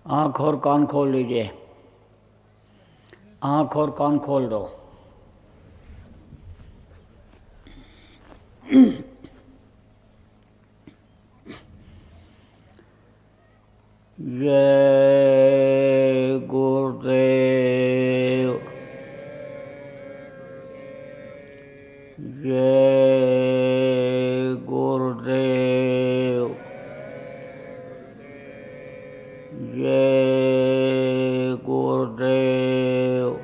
आँख और कान खोल लीजिए। आँख और कान खोल दो। जय गुरुदेव। जय गुरुदेव। जय गुरुदेव।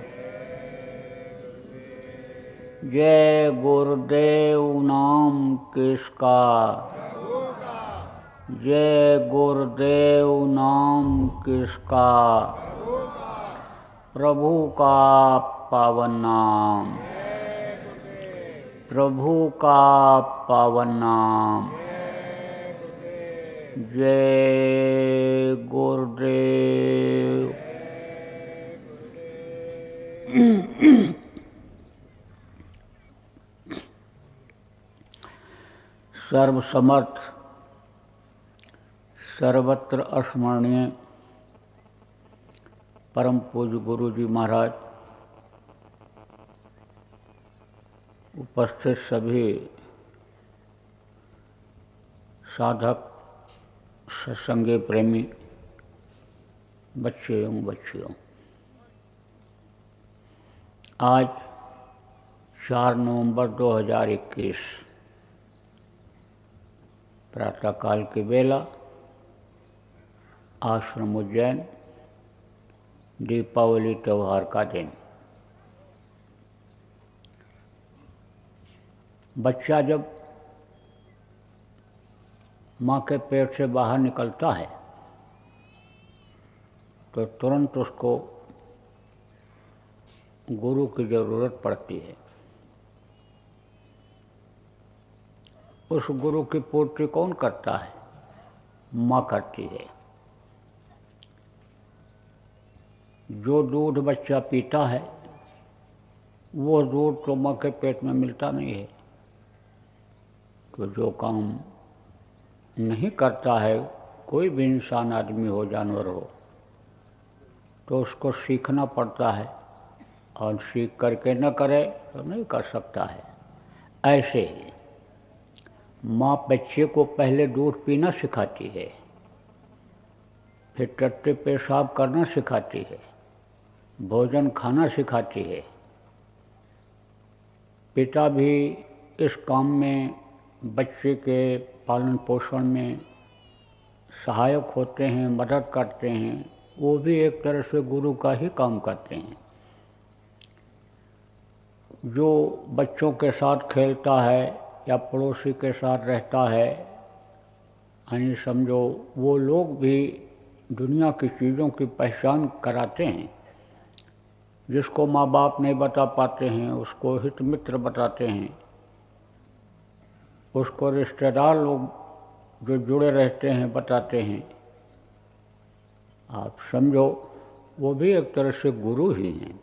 जय गुरुदेव नाम किसका? जय गुरुदेव नाम किसका? प्रभु का पावन नाम। प्रभु का पावन नाम। जय गुरुदेव। सर्वसमर्थ सर्वत्र अस्मरणीय परम पूज्य गुरु जी महाराज, उपस्थित सभी साधक, सत्संगी प्रेमी बच्चे एवं बच्चियों, आज 4 नवंबर 2021 प्रातःकाल की बेला, आश्रम उज्जैन, दीपावली त्यौहार का दिन। बच्चा जब माँ के पेट से बाहर निकलता है तो तुरंत उसको गुरु की जरूरत पड़ती है। उस गुरु की पूर्ति कौन करता है? माँ करती है। जो दूध बच्चा पीता है वो दूध तो माँ के पेट में मिलता नहीं है। तो जो काम नहीं करता है, कोई भी इंसान, आदमी हो, जानवर हो, तो उसको सीखना पड़ता है, और सीख करके न करे तो नहीं कर सकता है। ऐसे ही माँ बच्चे को पहले दूध पीना सिखाती है, फिर टट्टे पेशाब करना सिखाती है, भोजन खाना सिखाती है। पिता भी इस काम में बच्चे के पालन पोषण में सहायक होते हैं, मदद करते हैं। वो भी एक तरह से गुरु का ही काम करते हैं। जो बच्चों के साथ खेलता है या पड़ोसी के साथ रहता है, यानी समझो वो लोग भी दुनिया की चीज़ों की पहचान कराते हैं। जिसको माँ बाप नहीं बता पाते हैं उसको हित मित्र बताते हैं, उसको रिश्तेदार लोग जो जुड़े रहते हैं बताते हैं। आप समझो वो भी एक तरह से गुरु ही हैं।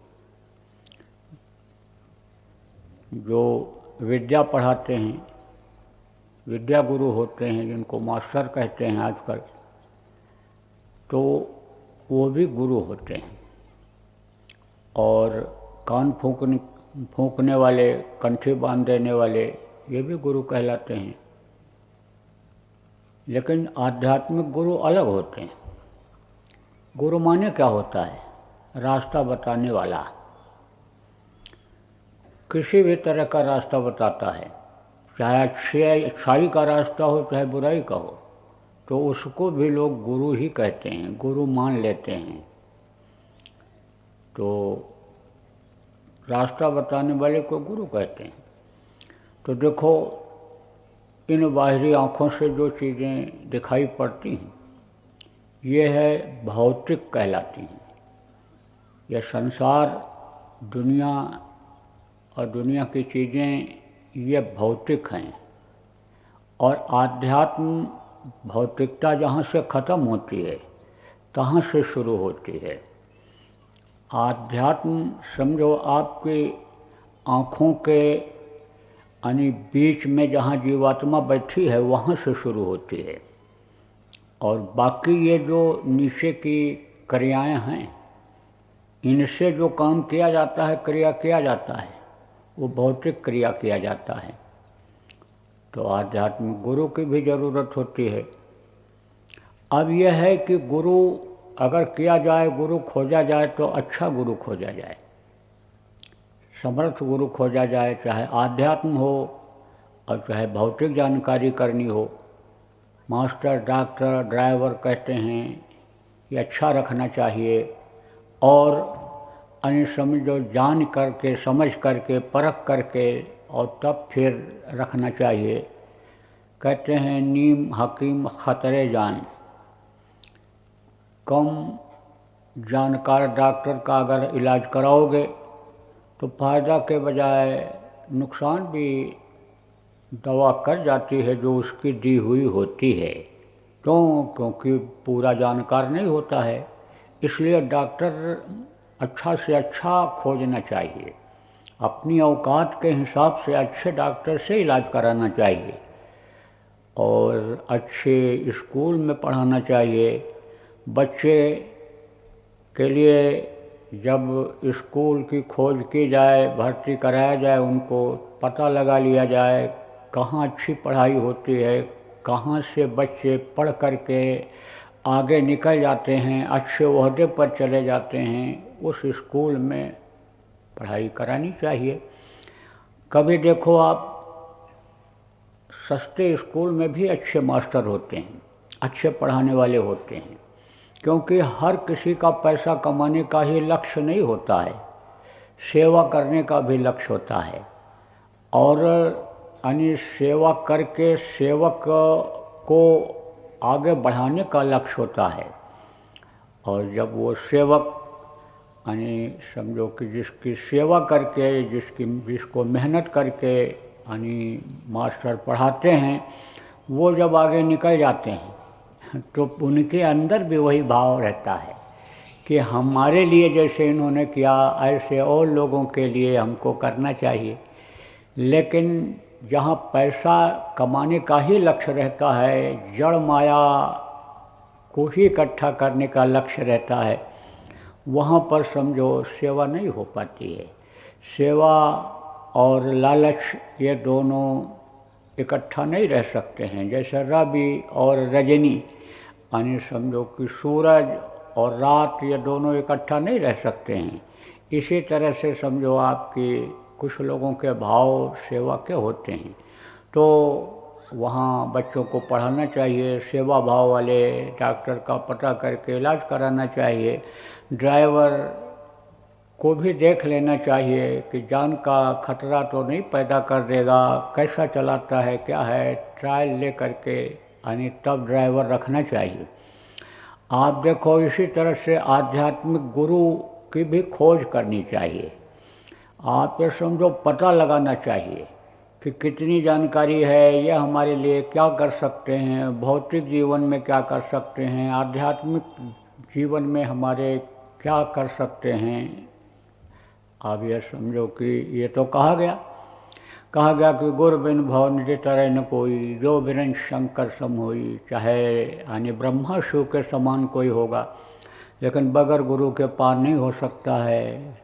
जो विद्या पढ़ाते हैं, विद्या गुरु होते हैं, जिनको मास्टर कहते हैं आजकल, तो वो भी गुरु होते हैं। और कान फूंकने वाले, कंठी बांध देने वाले, ये भी गुरु कहलाते हैं। लेकिन आध्यात्मिक गुरु अलग होते हैं। गुरु माने क्या होता है? रास्ता बताने वाला। किसी भी तरह का रास्ता बताता है, चाहे अच्छाई का रास्ता हो चाहे बुराई का हो, तो उसको भी लोग गुरु ही कहते हैं, गुरु मान लेते हैं। तो रास्ता बताने वाले को गुरु कहते हैं। तो देखो, इन बाहरी आँखों से जो चीज़ें दिखाई पड़ती हैं, ये है भौतिक कहलाती हैं। यह संसार, दुनिया और दुनिया की चीज़ें, ये भौतिक हैं। और आध्यात्म, भौतिकता जहाँ से ख़त्म होती है तहाँ से शुरू होती है। आध्यात्म समझो आपकी आँखों के यानी बीच में जहाँ जीवात्मा बैठी है वहाँ से शुरू होती है। और बाकी ये जो नीचे की क्रियाएं हैं, इनसे जो काम किया जाता है, क्रिया किया जाता है, वो भौतिक क्रिया किया जाता है। तो आध्यात्मिक गुरु की भी ज़रूरत होती है। अब यह है कि गुरु अगर किया जाए, गुरु खोजा जाए तो अच्छा गुरु खोजा जाए, समर्थ गुरु खोजा जाए, चाहे आध्यात्म हो और चाहे भौतिक जानकारी करनी हो। मास्टर, डॉक्टर, ड्राइवर कहते हैं कि अच्छा रखना चाहिए और अन्य समझो जान करके, समझ करके, परख करके और तब फिर रखना चाहिए। कहते हैं नीम हकीम खतरे जान। कम जानकार डॉक्टर का अगर इलाज कराओगे तो फायदा के बजाय नुकसान भी दवा कर जाती है जो उसकी दी हुई होती है। क्योंकि पूरा जानकार नहीं होता है, इसलिए डॉक्टर अच्छा से अच्छा खोजना चाहिए। अपनी औकात के हिसाब से अच्छे डॉक्टर से इलाज कराना चाहिए और अच्छे स्कूल में पढ़ाना चाहिए। बच्चे के लिए जब स्कूल की खोज की जाए, भर्ती कराया जाए, उनको पता लगा लिया जाए कहाँ अच्छी पढ़ाई होती है, कहाँ से बच्चे पढ़ करके आगे निकल जाते हैं, अच्छे ओहदे पर चले जाते हैं, उस स्कूल में पढ़ाई करानी चाहिए। कभी देखो आप, सस्ते स्कूल में भी अच्छे मास्टर होते हैं, अच्छे पढ़ाने वाले होते हैं, क्योंकि हर किसी का पैसा कमाने का ही लक्ष्य नहीं होता है, सेवा करने का भी लक्ष्य होता है और यानी सेवा करके सेवक को आगे बढ़ाने का लक्ष्य होता है। और जब वो सेवक यानी समझो कि जिसकी सेवा करके, जिसको मेहनत करके यानी मास्टर पढ़ाते हैं, वो जब आगे निकल जाते हैं तो उनके अंदर भी वही भाव रहता है कि हमारे लिए जैसे इन्होंने किया ऐसे और लोगों के लिए हमको करना चाहिए। लेकिन जहाँ पैसा कमाने का ही लक्ष्य रहता है, जड़ माया को ही इकट्ठा करने का लक्ष्य रहता है, वहाँ पर समझो सेवा नहीं हो पाती है। सेवा और लालच ये दोनों इकट्ठा नहीं रह सकते हैं। जैसे रवि और रजनी, यानी समझो कि सूरज और रात ये दोनों इकट्ठा नहीं रह सकते हैं। इसी तरह से समझो आपकी कुछ लोगों के भाव सेवा के होते हैं, तो वहाँ बच्चों को पढ़ाना चाहिए, सेवा भाव वाले डॉक्टर का पता करके इलाज कराना चाहिए। ड्राइवर को भी देख लेना चाहिए कि जान का खतरा तो नहीं पैदा कर देगा, कैसा चलाता है, क्या है, ट्रायल ले करके यानी तब ड्राइवर रखना चाहिए। आप देखो, इसी तरह से आध्यात्मिक गुरु की भी खोज करनी चाहिए। आप ये समझो पता लगाना चाहिए कि कितनी जानकारी है, ये हमारे लिए क्या कर सकते हैं, भौतिक जीवन में क्या कर सकते हैं, आध्यात्मिक जीवन में हमारे क्या कर सकते हैं। आप ये समझो कि ये तो कहा गया कि गुर बिन भव निधि तरह न कोई, जो बिरन शंकर सम होई। चाहे यानी ब्रह्मा शिव के समान कोई होगा, लेकिन बगैर गुरु के पार नहीं हो सकता है।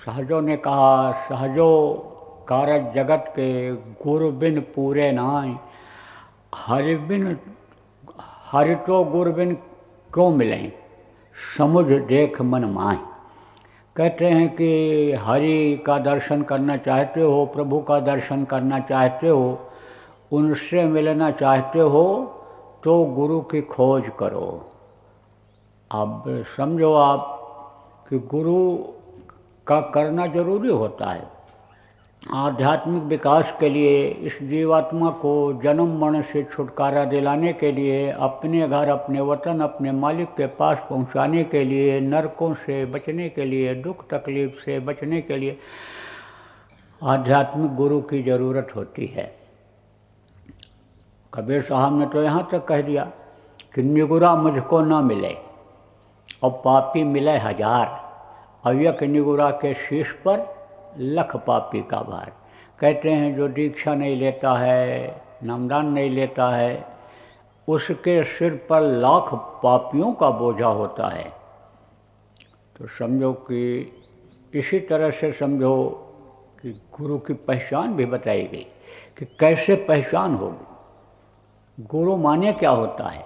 सहजों ने कहा, सहजो कारज जगत के, गुरु बिन पूरे नाय। हरि तो गुरु बिन क्यों मिलें, समुझ देख मन माय। कहते हैं कि हरि का दर्शन करना चाहते हो, प्रभु का दर्शन करना चाहते हो, उनसे मिलना चाहते हो तो गुरु की खोज करो। अब समझो आप कि गुरु का करना जरूरी होता है। आध्यात्मिक विकास के लिए इस जीवात्मा को जन्म मरण से छुटकारा दिलाने के लिए, अपने घर, अपने वतन, अपने मालिक के पास पहुंचाने के लिए, नरकों से बचने के लिए, दुख तकलीफ से बचने के लिए आध्यात्मिक गुरु की ज़रूरत होती है। कबीर साहब ने तो यहाँ तक कह दिया कि निगुरा मुझको ना मिले और पापी मिले हजार, अव्यक निगुरा के शीश पर लख पापी का भार। कहते हैं जो दीक्षा नहीं लेता है, नामदान नहीं लेता है, उसके सिर पर लाख पापियों का बोझा होता है। तो समझो कि इसी तरह से समझो कि गुरु की पहचान भी बताई गई कि कैसे पहचान होगी। गुरु माने क्या होता है?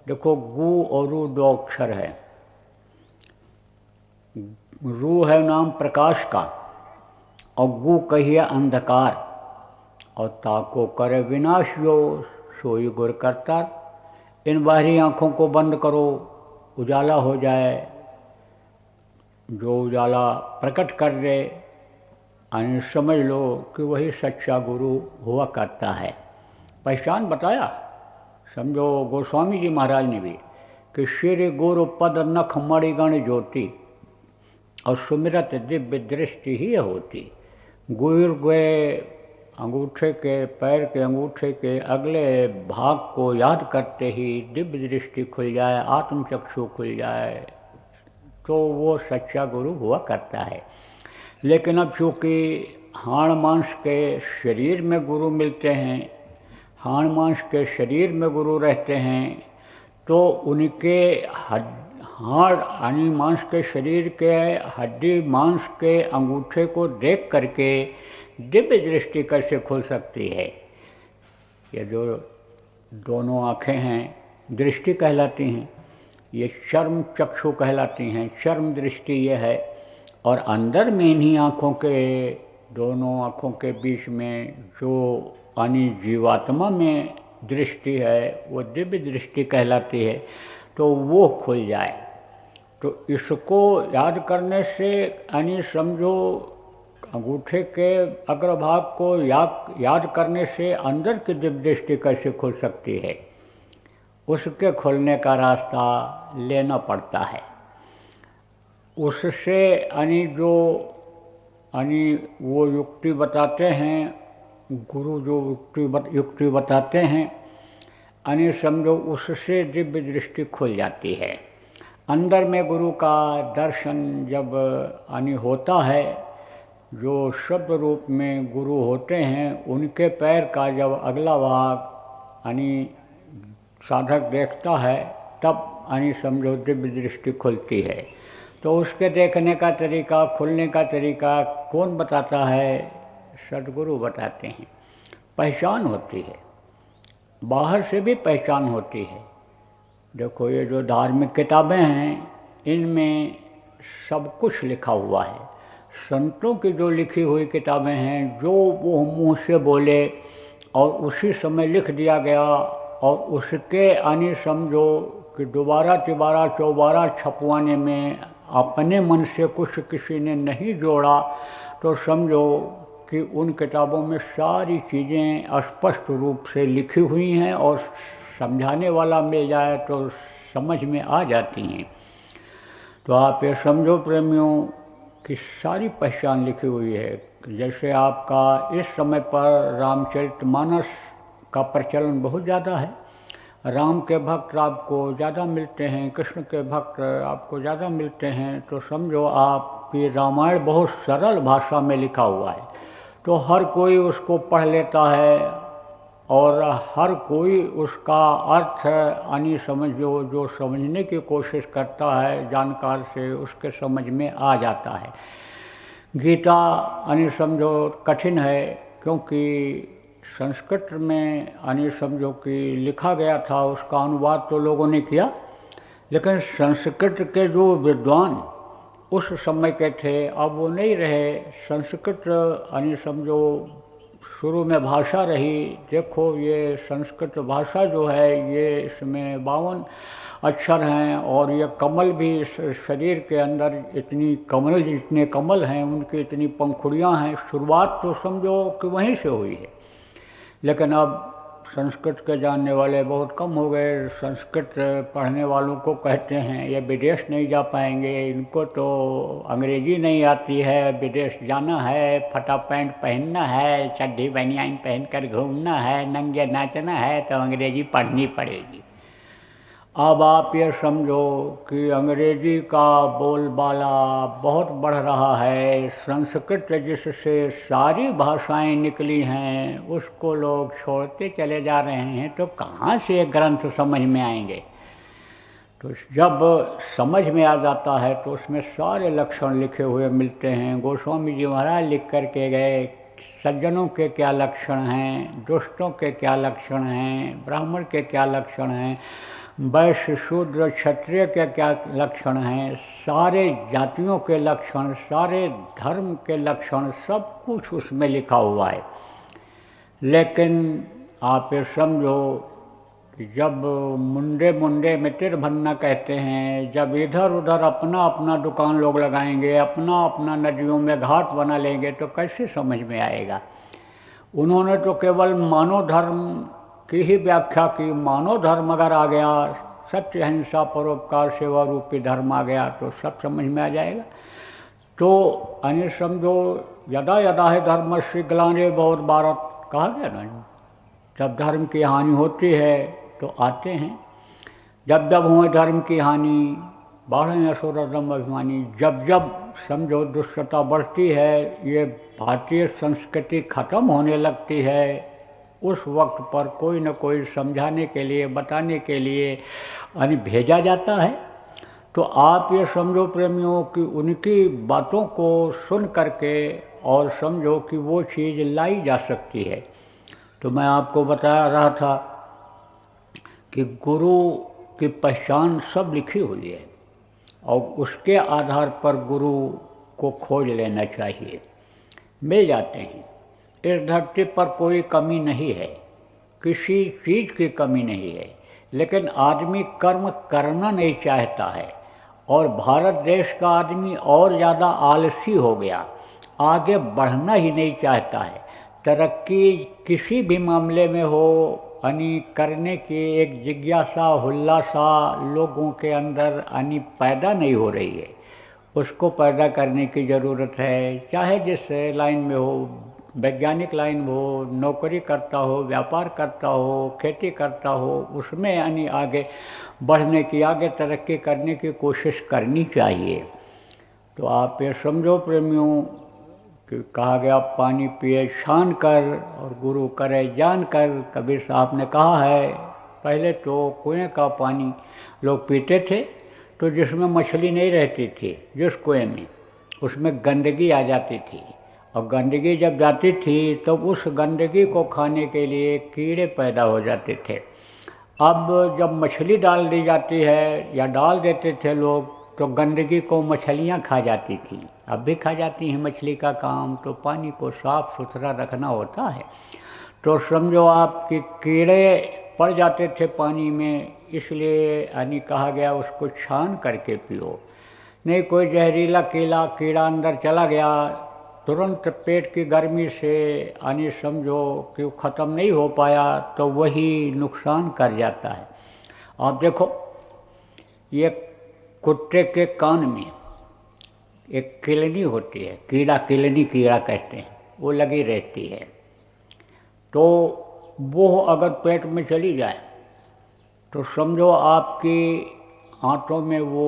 देखो, गु और रू दो अक्षर है। रू है नाम प्रकाश का और गु कहिए अंधकार, और ताको करे विनाश जो सोई गुर करता। इन बाहरी आँखों को बंद करो, उजाला हो जाए, जो उजाला प्रकट कर दे, यानी समझ लो कि वही सच्चा गुरु हुआ करता है। पहचान बताया, समझो गोस्वामी जी महाराज ने भी कि श्री गुरु पद नख मणिगण ज्योति और सुमिरत दिव्य दृष्टि ही होती। गुरु गए अंगूठे के, पैर के अंगूठे के अगले भाग को याद करते ही दिव्य दृष्टि खुल जाए, आत्मचक्षु खुल जाए, तो वो सच्चा गुरु हुआ करता है। लेकिन अब चूँकि हाड़ मांस के शरीर में गुरु मिलते हैं, हाड़ मांस के शरीर में गुरु रहते हैं, तो उनके हाड़ यानी मांस के शरीर के हड्डी मांस के अंगूठे को देख करके दिव्य दृष्टि कैसे खुल सकती है? ये जो दोनों आँखें हैं दृष्टि कहलाती हैं, ये चर्म चक्षु कहलाती हैं, चर्म दृष्टि ये है। और अंदर में इन्हीं आँखों के, दोनों आँखों के बीच में जो यानी जीवात्मा में दृष्टि है वो दिव्य दृष्टि कहलाती है। तो वो खुल जाए, तो इसको याद करने से यानी समझो अंगूठे के अग्रभाग को याद करने से अंदर की दिव्य दृष्टि कैसे खुल सकती है? उसके खुलने का रास्ता लेना पड़ता है। उससे यानी जो यानी वो युक्ति बताते हैं, गुरु जो युक्ति बताते हैं, यानी समझो उससे दिव्य दृष्टि खुल जाती है। अंदर में गुरु का दर्शन जब यानी होता है, जो शब्द रूप में गुरु होते हैं, उनके पैर का जब अगला भाग यानी साधक देखता है, तब यानी समझो दिव्य दृष्टि खुलती है। तो उसके देखने का तरीका, खुलने का तरीका कौन बताता है? सद्गुरु बताते हैं। पहचान होती है, बाहर से भी पहचान होती है। देखो, ये जो धार्मिक किताबें हैं, इनमें सब कुछ लिखा हुआ है। संतों की जो लिखी हुई किताबें हैं, जो वो मुँह से बोले और उसी समय लिख दिया गया, और उसके यानी समझो कि दोबारा तिबारा चौबारा छपवाने में अपने मन से कुछ किसी ने नहीं जोड़ा, तो समझो कि उन किताबों में सारी चीज़ें स्पष्ट रूप से लिखी हुई हैं, और समझाने वाला मिल जाए तो समझ में आ जाती हैं। तो आप ये समझो प्रेमियों कि सारी पहचान लिखी हुई है। जैसे आपका इस समय पर रामचरितमानस का प्रचलन बहुत ज़्यादा है, राम के भक्त आपको ज़्यादा मिलते हैं, कृष्ण के भक्त आपको ज़्यादा मिलते हैं, तो समझो आपकी रामायण बहुत सरल भाषा में लिखा हुआ है, तो हर कोई उसको पढ़ लेता है, और हर कोई उसका अर्थ यानी समझो जो समझने की कोशिश करता है जानकार से, उसके समझ में आ जाता है। गीता यानी समझो कठिन है, क्योंकि संस्कृत में यानी समझो कि लिखा गया था, उसका अनुवाद तो लोगों ने किया, लेकिन संस्कृत के जो विद्वान उस समय के थे, अब वो नहीं रहे। संस्कृत यानी समझो शुरू में भाषा रही। देखो, ये संस्कृत भाषा जो है, ये इसमें 52 अक्षर हैं, और ये कमल भी शरीर के अंदर इतनी कमल, जितने कमल हैं उनकी इतनी पंखुड़ियाँ हैं। शुरुआत तो समझो कि वहीं से हुई है, लेकिन अब संस्कृत के जानने वाले बहुत कम हो गए। संस्कृत पढ़ने वालों को कहते हैं ये विदेश नहीं जा पाएंगे, इनको तो अंग्रेजी नहीं आती है, विदेश जाना है, फटा पैंट पहनना है, चड्ढी बनियान पहनकर घूमना है, नंगे नाचना है, तो अंग्रेजी पढ़नी पड़ेगी। अब आप ये समझो कि अंग्रेजी का बोलबाला बहुत बढ़ रहा है, संस्कृत जिससे सारी भाषाएं निकली हैं उसको लोग छोड़ते चले जा रहे हैं, तो कहाँ से ग्रंथ समझ में आएंगे। तो जब समझ में आ जाता है तो उसमें सारे लक्षण लिखे हुए मिलते हैं। गोस्वामी जी महाराज लिख कर के गए, सज्जनों के क्या लक्षण हैं, दुष्टों के क्या लक्षण हैं, ब्राह्मण के क्या लक्षण हैं, वैश्य शूद्र क्षत्रिय के क्या लक्षण हैं, सारे जातियों के लक्षण, सारे धर्म के लक्षण, सब कुछ उसमें लिखा हुआ है। लेकिन आप ये समझो कि जब मुंडे मुंडे में तिर भन्ना कहते हैं, जब इधर उधर अपना अपना दुकान लोग लगाएंगे, अपना अपना नदियों में घाट बना लेंगे, तो कैसे समझ में आएगा। उन्होंने तो केवल मानव धर्म की ही व्याख्या की। मानव धर्म अगर आ गया, सत्य अहिंसा परोपकार सेवा रूपी धर्म आ गया, तो सब समझ में आ जाएगा। तो अन्य समझो, यदा यदा है धर्मस्य ग्लानिर्भवति बहुत भारत कहा गया ना। जब धर्म की हानि होती है तो आते हैं, जब जब हुए धर्म की हानि बाढ़ असुरधर्म अभिमानी। जब जब समझो दुष्टता बढ़ती है, ये भारतीय संस्कृति खत्म होने लगती है, उस वक्त पर कोई न कोई समझाने के लिए, बताने के लिए भेजा जाता है। तो आप ये समझो प्रेमियों कि उनकी बातों को सुन करके और समझो कि वो चीज़ लाई जा सकती है। तो मैं आपको बता रहा था कि गुरु की पहचान सब लिखी हुई है और उसके आधार पर गुरु को खोज लेना चाहिए, मिल जाते हैं। इस धरती पर कोई कमी नहीं है, किसी चीज़ की कमी नहीं है, लेकिन आदमी कर्म करना नहीं चाहता है। और भारत देश का आदमी और ज़्यादा आलसी हो गया, आगे बढ़ना ही नहीं चाहता है। तरक्की किसी भी मामले में हो, करने की एक जिज्ञासा हुल्लासा लोगों के अंदर पैदा नहीं हो रही है। उसको पैदा करने की ज़रूरत है, चाहे जिस लाइन में हो, वैज्ञानिक लाइन में हो, नौकरी करता हो, व्यापार करता हो, खेती करता हो, उसमें आगे बढ़ने की, आगे तरक्की करने की कोशिश करनी चाहिए। तो आप ये समझो प्रेमियों कि कहा गया पानी पिए छान कर और गुरु करे जान कर। कबीर साहब ने कहा है, पहले तो कुएं का पानी लोग पीते थे, तो जिसमें मछली नहीं रहती थी, जिस कुएं में, उसमें गंदगी आ जाती थी, और गंदगी जब जाती थी तो उस गंदगी को खाने के लिए कीड़े पैदा हो जाते थे। अब जब मछली डाल दी जाती है या डाल देते थे लोग, तो गंदगी को मछलियाँ खा जाती थी, अब भी खा जाती हैं। मछली का काम तो पानी को साफ सुथरा रखना होता है। तो समझो आप कि कीड़े पड़ जाते थे पानी में, इसलिए कहा गया उसको छान करके पियो। नहीं कोई जहरीला कीड़ा अंदर चला गया, तुरंत पेट की गर्मी से समझो कि वो ख़त्म नहीं हो पाया, तो वही नुकसान कर जाता है। आप देखो, ये कुत्ते के कान में एक किलनी होती है, किलनी कहते हैं, वो लगी रहती है। तो वो अगर पेट में चली जाए तो समझो आपकी आंतों में वो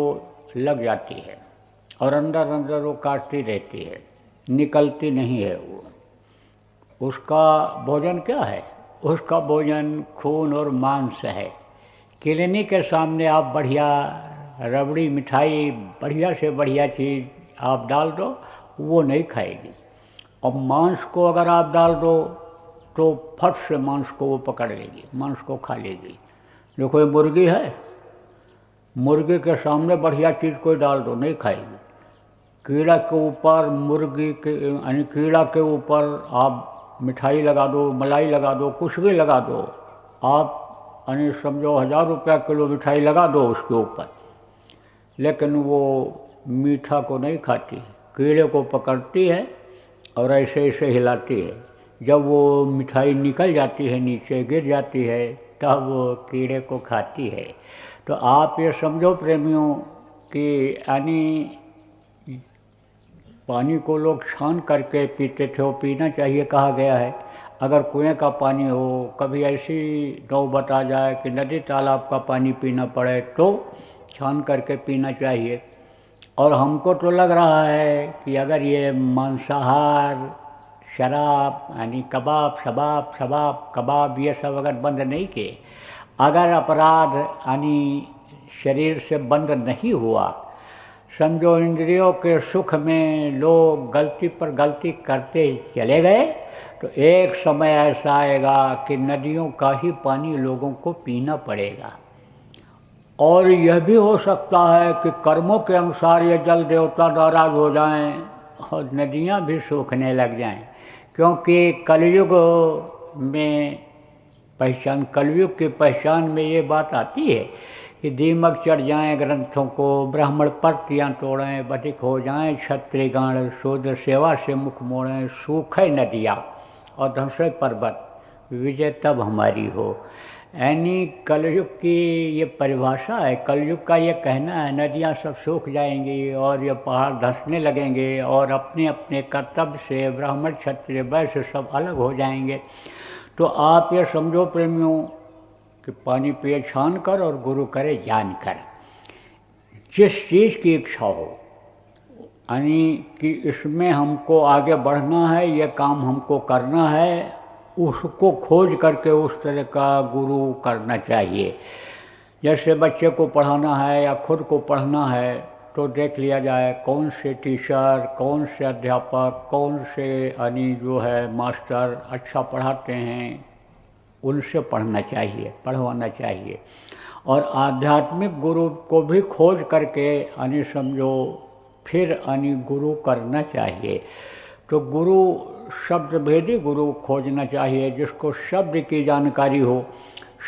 लग जाती है और अंदर अंदर वो काटती रहती है, निकलती नहीं है वो। उसका भोजन क्या है? उसका भोजन खून और मांस है। किलनी के सामने आप बढ़िया रबड़ी मिठाई, बढ़िया से बढ़िया चीज़ आप डाल दो, वो नहीं खाएगी। और मांस को अगर आप डाल दो तो फट से मांस को वो पकड़ लेगी, मांस को खा लेगी। देखो ये मुर्गी है, मुर्गी के सामने बढ़िया चीज़ कोई डाल दो, नहीं खाएगी। कीड़ा के ऊपर कीड़ा के ऊपर आप मिठाई लगा दो, मलाई लगा दो, कुछ भी लगा दो, आप समझो 1000 रुपया किलो मिठाई लगा दो उसके ऊपर, लेकिन वो मीठा को नहीं खाती, कीड़े को पकड़ती है और ऐसे ऐसे हिलाती है। जब वो मिठाई निकल जाती है, नीचे गिर जाती है, तब वो कीड़े को खाती है। तो आप ये समझो प्रेमियों कि पानी को लोग छान करके पीते थे, वो पीना चाहिए कहा गया है। अगर कुएं का पानी हो, कभी ऐसी नौबत आ जाए कि नदी तालाब का पानी पीना पड़े तो छान करके पीना चाहिए। और हमको तो लग रहा है कि अगर ये मांसाहार, शराब यानी कबाब शबाब शबाब कबाब ये सब अगर बंद नहीं किए, अगर अपराध यानी शरीर से बंद नहीं हुआ, समझो इंद्रियों के सुख में लोग गलती पर गलती करते चले गए, तो एक समय ऐसा आएगा कि नदियों का ही पानी लोगों को पीना पड़ेगा। और यह भी हो सकता है कि कर्मों के अनुसार ये जल देवता नाराज हो जाएं और नदियां भी सूखने लग जाएं, क्योंकि कलयुग में कलयुग की पहचान में ये बात आती है कि दीमक चढ़ जाएं ग्रंथों को, ब्राह्मण पर्तियाँ तोड़ें, बधिक हो जाएं क्षत्रियगण, शूद्र सेवा से मुख मोड़ें, सूखे नदियाँ और धंसे पर्वत, विजय तब हमारी हो। यानी कलयुग की ये परिभाषा है, कलयुग का ये कहना है नदियाँ सब सूख जाएंगी और ये पहाड़ धंसने लगेंगे और अपने अपने कर्तव्य से ब्राह्मण क्षत्रिय वैश्य सब अलग हो जाएंगे। तो आप ये समझो प्रेमियों कि पानी पिए छान कर और गुरु करे जान कर। जिस चीज़ की इच्छा हो, यानी कि इसमें हमको आगे बढ़ना है, ये काम हमको करना है, उसको खोज करके उस तरह का गुरु करना चाहिए। जैसे बच्चे को पढ़ाना है या खुद को पढ़ना है तो देख लिया जाए कौन से टीचर, कौन से अध्यापक, कौन से यानी जो है मास्टर अच्छा पढ़ाते हैं, उनसे पढ़ना चाहिए, पढ़वाना चाहिए। और आध्यात्मिक गुरु को भी खोज करके यानी समझो फिर यानी गुरु करना चाहिए। तो गुरु शब्द भेदी गुरु खोजना चाहिए, जिसको शब्द की जानकारी हो।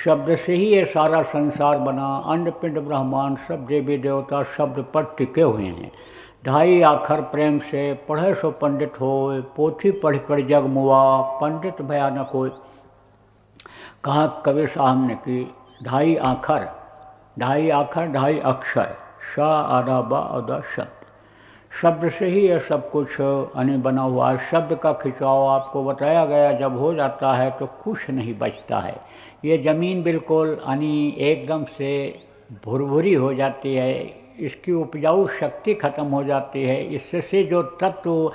शब्द से ही ये सारा संसार बना, अंड पिंड ब्रह्मांड सब देवी देवता शब्द पर टिके हुए हैं। ढाई आखर प्रेम से पढ़े सो पंडित होए, पोथी पढ़ पढ़ जग मुआ, पंडित भयानक होए। कहा कबीर साहब ने कि ढाई आखर ढाई अक्षर, श आधा बा अदा शब्द, शब्द से ही यह सब कुछ यानी बना हुआ है। शब्द का खिंचाव आपको बताया गया जब हो जाता है तो कुछ नहीं बचता है। ये ज़मीन बिल्कुल यानी एकदम से भुरभुरी हो जाती है, इसकी उपजाऊ शक्ति खत्म हो जाती है। इससे जो तत्व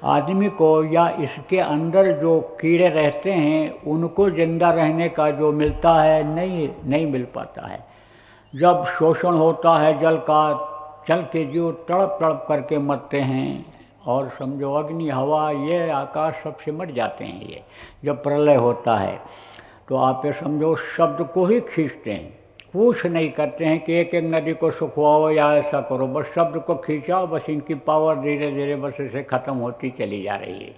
आदमी को या इसके अंदर जो कीड़े रहते हैं उनको जिंदा रहने का जो मिलता है नहीं मिल पाता है। जब शोषण होता है जल का, जल के जीव तड़प तड़प करके मरते हैं और समझो अग्नि हवा ये आकाश सब सिमट जाते हैं। ये जब प्रलय होता है तो आप ये समझो शब्द को ही खींचते हैं, कुछ नहीं करते हैं कि एक एक नदी को सुखवाओ या ऐसा करो, बस शब्द को खींचाओ, बस इनकी पावर धीरे धीरे बस इसे ख़त्म होती चली जा रही है,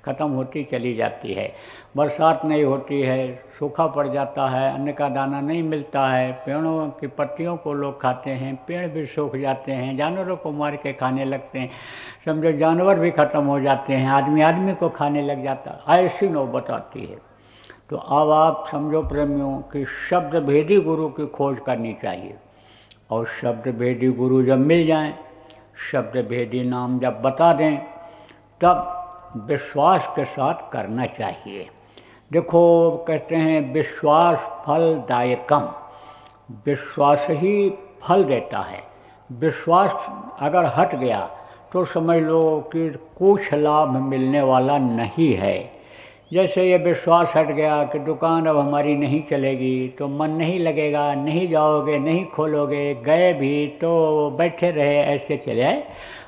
ख़त्म होती चली जाती है। बरसात नहीं होती है, सूखा पड़ जाता है, अन्न का दाना नहीं मिलता है, पेड़ों की पत्तियों को लोग खाते हैं, पेड़ भी सूख जाते हैं, जानवरों को मार के खाने लगते हैं, समझो जानवर भी ख़त्म हो जाते हैं, आदमी आदमी को खाने लग जाता है, ऐसी नौबत आती है। तो अब आप समझो प्रेमियों कि शब्द भेदी गुरु की खोज करनी चाहिए। और शब्द भेदी गुरु जब मिल जाएं, शब्द भेदी नाम जब बता दें, तब विश्वास के साथ करना चाहिए। देखो कहते हैं विश्वास फलदायकम, विश्वास ही फल देता है। विश्वास अगर हट गया तो समझ लो कि कुछ लाभ मिलने वाला नहीं है। जैसे ये विश्वास हट गया कि दुकान अब हमारी नहीं चलेगी तो मन नहीं लगेगा, नहीं जाओगे, नहीं खोलोगे, गए भी तो बैठे रहे, ऐसे चले आए।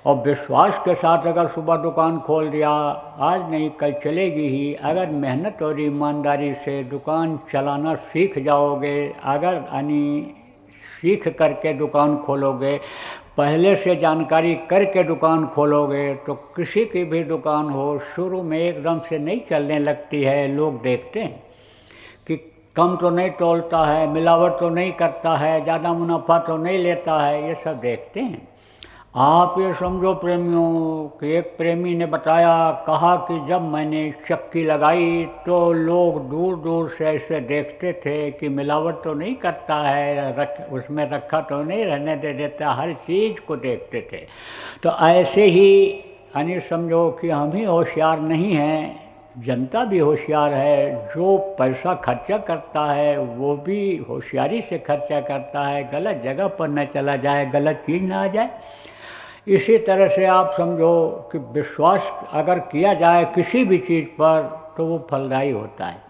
और विश्वास के साथ अगर सुबह दुकान खोल दिया, आज नहीं कल चलेगी ही, अगर मेहनत और ईमानदारी से दुकान चलाना सीख जाओगे, अगर यानी सीख करके दुकान खोलोगे, पहले से जानकारी करके दुकान खोलोगे, तो किसी की भी दुकान हो शुरू में एकदम से नहीं चलने लगती है। लोग देखते हैं कि कम तो नहीं तोलता है, मिलावट तो नहीं करता है, ज़्यादा मुनाफा तो नहीं लेता है, ये सब देखते हैं। आप ये समझो प्रेमियों कि एक प्रेमी ने बताया, कहा कि जब मैंने चक्की लगाई तो लोग दूर दूर से ऐसे देखते थे कि मिलावट तो नहीं करता है, उसमें रखा तो नहीं रहने दे देता, हर चीज़ को देखते थे। तो ऐसे ही यानी समझो कि हम ही होशियार नहीं हैं, जनता भी होशियार है, जो पैसा खर्चा करता है वो भी होशियारी से खर्चा करता है, गलत जगह पर न चला जाए, गलत चीज़ ना आ जाए। इसी तरह से आप समझो कि विश्वास अगर किया जाए किसी भी चीज़ पर तो वो फलदायी होता है।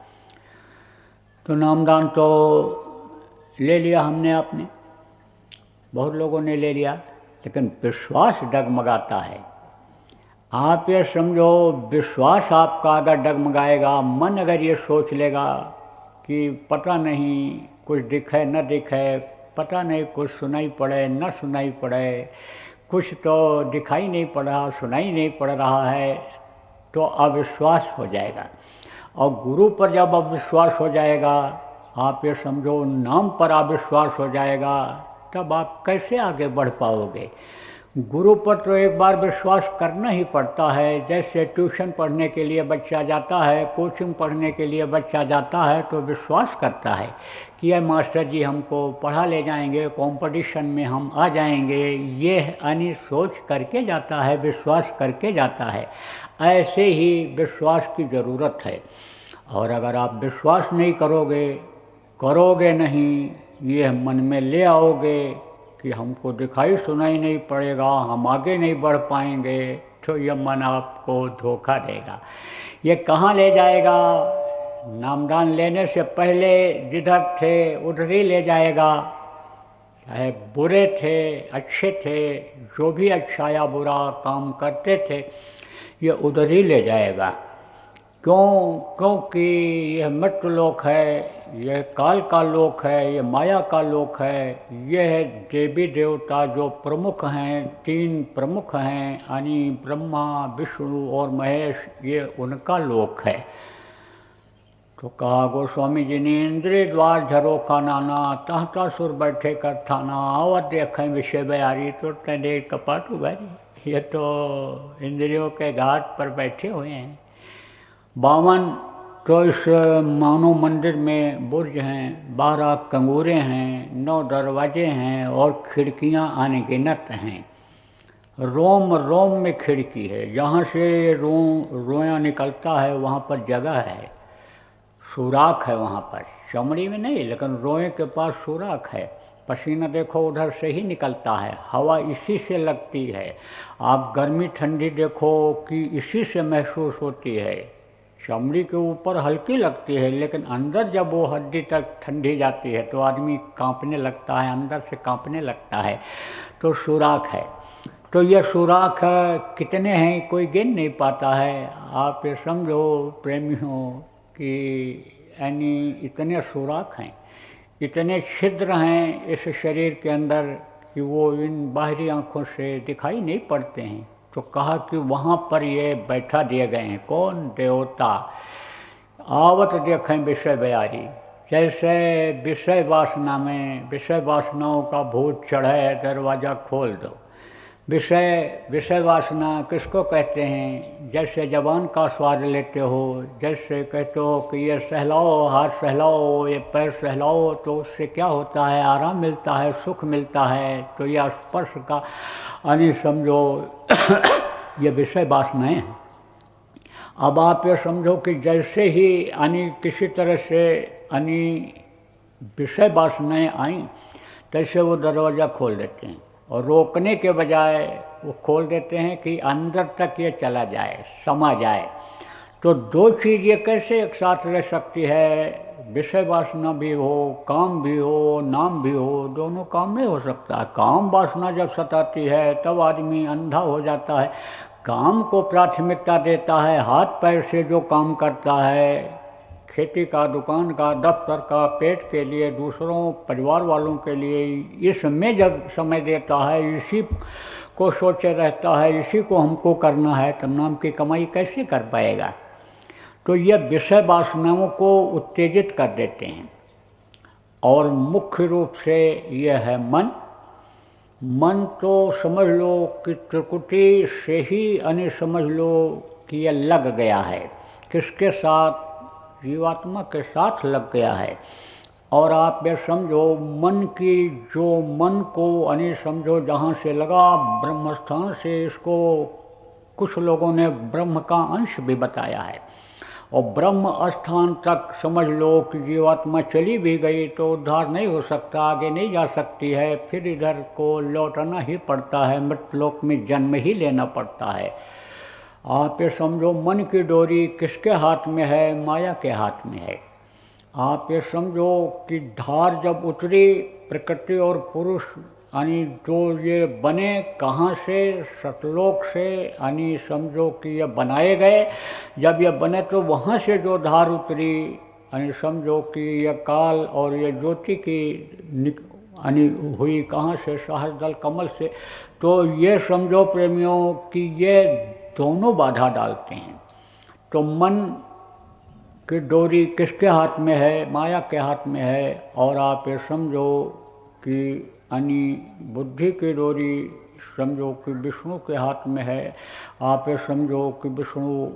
तो नामदान तो ले लिया हमने, आपने बहुत लोगों ने ले लिया, लेकिन विश्वास डगमगाता है। आप ये समझो, विश्वास आपका अगर डगमगाएगा, मन अगर ये सोच लेगा कि पता नहीं कुछ दिखे न दिखे, पता नहीं कुछ सुनाई पड़े न सुनाई पड़े, कुछ तो दिखाई नहीं पड़ रहा, सुनाई नहीं पड़ रहा है, तो अविश्वास हो जाएगा। और गुरु पर जब अविश्वास हो जाएगा, आप ये समझो नाम पर अविश्वास हो जाएगा, तब आप कैसे आगे बढ़ पाओगे। गुरु पर तो एक बार विश्वास करना ही पड़ता है। जैसे ट्यूशन पढ़ने के लिए बच्चा जाता है, कोचिंग पढ़ने के लिए बच्चा जाता है, तो विश्वास करता है कि यह मास्टर जी हमको पढ़ा ले जाएंगे, कंपटीशन में हम आ जाएंगे, ये यानी सोच करके जाता है, विश्वास करके जाता है। ऐसे ही विश्वास की ज़रूरत है। और अगर आप विश्वास नहीं करोगे नहीं, ये मन में ले आओगे कि हमको दिखाई सुनाई नहीं पड़ेगा, हम आगे नहीं बढ़ पाएंगे, तो यह मन आपको धोखा देगा। ये कहाँ ले जाएगा? नामदान लेने से पहले जिधर थे उधर ही ले जाएगा। चाहे बुरे थे, अच्छे थे, जो भी अच्छा या बुरा काम करते थे, ये उधर ही ले जाएगा। क्योंकि यह मृत्यु लोक है, यह काल का लोक है, यह माया का लोक है। यह देवी देवता जो प्रमुख हैं, 3 प्रमुख हैं, यानी ब्रह्मा, विष्णु और महेश, ये उनका लोक है। तो कहा गोस्वामी जी ने, इंद्रिय द्वार झरोखा नाना, तहता सुर बैठे कर थाना, आवत देखें विषय बयारी, तो तने कपाटू भारी। ये तो इंद्रियों के घाट पर बैठे हुए हैं। 52 तो इस मानो मंदिर में बुर्ज हैं, 12 कंगूरे हैं, 9 दरवाजे हैं और खिड़कियां अनगिनत हैं। रोम रोम में खिड़की है, जहाँ से रोया निकलता है वहाँ पर जगह है, सुराख है वहाँ पर, चमड़ी में नहीं लेकिन रोए के पास सुराख है। पसीना देखो उधर से ही निकलता है, हवा इसी से लगती है। आप गर्मी ठंडी देखो कि इसी से महसूस होती है। चमड़ी के ऊपर हल्की लगती है, लेकिन अंदर जब वो हड्डी तक ठंडी जाती है तो आदमी कांपने लगता है, अंदर से कांपने लगता है। तो सुराख है। तो ये सुराख कितने हैं कोई गिन नहीं पाता है। आप ये समझो प्रेमियों कि यानी इतने सुराख हैं, इतने छिद्र हैं इस शरीर के अंदर कि वो इन बाहरी आँखों से दिखाई नहीं पड़ते हैं। तो कहा कि वहाँ पर ये बैठा दिए गए हैं। कौन? देवता। आवत देखें विषय बयारी। जैसे विषय वासना में, विषय वासनाओं का भूत चढ़े, दरवाज़ा खोल दो। विषय वासना किसको कहते हैं? जैसे जबान का स्वाद लेते हो, जैसे कहते हो कि ये सहलाओ, हाथ सहलाओ, ये पैर सहलाओ, तो उससे क्या होता है? आराम मिलता है, सुख मिलता है। तो यह स्पर्श का यानी समझो ये विषय वासनाएं हैं। अब आप ये समझो कि जैसे ही यानी किसी तरह से यानी विषय वासनाएं आई, तैसे वो दरवाज़ा खोल देते हैं और रोकने के बजाय वो खोल देते हैं कि अंदर तक ये चला जाए, समा जाए। तो 2 चीज़ ये कैसे एक साथ रह सकती है? विषय वासना भी हो, काम भी हो, नाम भी हो, दोनों काम नहीं हो सकता। काम वासना जब सताती है तब आदमी अंधा हो जाता है, काम को प्राथमिकता देता है, हाथ पैर से जो काम करता है, खेती का, दुकान का, दफ्तर का, पेट के लिए, दूसरों परिवार वालों के लिए, इसमें जब समय देता है, इसी को सोचे रहता है, इसी को हमको करना है, तब नाम की कमाई कैसे कर पाएगा? तो ये विषय वासनाओं को उत्तेजित कर देते हैं। और मुख्य रूप से यह है मन। मन तो समझ लो कि त्रिकुटी से ही यानी समझ लो कि यह लग गया है। किसके साथ? जीवात्मा के साथ लग गया है। और आप ये समझो मन की जो मन को यानी समझो जहाँ से लगा, ब्रह्मस्थान से, इसको कुछ लोगों ने ब्रह्म का अंश भी बताया है। और ब्रह्म स्थान तक समझ लो कि जीवात्मा चली भी गई तो उद्धार नहीं हो सकता, आगे नहीं जा सकती है, फिर इधर को लौटना ही पड़ता है, मृतलोक में जन्म ही लेना पड़ता है। आप ये समझो मन की डोरी किसके हाथ में है? माया के हाथ में है। आप ये समझो कि धार जब उतरी प्रकृति और पुरुष यानी जो ये बने कहाँ से? सतलोक से, यानी समझो कि ये बनाए गए। जब ये बने तो वहाँ से जो धार उतरी यानी समझो कि ये काल और ये ज्योति की यानी हुई कहाँ से? सहस्रदल कमल से। तो ये समझो प्रेमियों कि ये दोनों बाधा डालते हैं। तो मन की डोरी किसके हाथ में है? माया के हाथ में है। और आप ये समझो कि यानी बुद्धि की डोरी समझो कि विष्णु के हाथ में है। आप ये समझो कि विष्णु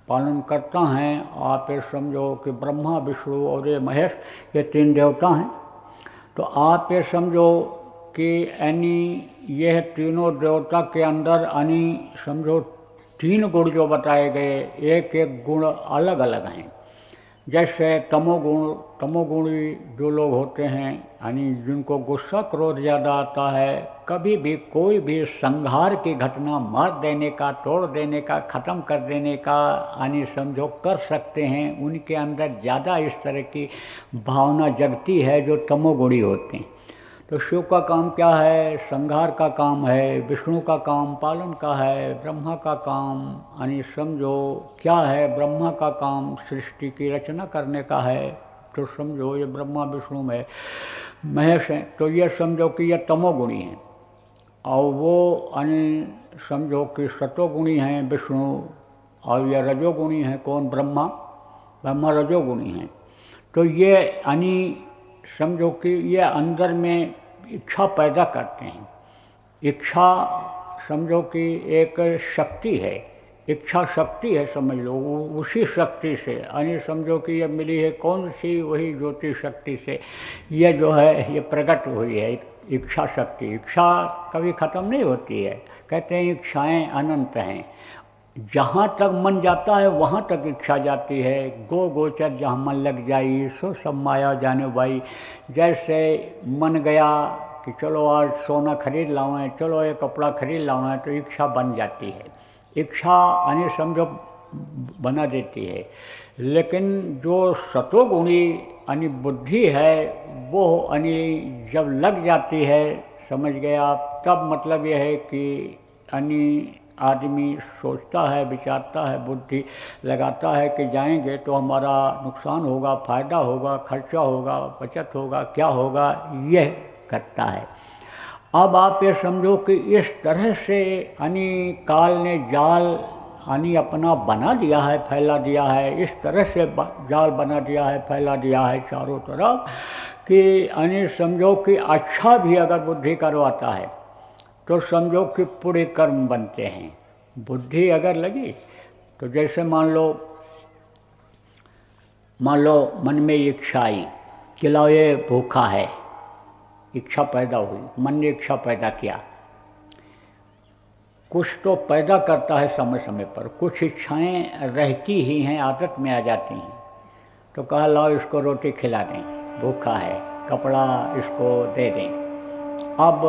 पालन करता हैं। आप ये समझो कि ब्रह्मा, विष्णु और ये महेश, ये तीन देवता हैं। तो आप ये समझो कि यानी यह तीनों देवता के अंदर यानी समझो तीन गुण जो बताए गए, एक एक गुण अलग अलग हैं। जैसे तमोगुणी जो लोग होते हैं यानी जिनको गुस्सा क्रोध ज़्यादा आता है, कभी भी कोई भी संहार की घटना मार देने का, तोड़ देने का, ख़त्म कर देने का यानी समझो कर सकते हैं। उनके अंदर ज़्यादा इस तरह की भावना जगती है जो तमोगुणी होते हैं। तो शिव का काम क्या है? संहार का काम है। विष्णु का काम पालन का है। ब्रह्मा का काम यानी समझो क्या है? ब्रह्मा का काम सृष्टि की रचना करने का है। तो समझो ये ब्रह्मा विष्णु में महेश हैं। तो ये समझो कि ये तमोगुणी हैं और वो यानी समझो कि सतोगुणी हैं विष्णु, और ये रजोगुणी हैं कौन? ब्रह्मा रजोगुणी हैं। तो ये यानी समझो कि ये अंदर में इच्छा पैदा करते हैं। इच्छा समझो कि एक शक्ति है, इच्छा शक्ति है समझ लो। उसी शक्ति से यानी समझो कि ये मिली है कौन सी? वही ज्योति शक्ति से ये जो है ये प्रकट हुई है इच्छा शक्ति। इच्छा कभी ख़त्म नहीं होती है। कहते हैं इच्छाएं अनंत हैं। जहाँ तक मन जाता है वहाँ तक इच्छा जाती है। गो गोचर जहाँ मन लग जाई, सो सब माया जाने बाई। जैसे मन गया कि चलो आज सोना खरीद लाऊं, चलो ये कपड़ा खरीद लाऊं, तो इच्छा बन जाती है। इच्छा यानी समझो बना देती है। लेकिन जो सतोगुणी यानी बुद्धि है वो यानी जब लग जाती है, समझ गया, तब मतलब यह है कि यानी आदमी सोचता है, विचारता है, बुद्धि लगाता है कि जाएंगे तो हमारा नुकसान होगा, फ़ायदा होगा, खर्चा होगा, बचत होगा, क्या होगा, यह करता है। अब आप ये समझो कि इस तरह से यानी काल ने जाल यानी अपना बना दिया है, फैला दिया है। इस तरह से जाल बना दिया है, फैला दिया है चारों तरफ कि यानी समझो कि अच्छा भी अगर बुद्धि करवाता है तो समझो कि पूरे कर्म बनते हैं। बुद्धि अगर लगी तो जैसे मान लो मन में इच्छा आई कि लो ये भूखा है, इच्छा पैदा हुई, मन ने इच्छा पैदा किया। कुछ तो पैदा करता है समय समय पर, कुछ इच्छाएं रहती ही हैं, आदत में आ जाती हैं। तो कहा लाओ इसको रोटी खिला दें, भूखा है, कपड़ा इसको दे दें। अब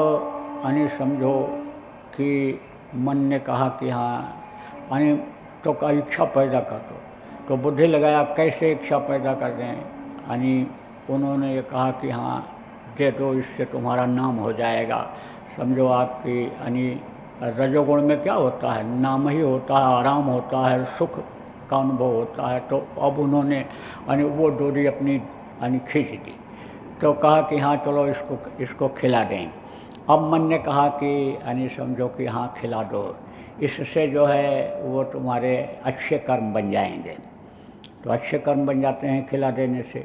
यानी समझो कि मन ने कहा कि हाँ, यानी तो का इच्छा पैदा कर दो। तो बुद्धि लगाया कैसे इच्छा पैदा कर दें, यानी उन्होंने ये कहा कि हाँ दे दो, इससे तुम्हारा नाम हो जाएगा। समझो आपकी यानी रजोगुण में क्या होता है? नाम ही होता है, आराम होता है, सुख का अनुभव होता है। तो अब उन्होंने यानी वो डोरी अपनी यानी खींच दी। तो कहा कि हाँ चलो इसको खिला दें। अब मन ने कहा कि यानी समझो कि हाँ खिला दो, इससे जो है वो तुम्हारे अच्छे कर्म बन जाएंगे। तो अच्छे कर्म बन जाते हैं खिला देने से,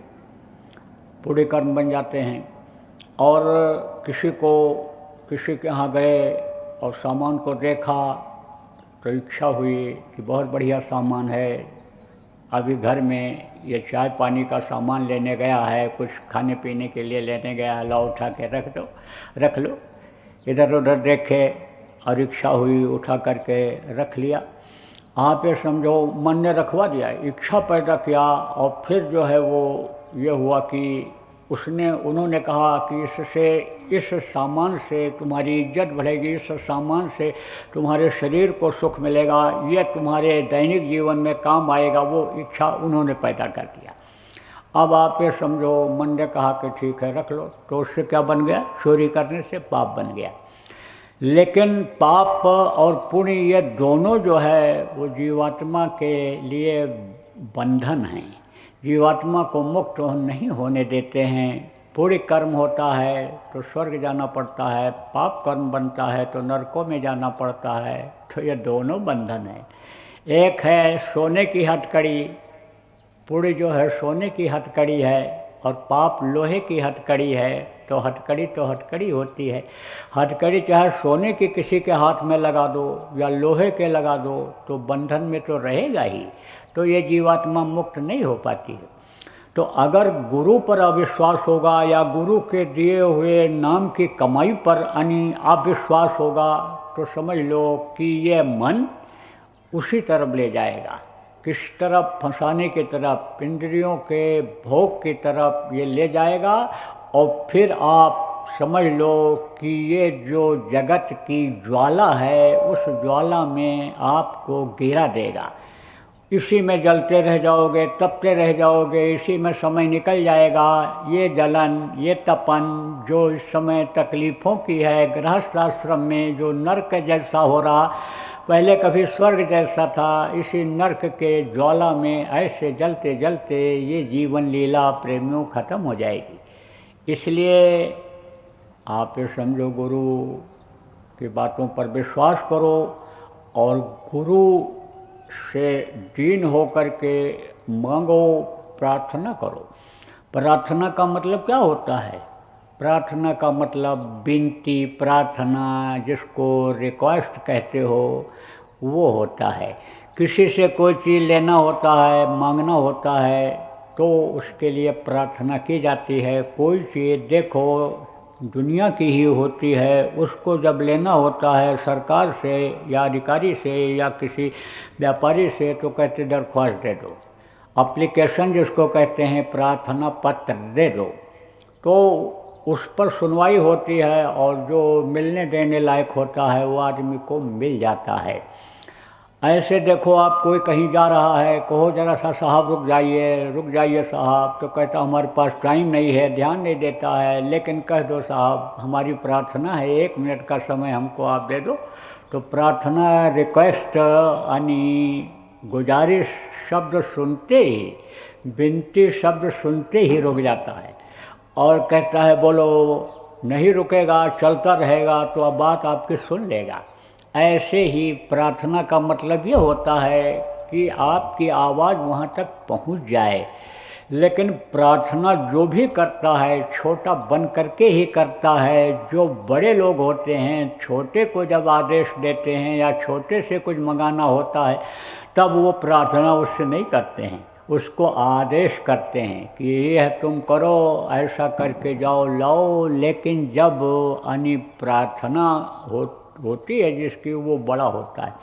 पूरे कर्म बन जाते हैं। और किसी के यहाँ गए और सामान को देखा तो इच्छा हुई कि बहुत बढ़िया सामान है, अभी घर में ये चाय पानी का सामान लेने गया है, कुछ खाने पीने के लिए लेने गया है, लाओ उठा के रख लो। इधर उधर देखे और इच्छा हुई, उठा करके रख लिया। आप ये समझो मन ने रखवा दिया, इच्छा पैदा किया, और फिर जो है वो ये हुआ कि उन्होंने कहा कि इससे, इस सामान से तुम्हारी इज्जत बढ़ेगी, इस सामान से तुम्हारे शरीर को सुख मिलेगा, ये तुम्हारे दैनिक जीवन में काम आएगा, वो इच्छा उन्होंने पैदा कर दिया। अब आप ये समझो मन ने कहा कि ठीक है रख लो, तो उससे क्या बन गया? चोरी करने से पाप बन गया। लेकिन पाप और पुण्य ये दोनों जो है वो जीवात्मा के लिए बंधन हैं, जीवात्मा को मुक्त नहीं होने देते हैं। पुण्य कर्म होता है तो स्वर्ग जाना पड़ता है, पाप कर्म बनता है तो नरकों में जाना पड़ता है। तो ये दोनों बंधन है। एक है सोने की हथकड़ी, पुण्य जो है सोने की हथकड़ी है और पाप लोहे की हथकड़ी है। तो हथकड़ी होती है। हथकड़ी चाहे सोने की किसी के हाथ में लगा दो या लोहे के लगा दो तो बंधन में तो रहेगा ही, तो ये जीवात्मा मुक्त नहीं हो पाती है। तो अगर गुरु पर अविश्वास होगा या गुरु के दिए हुए नाम की कमाई पर अविश्वास होगा तो समझ लो कि ये मन उसी तरफ ले जाएगा। किस तरफ? फंसाने की तरफ, इंद्रियों के भोग की तरफ ये ले जाएगा। और फिर आप समझ लो कि ये जो जगत की ज्वाला है उस ज्वाला में आपको गिरा देगा। इसी में जलते रह जाओगे, तपते रह जाओगे, इसी में समय निकल जाएगा। ये जलन, ये तपन जो इस समय तकलीफ़ों की है, गृहस्थ आश्रम में जो नर्क जैसा हो रहा, पहले कभी स्वर्ग जैसा था, इसी नर्क के ज्वाला में ऐसे जलते जलते ये जीवन लीला प्रेमियों ख़त्म हो जाएगी। इसलिए आप ये समझो गुरु की बातों पर विश्वास करो और गुरु से दीन होकर के मांगो, प्रार्थना करो। प्रार्थना का मतलब क्या होता है? प्रार्थना का मतलब विनती, प्रार्थना, जिसको रिक्वेस्ट कहते हो, वो होता है। किसी से कोई चीज़ लेना होता है, मांगना होता है तो उसके लिए प्रार्थना की जाती है। कोई चीज़ देखो दुनिया की ही होती है, उसको जब लेना होता है सरकार से या अधिकारी से या किसी व्यापारी से तो कहते दरख्वास्त दे दो, एप्लीकेशन जिसको कहते हैं, प्रार्थना पत्र दे दो, तो उस पर सुनवाई होती है और जो मिलने देने लायक होता है वो आदमी को मिल जाता है। ऐसे देखो आप कोई कहीं जा रहा है, कहो ज़रा सा साहब रुक जाइए साहब, तो कहता हमारे पास टाइम नहीं है, ध्यान नहीं देता है। लेकिन कह दो साहब हमारी प्रार्थना है, 1 मिनट का समय हमको आप दे दो, तो प्रार्थना, रिक्वेस्ट यानी गुजारिश शब्द सुनते ही, विनती शब्द सुनते ही रुक जाता है और कहता है बोलो। नहीं रुकेगा, चलता रहेगा तो अब बात आपकी सुन लेगा। ऐसे ही प्रार्थना का मतलब ये होता है कि आपकी आवाज़ वहाँ तक पहुँच जाए। लेकिन प्रार्थना जो भी करता है छोटा बन करके ही करता है। जो बड़े लोग होते हैं छोटे को जब आदेश देते हैं या छोटे से कुछ मंगाना होता है तब वो प्रार्थना उससे नहीं करते हैं, उसको आदेश करते हैं कि ये है तुम करो, ऐसा करके जाओ लाओ। लेकिन जब प्रार्थना होती है जिसकी, वो बड़ा होता है।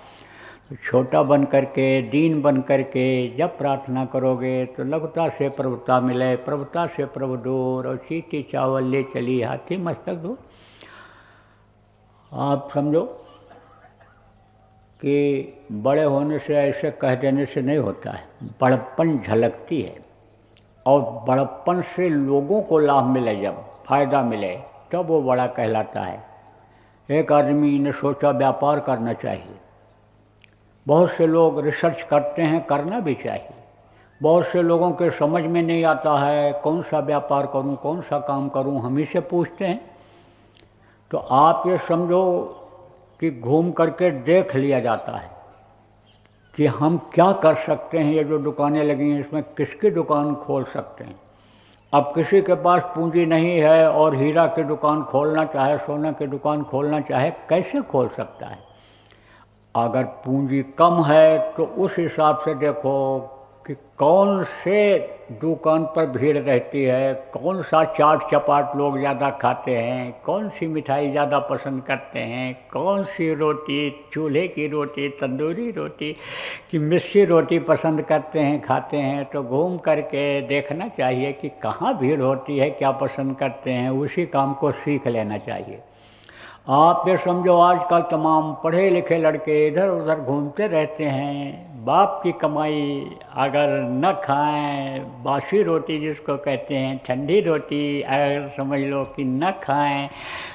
तो छोटा बन करके, दीन बन करके जब प्रार्थना करोगे तो लघुता से प्रभुता मिले, प्रभुता से प्रभु दूर, और चीटी चावल ले चली हाथी मस्तक दूर। आप समझो कि बड़े होने से, ऐसे कह देने से नहीं होता है, बड़प्पन झलकती है और बड़प्पन से लोगों को लाभ मिले, जब फायदा मिले तब वो बड़ा कहलाता है। एक आदमी ने सोचा व्यापार करना चाहिए। बहुत से लोग रिसर्च करते हैं, करना भी चाहिए। बहुत से लोगों के समझ में नहीं आता है कौन सा व्यापार करूं, कौन सा काम करूं, हम ही से पूछते हैं। तो आप ये समझो कि घूम करके देख लिया जाता है कि हम क्या कर सकते हैं। ये जो दुकानें लगी हैं इसमें किसकी दुकान खोल सकते हैं। अब किसी के पास पूंजी नहीं है और हीरा की दुकान खोलना चाहे, सोना की दुकान खोलना चाहे, कैसे खोल सकता है? अगर पूंजी कम है तो उस हिसाब से देखो कि कौन से दुकान पर भीड़ रहती है, कौन सा चाट चपाट लोग ज़्यादा खाते हैं, कौन सी मिठाई ज़्यादा पसंद करते हैं, कौन सी रोटी, चूल्हे की रोटी, तंदूरी रोटी कि मिस्सी रोटी पसंद करते हैं, खाते हैं। तो घूम करके देखना चाहिए कि कहाँ भीड़ होती है, क्या पसंद करते हैं, उसी काम को सीख लेना चाहिए। आप ये समझो आजकल तमाम पढ़े लिखे लड़के इधर उधर घूमते रहते हैं, बाप की कमाई अगर न खाएं, बासी रोटी जिसको कहते हैं, ठंडी रोटी अगर समझ लो कि न खाएं,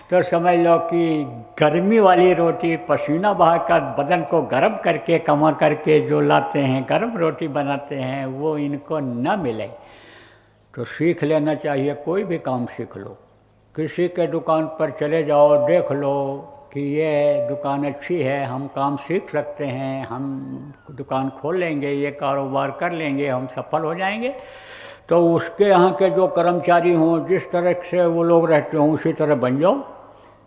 तो समझ लो कि गर्मी वाली रोटी पसीना बहाकर बदन को गर्म करके कमा करके जो लाते हैं, गर्म रोटी बनाते हैं, वो इनको न मिले। तो सीख लेना चाहिए, कोई भी काम सीख लो। किसी के दुकान पर चले जाओ, देख लो कि ये दुकान अच्छी है, हम काम सीख सकते हैं, हम दुकान खोल लेंगे, ये कारोबार कर लेंगे, हम सफल हो जाएंगे। तो उसके यहाँ के जो कर्मचारी हों, जिस तरह से वो लोग रहते हों, उसी तरह बन जाओ।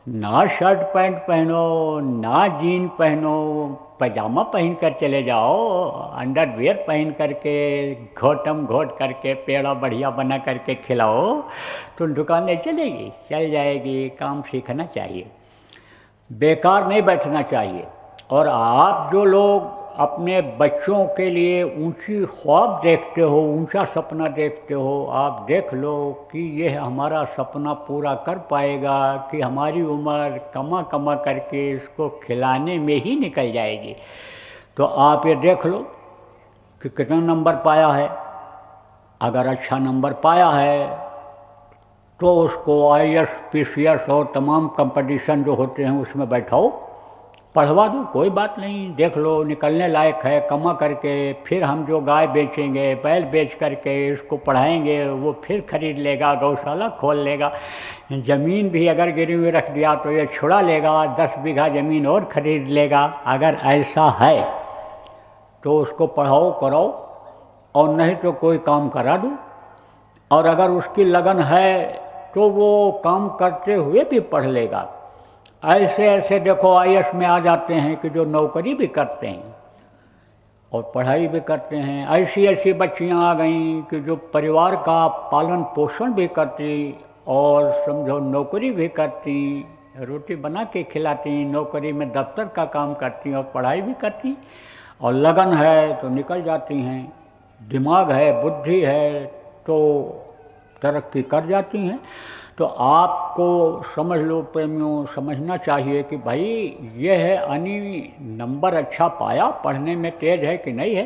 ना शर्ट पैंट पहनो, ना जीन पहनो, पैजामा पहन कर चले जाओ, अंडरवियर पहन करके घोटम घोट करके पेड़ा बढ़िया बना करके खिलाओ, तो दुकानें चलेगी, चल जाएगी। काम सीखना चाहिए, बेकार नहीं बैठना चाहिए। और आप जो लोग अपने बच्चों के लिए ऊंची ख्वाब देखते हो, ऊंचा सपना देखते हो, आप देख लो कि यह हमारा सपना पूरा कर पाएगा कि हमारी उम्र कमा कमा करके इसको खिलाने में ही निकल जाएगी। तो आप ये देख लो कि कितना नंबर पाया है। अगर अच्छा नंबर पाया है तो उसको IAS PCS और तमाम कंपटीशन जो होते हैं उसमें बैठाओ, पढ़वा दो, कोई बात नहीं। देख लो निकलने लायक है, कमा करके फिर हम जो गाय बेचेंगे, बैल बेच करके इसको पढ़ाएंगे, वो फिर खरीद लेगा, गौशाला खोल लेगा। ज़मीन भी अगर गिरवी रख दिया तो ये छुड़ा लेगा, 10 बीघा ज़मीन और खरीद लेगा। अगर ऐसा है तो उसको पढ़ाओ कराओ, और नहीं तो कोई काम करा दो। और अगर उसकी लगन है तो वो काम करते हुए भी पढ़ लेगा। ऐसे ऐसे देखो IAS में आ जाते हैं कि जो नौकरी भी करते हैं और पढ़ाई भी करते हैं। ऐसी ऐसी बच्चियां आ गईं कि जो परिवार का पालन पोषण भी करती और समझो नौकरी भी करती, रोटी बना के खिलाती, नौकरी में दफ्तर का काम करती और पढ़ाई भी करती, और लगन है तो निकल जाती हैं, दिमाग है, बुद्धि है तो तरक्की कर जाती हैं। तो आपको समझ लो प्रेमियों, समझना चाहिए कि भाई ये है अनि नंबर अच्छा पाया, पढ़ने में तेज है कि नहीं है।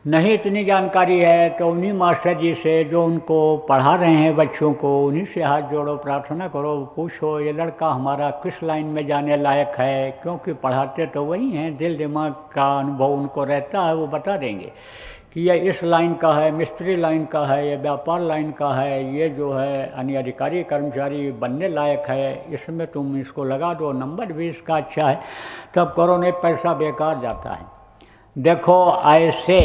नहीं इतनी जानकारी है तो उन्हीं मास्टर जी से जो उनको पढ़ा रहे हैं बच्चों को, उन्हीं से हाथ जोड़ो, प्रार्थना करो, पूछो ये लड़का हमारा किस लाइन में जाने लायक है, क्योंकि पढ़ाते तो वही हैं, दिल दिमाग का अनुभव उनको रहता है, वो बता देंगे कि ये इस लाइन का है, मिस्त्री लाइन का है, ये व्यापार लाइन का है, ये जो है अन्य अधिकारी कर्मचारी बनने लायक है, इसमें तुम इसको लगा दो, नंबर भी इसका अच्छा है, तब करो, नहीं पैसा बेकार जाता है। देखो ऐसे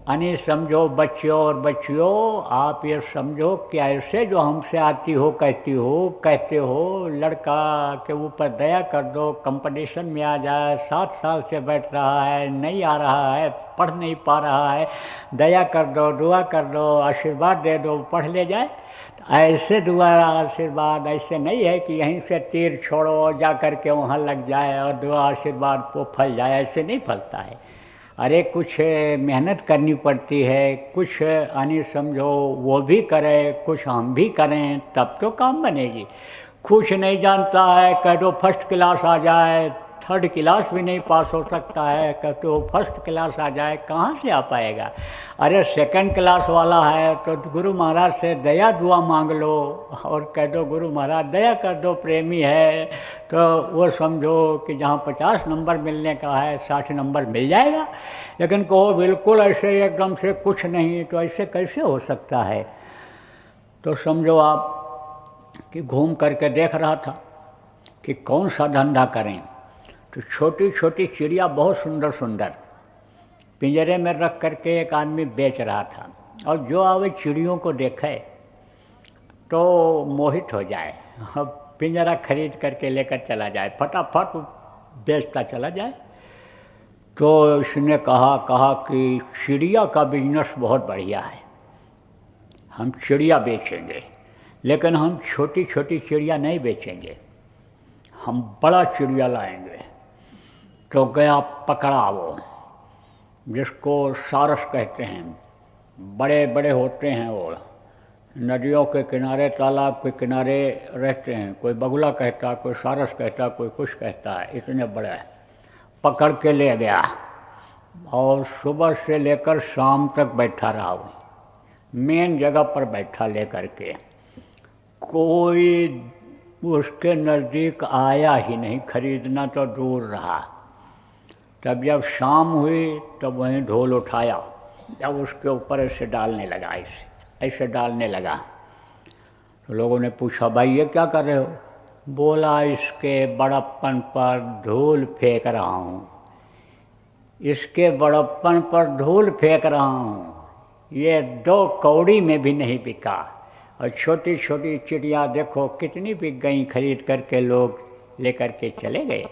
यानी समझो बच्चों और बच्चियों, आप ये समझो कि ऐसे जो हमसे आती हो, कहते हो लड़का के ऊपर दया कर दो, कंपटीशन में आ जाए, 7 साल से बैठ रहा है, नहीं आ रहा है, पढ़ नहीं पा रहा है, दया कर दो, दुआ कर दो, आशीर्वाद दे दो, पढ़ ले जाए। ऐसे दुआ आशीर्वाद ऐसे नहीं है कि यहीं से तीर छोड़ो जा कर के वहाँ लग जाए और दुआ आशीर्वाद वो फल जाए, ऐसे नहीं फलता है। अरे कुछ मेहनत करनी पड़ती है, कुछ यानी समझो वो भी करें, कुछ हम भी करें, तब तो काम बनेगी। कुछ नहीं जानता है कह दो फर्स्ट क्लास आ जाए, 3rd क्लास भी नहीं पास हो सकता है, कहते हो फर्स्ट क्लास आ जाए, कहाँ से आ पाएगा। अरे 2nd क्लास वाला है तो गुरु महाराज से दया दुआ मांग लो और कह दो गुरु महाराज दया कर दो, प्रेमी है तो वो समझो कि जहाँ 50 नंबर मिलने का है 60 नंबर मिल जाएगा। लेकिन कहो बिल्कुल ऐसे एकदम से कुछ नहीं, तो ऐसे कैसे हो सकता है। तो समझो आप कि घूम करके देख रहा था कि कौन सा धंधा करें। तो छोटी छोटी चिड़िया बहुत सुंदर सुंदर पिंजरे में रख करके एक आदमी बेच रहा था, और जो आवे चिड़ियों को देखे तो मोहित हो जाए, अब पिंजरा खरीद करके लेकर चला जाए, फटाफट बेचता चला जाए। तो इसने कहा कि चिड़िया का बिजनेस बहुत बढ़िया है, हम चिड़िया बेचेंगे, लेकिन हम छोटी छोटी चिड़िया नहीं बेचेंगे, हम बड़ा चिड़िया लाएंगे। तो गया पकड़ा वो, जिसको सारस कहते हैं, बड़े बड़े होते हैं वो, नदियों के किनारे तालाब के किनारे रहते हैं, कोई बगुला कहता, कोई सारस कहता, कोई कुछ कहता है, इतने बड़े। पकड़ के ले गया और सुबह से लेकर शाम तक बैठा रहा वो, मेन जगह पर बैठा लेकर के, कोई उसके नज़दीक आया ही नहीं, खरीदना तो दूर रहा। तब जब शाम हुई तब वहीं ढोल उठाया, जब उसके ऊपर ऐसे डालने लगा, ऐसे डालने लगा, तो लोगों ने पूछा भाई ये क्या कर रहे हो? बोला इसके बड़प्पन पर धूल फेंक रहा हूँ, इसके बड़प्पन पर धूल फेंक रहा हूँ, ये 2 कौड़ी में भी नहीं बिका। और छोटी छोटी चिड़िया देखो कितनी बिक गई, खरीद करके लोग लेकर के चले गए।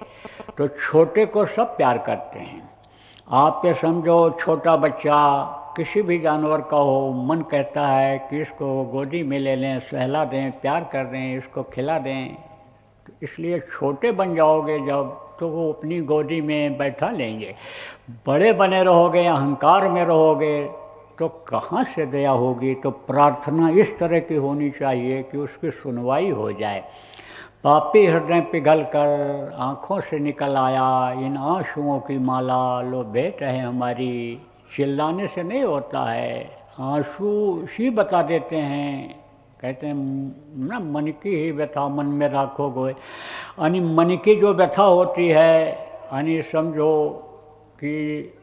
तो छोटे को सब प्यार करते हैं। आप ये समझो छोटा बच्चा किसी भी जानवर का हो, मन कहता है कि इसको गोदी में ले लें, सहला दें, प्यार कर दें, इसको खिला दें। तो इसलिए छोटे बन जाओगे जब, तो वो अपनी गोदी में बैठा लेंगे। बड़े बने रहोगे, अहंकार में रहोगे, तो कहाँ से दया होगी? तो प्रार्थना इस तरह की होनी चाहिए कि उसकी सुनवाई हो जाए। पापी हृदय पिघल कर आँखों से निकल आया इन आंसुओं की माला, लो भेंट है हमारी। चिल्लाने से नहीं होता है, आंसू ही बता देते हैं। कहते हैं ना, मन की ही व्यथा मन में राखोगे। यानी मन की जो व्यथा होती है, यानी समझो कि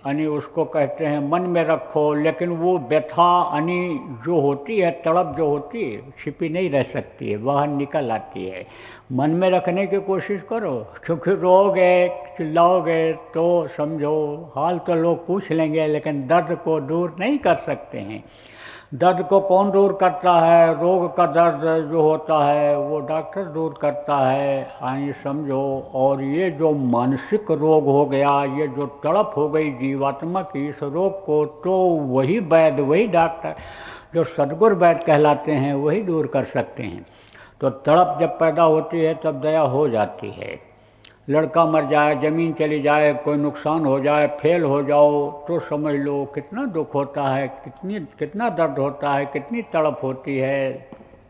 यानी उसको कहते हैं मन में रखो, लेकिन वो व्यथा यानी जो होती है, तड़प जो होती है, छिपी नहीं रह सकती है, बाहर निकल आती है। मन में रखने की कोशिश करो, क्योंकि रोओगे, चिल्लाओगे तो समझो हाल तो लोग पूछ लेंगे, लेकिन दर्द को दूर नहीं कर सकते हैं। दर्द को कौन दूर करता है? रोग का दर्द जो होता है वो डॉक्टर दूर करता है, यानी समझो। और ये जो मानसिक रोग हो गया, ये जो तड़प हो गई जीवात्मा की, इस रोग को तो वही वैद्य, वही डॉक्टर जो सद्गुरु वैद्य कहलाते हैं, वही दूर कर सकते हैं। तो तड़प जब पैदा होती है तब दया हो जाती है। लड़का मर जाए, ज़मीन चली जाए, कोई नुकसान हो जाए, फेल हो जाओ, तो समझ लो कितना दुख होता है, कितना दर्द होता है, कितनी तड़प होती है,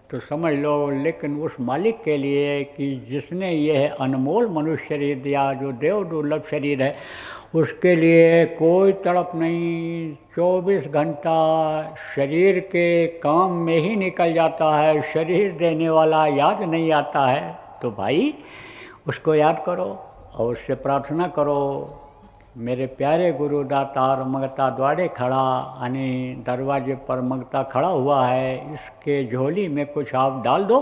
तो समझ लो। लेकिन उस मालिक के लिए कि जिसने यह अनमोल मनुष्य शरीर दिया, जो देव दुर्लभ शरीर है, उसके लिए कोई तड़प नहीं। 24 घंटा शरीर के काम में ही निकल जाता है, शरीर देने वाला याद नहीं आता है। तो भाई उसको याद करो और उससे प्रार्थना करो, मेरे प्यारे गुरु दातार मंगता द्वारे खड़ा, यानी दरवाजे पर मंगता खड़ा हुआ है, इसके झोली में कुछ आप डाल दो।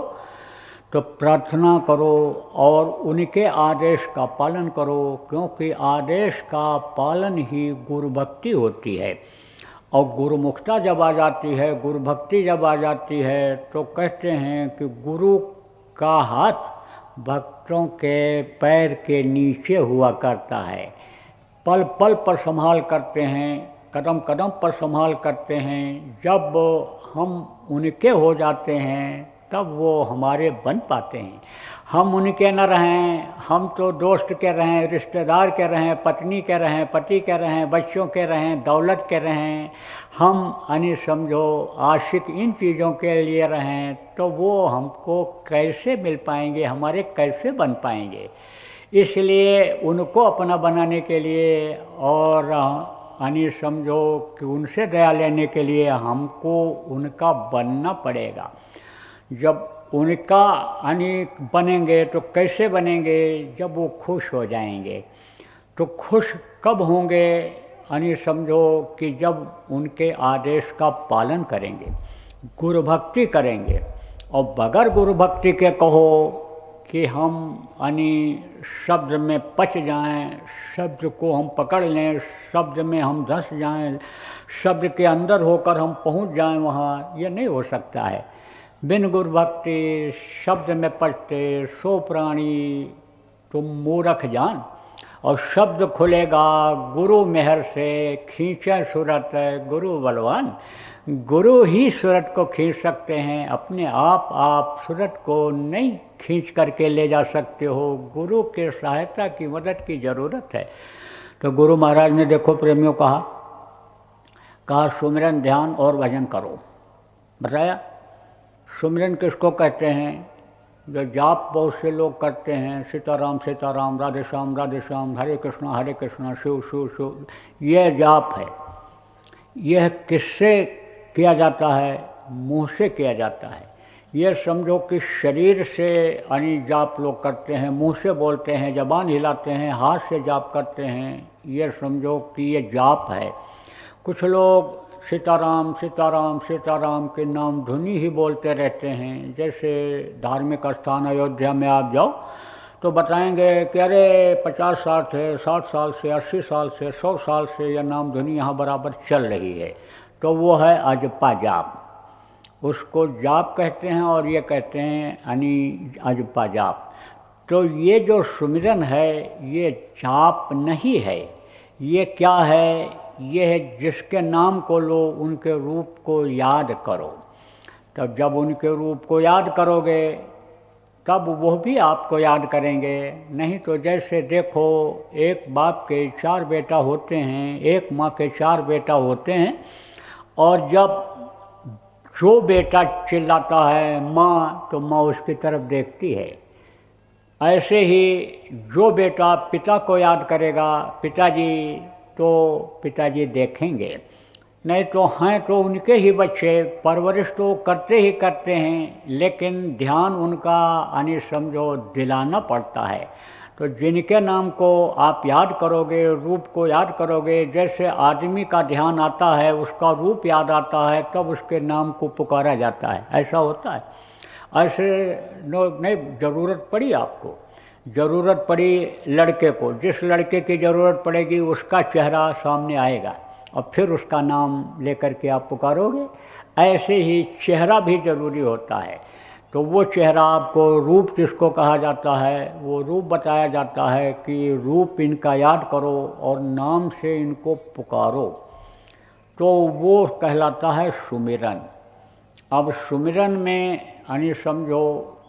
तो प्रार्थना करो और उनके आदेश का पालन करो, क्योंकि आदेश का पालन ही गुरु भक्ति होती है। और गुरुमुखता जब आ जाती है, गुरु भक्ति जब आ जाती है, तो कहते हैं कि गुरु का हाथ भक्तों के पैर के नीचे हुआ करता है, पल पल पर संभाल करते हैं, कदम कदम पर संभाल करते हैं। जब हम उनके हो जाते हैं तब वो हमारे बन पाते हैं। हम उनके न रहें, हम तो दोस्त के रहें, रिश्तेदार के रहें, पत्नी के रहें, पति के रहें, बच्चों के रहें, दौलत के रहें, हम यानी समझो आशिक इन चीज़ों के लिए रहें, तो वो हमको कैसे मिल पाएंगे, हमारे कैसे बन पाएंगे। इसलिए उनको अपना बनाने के लिए और यानी समझो कि उनसे दया लेने के लिए हमको उनका बनना पड़ेगा। जब उनका यानी बनेंगे तो कैसे बनेंगे? जब वो खुश हो जाएंगे। तो खुश कब होंगे? यानी समझो कि जब उनके आदेश का पालन करेंगे, गुरु भक्ति करेंगे। और बगैर गुरु भक्ति के कहो कि हम यानी शब्द में पच जाएं, शब्द को हम पकड़ लें, शब्द में हम धंस जाएं, शब्द के अंदर होकर हम पहुंच जाएं वहाँ, ये नहीं हो सकता है। बिन गुरु भक्ति शब्द में पचते सो प्राणी तुम मूर्ख जान। और शब्द खुलेगा गुरु मेहर से, खींचे सूरत गुरु बलवान। गुरु ही सूरत को खींच सकते हैं, अपने आप सूरत को नहीं खींच करके ले जा सकते हो, गुरु के सहायता की मदद की ज़रूरत है। तो गुरु महाराज ने देखो प्रेमियों कहा सुमिरन ध्यान और भजन करो। बताया सुमिरन किसको कहते हैं? जो जाप बहुत से लोग करते हैं, सीताराम सीताराम, राधे श्याम, हरे कृष्णा शिव शिव शिव, यह जाप है। यह किससे किया जाता है? मुंह से किया जाता है। यह समझो कि शरीर से यानी जाप लोग करते हैं, मुंह से बोलते हैं, जबान हिलाते हैं, हाथ से जाप करते हैं, यह समझो कि ये जाप है। कुछ लोग सीताराम सीताराम सीताराम के नाम धुनी ही बोलते रहते हैं। जैसे धार्मिक स्थान अयोध्या में आप जाओ तो बताएंगे कि अरे 50 साल से, 60 साल से, 80 साल से, 100 साल से यह नाम धुनी यहाँ बराबर चल रही है। तो वो है अजपा जाप, उसको जाप कहते हैं और ये कहते हैं यानी अजपा जाप। तो ये जो सुमिरन है ये जाप नहीं है। ये क्या है? ये है जिसके नाम को लो उनके रूप को याद करो। तब जब उनके रूप को याद करोगे तब वो भी आपको याद करेंगे। नहीं तो जैसे देखो एक बाप के 4 बेटा होते हैं, एक माँ के 4 बेटा होते हैं, और जब जो बेटा चिल्लाता है माँ तो माँ उसकी तरफ देखती है। ऐसे ही जो बेटा पिता को याद करेगा पिताजी, तो पिताजी देखेंगे। नहीं तो हैं तो उनके ही बच्चे, परवरिश तो करते ही करते हैं, लेकिन ध्यान उनका यानी समझो दिलाना पड़ता है। तो जिनके नाम को आप याद करोगे, रूप को याद करोगे, जैसे आदमी का ध्यान आता है उसका रूप याद आता है तब उसके नाम को पुकारा जाता है। ऐसा होता है। ऐसे नहीं ज़रूरत पड़ी आपको, ज़रूरत पड़ी लड़के को, जिस लड़के की ज़रूरत पड़ेगी उसका चेहरा सामने आएगा और फिर उसका नाम लेकर के आप पुकारोगे। ऐसे ही चेहरा भी ज़रूरी होता है। तो वो चेहरा आपको, रूप जिसको कहा जाता है, वो रूप बताया जाता है कि रूप इनका याद करो और नाम से इनको पुकारो, तो वो कहलाता है सुमिरन। अब सुमिरन में यानी समझो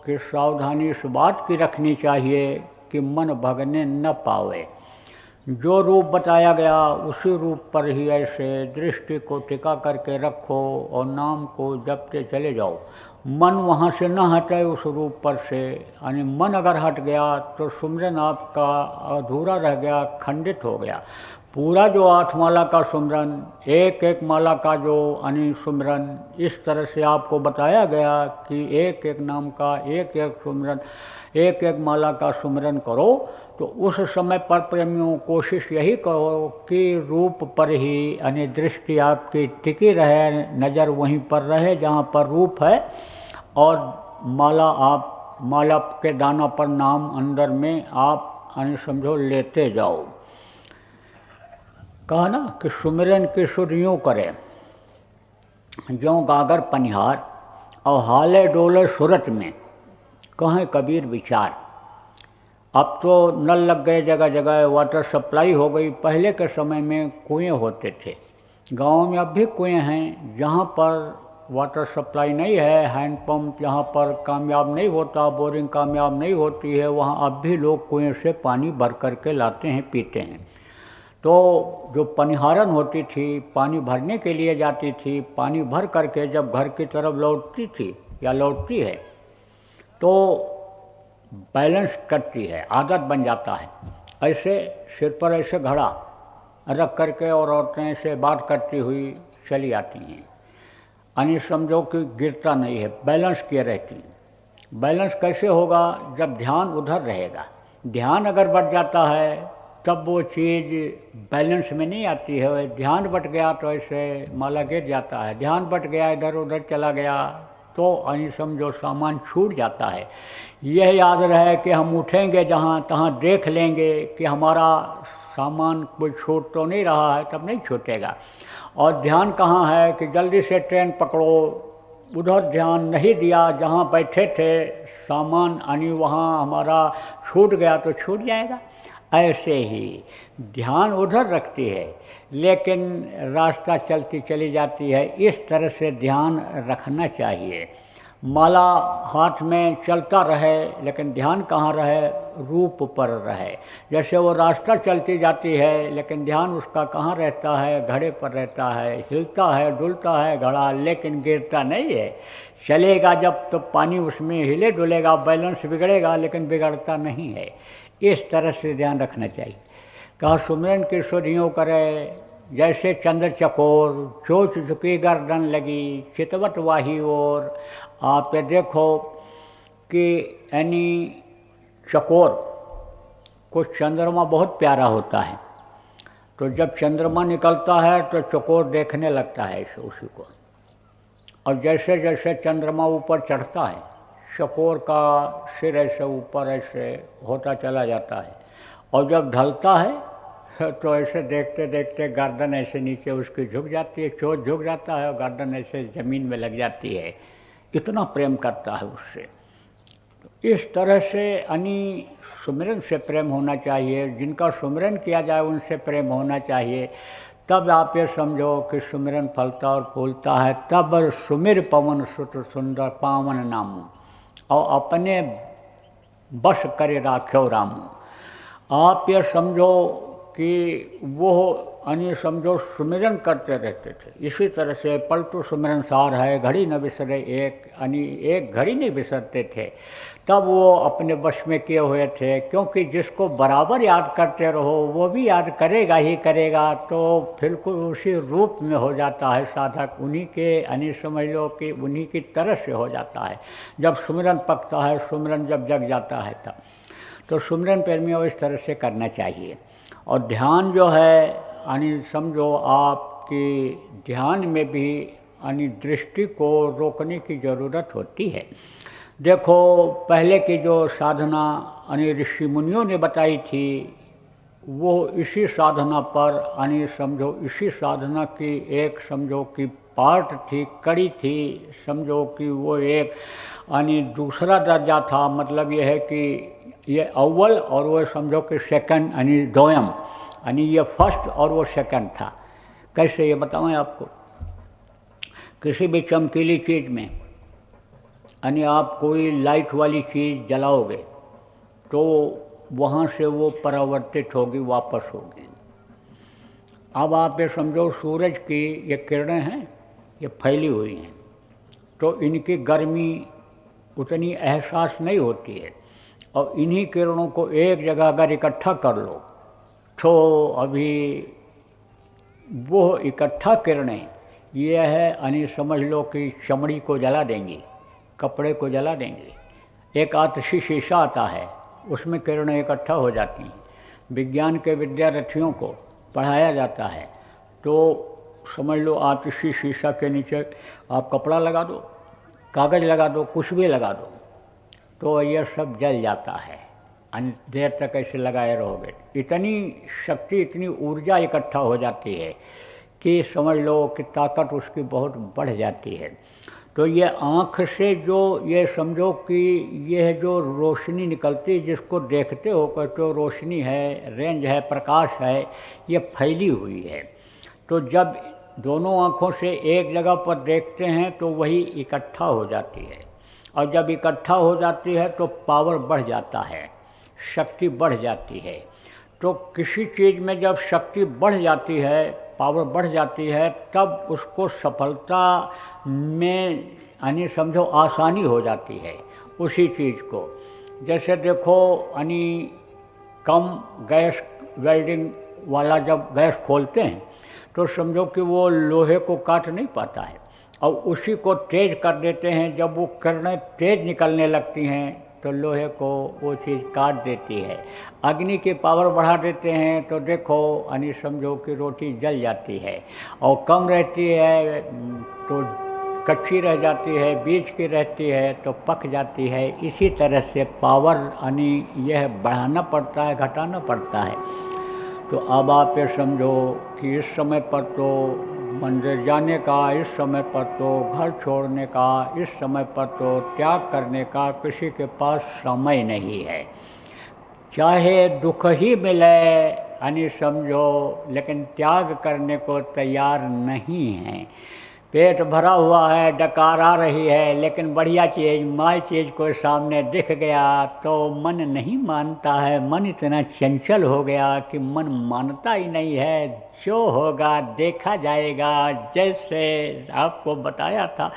कि सावधानी इस बात की रखनी चाहिए कि मन भगने न पावे। जो रूप बताया गया उसी रूप पर ही ऐसे दृष्टि को टिका करके रखो और नाम को जपते चले जाओ। मन वहाँ से न हटे उस रूप पर से, यानी मन अगर हट गया तो सुमिरन आपका अधूरा रह गया, खंडित हो गया। पूरा जो 8 माला का सुमिरन, एक एक माला का जो यानी सुमिरन, इस तरह से आपको बताया गया कि एक एक नाम का एक एक सुमिरन, एक एक माला का सुमिरन करो। तो उस समय पर प्रेमियों कोशिश यही करो कि रूप पर ही यानी दृष्टि आपकी टिकी रहे, नज़र वहीं पर रहे जहाँ पर रूप है, और माला के दाना पर नाम अंदर में आप यानी समझो लेते जाओ। कहा ना कि सुमिरन की सुध यूँ करें ज्यों गागर पनिहार, और हाले डोले सूरत में कहें कबीर विचार। अब तो नल लग गए जगह जगह, वाटर सप्लाई हो गई। पहले के समय में कुएं होते थे, गाँव में अब भी कुएं हैं। जहाँ पर वाटर सप्लाई नहीं है, हैंडपम्प जहाँ पर कामयाब नहीं होता, बोरिंग कामयाब नहीं होती है, वहाँ अब भी लोग कुएं से पानी भर करके लाते हैं, पीते हैं। तो जो पनिहारन होती थी, पानी भरने के लिए जाती थी, पानी भर करके जब घर की तरफ लौटती थी या लौटती है तो बैलेंस करती है, आदत बन जाता है। ऐसे सिर पर ऐसे घड़ा रख करके और औरतें से बात करती हुई चली आती हैं, यानी समझो कि गिरता नहीं है, बैलेंस किए रहती हैं। बैलेंस कैसे होगा? जब ध्यान उधर रहेगा। ध्यान अगर बढ़ जाता है तब वो चीज़ बैलेंस में नहीं आती है। ध्यान बट गया तो ऐसे माला गिर जाता है, ध्यान बट गया इधर उधर चला गया तो यानी समझो सामान छूट जाता है। यह याद रहे कि हम उठेंगे जहाँ तहाँ देख लेंगे कि हमारा सामान कोई छूट तो नहीं रहा है, तब नहीं छूटेगा। और ध्यान कहाँ है कि जल्दी से ट्रेन पकड़ो, उधर ध्यान नहीं दिया जहाँ बैठे थे, सामान यानी वहाँ हमारा छूट गया तो छूट जाएगा। ऐसे ही ध्यान उधर रखती है लेकिन रास्ता चलती चली जाती है। इस तरह से ध्यान रखना चाहिए। माला हाथ में चलता रहे लेकिन ध्यान कहाँ रहे, रूप पर रहे। जैसे वो रास्ता चलती जाती है लेकिन ध्यान उसका कहाँ रहता है, घड़े पर रहता है। हिलता है डुलता है घड़ा लेकिन गिरता नहीं है। चलेगा जब तो पानी उसमें हिले डुलेगा, बैलेंस बिगड़ेगा लेकिन बिगड़ता नहीं है। इस तरह से ध्यान रखना चाहिए। कहा सुमिरन की सुधियों करे जैसे चंद्र चकोर, चोच झुकी गर्दन लगी चितवत वाही ओर। आप ये देखो कि यानी चकोर को चंद्रमा बहुत प्यारा होता है, तो जब चंद्रमा निकलता है तो चकोर देखने लगता है उसी को। और जैसे जैसे चंद्रमा ऊपर चढ़ता है चकोर का सिर ऐसे ऊपर ऐसे होता चला जाता है। और जब ढलता है तो ऐसे देखते देखते गर्दन ऐसे नीचे उसकी झुक जाती है, चोट झुक जाता है और गर्दन ऐसे ज़मीन में लग जाती है। इतना प्रेम करता है उससे। तो इस तरह से यानी सुमिरन से प्रेम होना चाहिए। जिनका सुमिरन किया जाए उनसे प्रेम होना चाहिए। तब आप ये समझो कि सुमिरन फलता और फूलता है। तब सुमिर पवन सुत सुंदर पावन नामू और अपने बस करे राख्यो रामू। आप ये समझो कि वो यानी समझो सुमिरन करते रहते थे। इसी तरह से पलटू सुमिरन सार है, घड़ी न बिसरे एक, यानी एक घड़ी नहीं बिसरते थे। तब वो अपने वश में किए हुए थे, क्योंकि जिसको बराबर याद करते रहो वो भी याद करेगा ही करेगा। तो फिर कोई उसी रूप में हो जाता है साधक, उन्हीं के यानी समझ लो कि उन्हीं की तरह से हो जाता है। जब सुमिरन पकता है, सुमिरन जब जग जाता है तब। तो सुमिरन प्रेमियों इस तरह से करना चाहिए। और ध्यान जो है यानी समझो आपकी ध्यान में भी यानी दृष्टि को रोकने की ज़रूरत होती है। देखो पहले की जो साधना यानी ऋषि मुनियों ने बताई थी वो इसी साधना पर यानी समझो इसी साधना की एक समझो कि पार्ट थी, कड़ी थी। समझो कि वो एक यानी दूसरा दर्जा था। मतलब ये है कि ये अव्वल और वो समझो कि सेकंड यानी दोयम, यानी ये फर्स्ट और वो सेकंड था। कैसे ये बताऊँ आपको। किसी भी चमकीली चीज़ में यानी आप कोई लाइट वाली चीज़ जलाओगे तो वहाँ से वो परावर्तित होगी, वापस होगी। अब आप ये समझो सूरज की ये किरणें हैं, ये फैली हुई हैं, तो इनकी गर्मी उतनी एहसास नहीं होती है। और इन्हीं किरणों को एक जगह अगर इकट्ठा कर लो तो अभी वो इकट्ठा किरणें ये है यानी समझ लो कि चमड़ी को जला देंगी, कपड़े को जला देंगी। एक आतिशी शीशा आता है, उसमें किरणें इकट्ठा हो जाती हैं। विज्ञान के विद्यार्थियों को पढ़ाया जाता है तो समझ लो आतिशी शीशा के नीचे आप कपड़ा लगा दो, कागज़ लगा दो, कुछ भी लगा दो, तो यह सब जल जाता है। देर तक ऐसे लगाए रहोगे, इतनी शक्ति इतनी ऊर्जा इकट्ठा हो जाती है कि समझ लो कि ताकत उसकी बहुत बढ़ जाती है। तो ये आँख से जो ये समझो कि यह जो रोशनी निकलती है जिसको देखते हो कहते हो रोशनी है, रेंज है, प्रकाश है, ये फैली हुई है। तो जब दोनों आँखों से एक जगह पर देखते हैं तो वही इकट्ठा हो जाती है। और जब इकट्ठा हो जाती है तो पावर बढ़ जाता है, शक्ति बढ़ जाती है। तो किसी चीज़ में जब शक्ति बढ़ जाती है, पावर बढ़ जाती है, तब उसको सफलता में यानी समझो आसानी हो जाती है उसी चीज़ को। जैसे देखो यानी कम गैस वेल्डिंग वाला जब गैस खोलते हैं तो समझो कि वो लोहे को काट नहीं पाता है और उसी को तेज कर देते हैं। जब वो किरणें तेज निकलने लगती हैं तो लोहे को वो चीज़ काट देती है। अग्नि की पावर बढ़ा देते हैं तो देखो यानी समझो कि रोटी जल जाती है। और कम रहती है तो कच्ची रह जाती है, बीच की रहती है तो पक जाती है। इसी तरह से पावर यानी यह बढ़ाना पड़ता है, घटाना पड़ता है। तो अब आप ये समझो कि इस समय पर तो मंदिर जाने का, इस समय पर तो घर छोड़ने का, इस समय पर तो त्याग करने का किसी के पास समय नहीं है। चाहे दुख ही मिले यानी समझो, लेकिन त्याग करने को तैयार नहीं है। पेट भरा हुआ है, डकार आ रही है, लेकिन बढ़िया चीज़ माई चीज़ को सामने दिख गया तो मन नहीं मानता है। मन इतना चंचल हो गया कि मन मानता ही नहीं है। जो होगा देखा जाएगा। जैसे आपको बताया था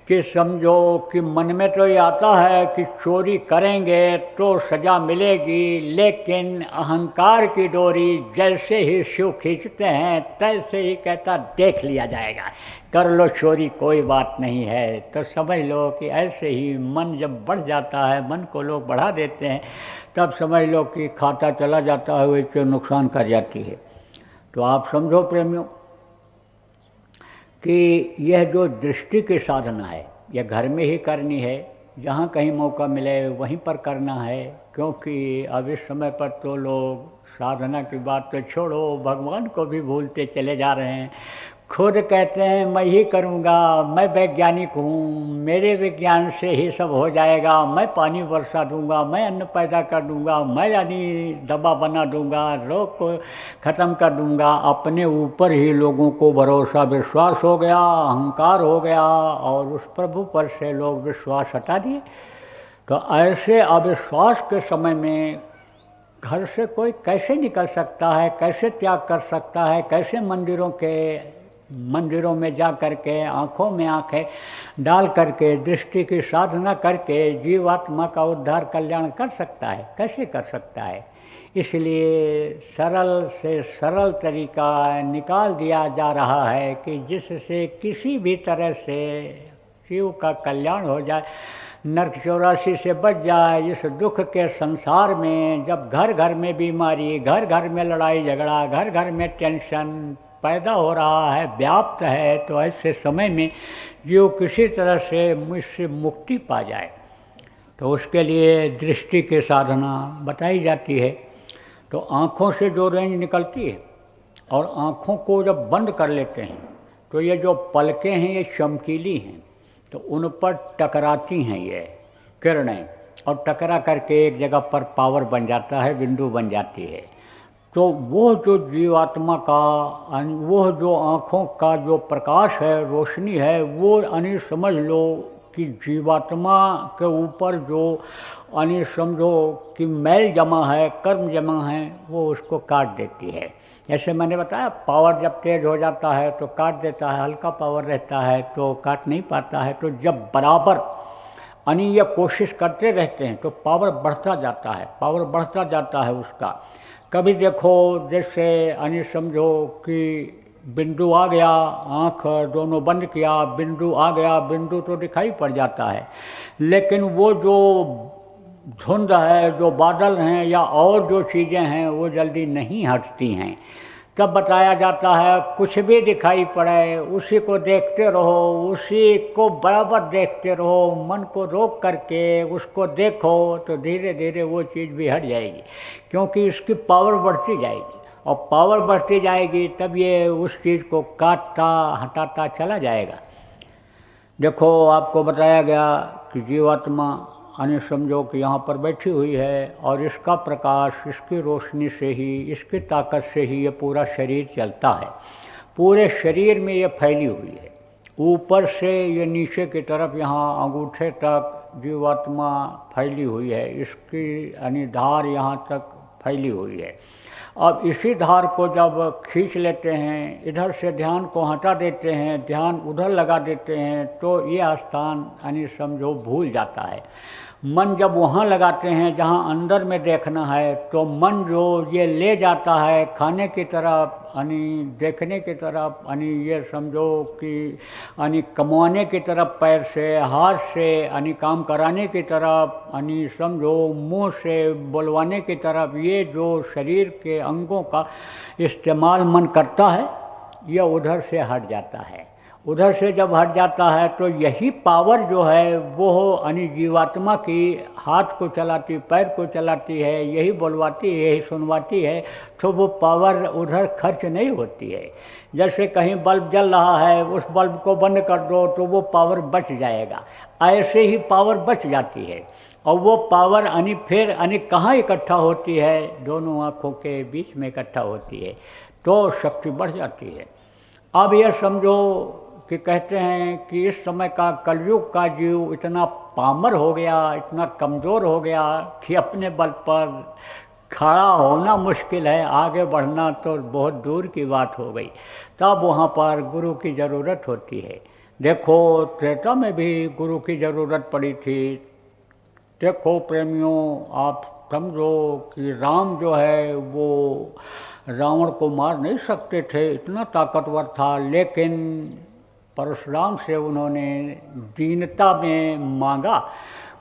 कि समझो कि मन में तो ये आता है कि चोरी करेंगे तो सज़ा मिलेगी, लेकिन अहंकार की डोरी जैसे ही शिव खींचते हैं तैसे ही कहता देख लिया जाएगा, कर लो चोरी कोई बात नहीं है। तो समझ लो कि ऐसे ही मन जब बढ़ जाता है, मन को लोग बढ़ा देते हैं, तब समझ लो कि खाता चला जाता है, वैसे नुकसान कर जाती है। तो आप समझो प्रेमियों कि यह जो दृष्टि की साधना है, यह घर में ही करनी है, जहाँ कहीं मौका मिले वहीं पर करना है। क्योंकि अब इस समय पर तो लोग साधना की बात तो छोड़ो, भगवान को भी भूलते चले जा रहे हैं। खुद कहते हैं मैं ही करूँगा, मैं वैज्ञानिक हूँ, मेरे विज्ञान से ही सब हो जाएगा, मैं पानी बरसा दूँगा, मैं अन्न पैदा कर दूँगा, मैं यानी दवा बना दूँगा, रोग को ख़त्म कर दूँगा। अपने ऊपर ही लोगों को भरोसा विश्वास हो गया, अहंकार हो गया, और उस प्रभु पर से लोग विश्वास हटा दिए। तो ऐसे अविश्वास के समय में घर से कोई कैसे निकल सकता है, कैसे त्याग कर सकता है, कैसे मंदिरों में जा करके आँखों में आँखें डाल करके दृष्टि की साधना करके जीवात्मा का उद्धार कल्याण कर सकता है, कैसे कर सकता है। इसलिए सरल से सरल तरीका निकाल दिया जा रहा है कि जिससे किसी भी तरह से शिव का कल्याण हो जाए, नरक 84 से बच जाए। इस दुख के संसार में जब घर घर में बीमारी, घर घर में लड़ाई झगड़ा, घर घर में टेंशन पैदा हो रहा है, व्याप्त है, तो ऐसे समय में जीव किसी तरह से मुझसे मुक्ति पा जाए, तो उसके लिए दृष्टि की साधना बताई जाती है। तो आँखों से जो रेंज निकलती है और आँखों को जब बंद कर लेते हैं तो ये जो पलकें हैं ये चमकीली हैं, तो उन पर टकराती हैं ये किरणें, और टकरा करके एक जगह पर पावर बन जाता है, बिंदु बन जाती है। तो वो जो जीवात्मा का, वो जो आँखों का जो प्रकाश है, रोशनी है, वो यानी समझ लो कि जीवात्मा के ऊपर जो यानी समझो कि मैल जमा है, कर्म जमा है, वो उसको काट देती है। जैसे मैंने बताया पावर जब तेज हो जाता है तो काट देता है, हल्का पावर रहता है तो काट नहीं पाता है। तो जब बराबर यानी ये कोशिश करते रहते हैं तो पावर बढ़ता जाता है, पावर बढ़ता जाता है उसका। कभी देखो जैसे यानी समझो कि बिंदु आ गया, आँख दोनों बंद किया, बिंदु आ गया, बिंदु तो दिखाई पड़ जाता है, लेकिन वो जो धुंध है, जो बादल हैं या और जो चीज़ें हैं वो जल्दी नहीं हटती हैं। तब बताया जाता है कुछ भी दिखाई पड़े उसी को देखते रहो, उसी को बराबर देखते रहो, मन को रोक करके उसको देखो, तो धीरे धीरे वो चीज़ भी हट जाएगी, क्योंकि इसकी पावर बढ़ती जाएगी, और पावर बढ़ती जाएगी तब ये उस चीज़ को काटता हटाता चला जाएगा। देखो आपको बताया गया कि जीवात्मा यानी समझो कि यहाँ पर बैठी हुई है, और इसका प्रकाश, इसकी रोशनी से ही, इसकी ताकत से ही ये पूरा शरीर चलता है। पूरे शरीर में ये फैली हुई है, ऊपर से ये नीचे की तरफ यहाँ अंगूठे तक जीवात्मा फैली हुई है, इसकी यानी धार यहाँ तक फैली हुई है। अब इसी धार को जब खींच लेते हैं, इधर से ध्यान को हटा देते हैं, ध्यान उधर लगा देते हैं, तो ये स्थान यानी समझो भूल जाता है। मन जब वहाँ लगाते हैं जहाँ अंदर में देखना है, तो मन जो ये ले जाता है खाने की तरफ, यानी देखने की तरफ, यानी ये समझो कि यानी कमाने की तरफ, पैर से हाथ से यानी काम कराने की तरफ, यानी समझो मुंह से बुलवाने की तरफ, ये जो शरीर के अंगों का इस्तेमाल मन करता है, यह उधर से हट जाता है, उधर से जब हट जाता है तो यही पावर जो है वो यानी जीवात्मा की हाथ को चलाती, पैर को चलाती है, यही बोलवाती है, यही सुनवाती है, तो वो पावर उधर खर्च नहीं होती है। जैसे कहीं बल्ब जल रहा है, उस बल्ब को बंद कर दो तो वो पावर बच जाएगा, ऐसे ही पावर बच जाती है। और वो पावर फिर कहाँ इकट्ठा होती है? दोनों आँखों के बीच में इकट्ठा होती है, तो शक्ति बढ़ जाती है। अब यह समझो कि कहते हैं कि इस समय का कलयुग का जीव इतना पामर हो गया, इतना कमज़ोर हो गया कि अपने बल पर खड़ा होना मुश्किल है, आगे बढ़ना तो बहुत दूर की बात हो गई। तब वहाँ पर गुरु की ज़रूरत होती है। देखो त्रेता में भी गुरु की ज़रूरत पड़ी थी। देखो प्रेमियों, आप समझो कि राम जो है वो रावण को मार नहीं सकते थे, इतना ताकतवर था, लेकिन परशुराम से उन्होंने दीनता में मांगा।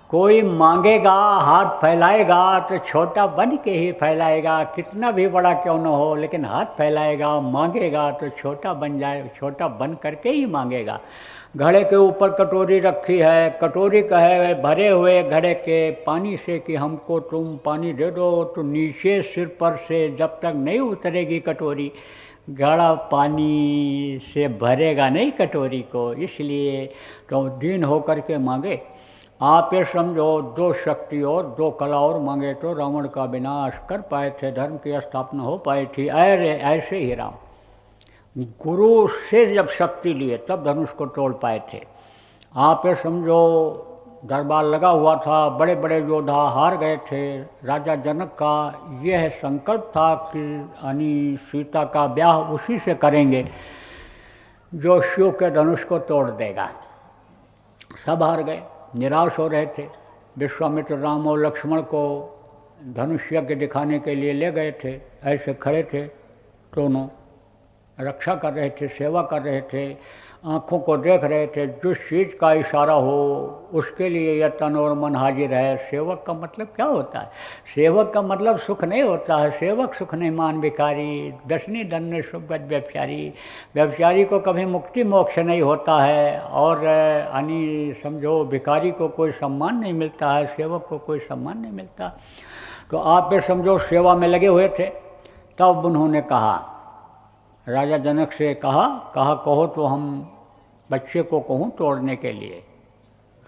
कोई मांगेगा, हाथ फैलाएगा तो छोटा बन के ही फैलाएगा, कितना भी बड़ा क्यों न हो, लेकिन हाथ फैलाएगा, मांगेगा तो छोटा बन जाए, छोटा बन करके ही मांगेगा। घड़े के ऊपर कटोरी रखी है, कटोरी कहे भरे हुए घड़े के पानी से कि हमको तुम पानी दे दो, तो नीचे सिर पर से जब तक नहीं उतरेगी कटोरी, घड़ा पानी से भरेगा नहीं कटोरी को। इसलिए तो दीन होकर के मांगे। आप ये समझो, दो शक्ति और दो कला और मांगे तो रावण का विनाश कर पाए थे, धर्म की स्थापना हो पाई थी। ऐसे ही राम गुरु से जब शक्ति लिए तब धनुष को तोड़ पाए थे। आप ये समझो, दरबार लगा हुआ था, बड़े बड़े योद्धा हार गए थे। राजा जनक का यह संकल्प था कि सीता का ब्याह उसी से करेंगे जो शिव के धनुष को तोड़ देगा। सब हार गए, निराश हो रहे थे। विश्वामित्र राम और लक्ष्मण को धनुष यज्ञ दिखाने के लिए ले गए थे, ऐसे खड़े थे, दोनों रक्षा कर रहे थे, सेवा कर रहे थे, आँखों को देख रहे थे। जिस चीज़ का इशारा हो उसके लिए यह तन और मन हाजिर है। सेवक का मतलब क्या होता है? सेवक का मतलब सुख नहीं होता है। सेवक सुख नहीं मान भिखारी, दशनी दंड सुगत व्यभिचारी। व्यभिचारी को कभी मुक्ति मोक्ष नहीं होता है, और समझो भिखारी को कोई सम्मान नहीं मिलता है, सेवक को कोई सम्मान नहीं मिलता। तो आप ये समझो सेवा में लगे हुए थे। तब उन्होंने कहा, राजा जनक से कहा कहो तो हम बच्चे को कहूँ तोड़ने के लिए।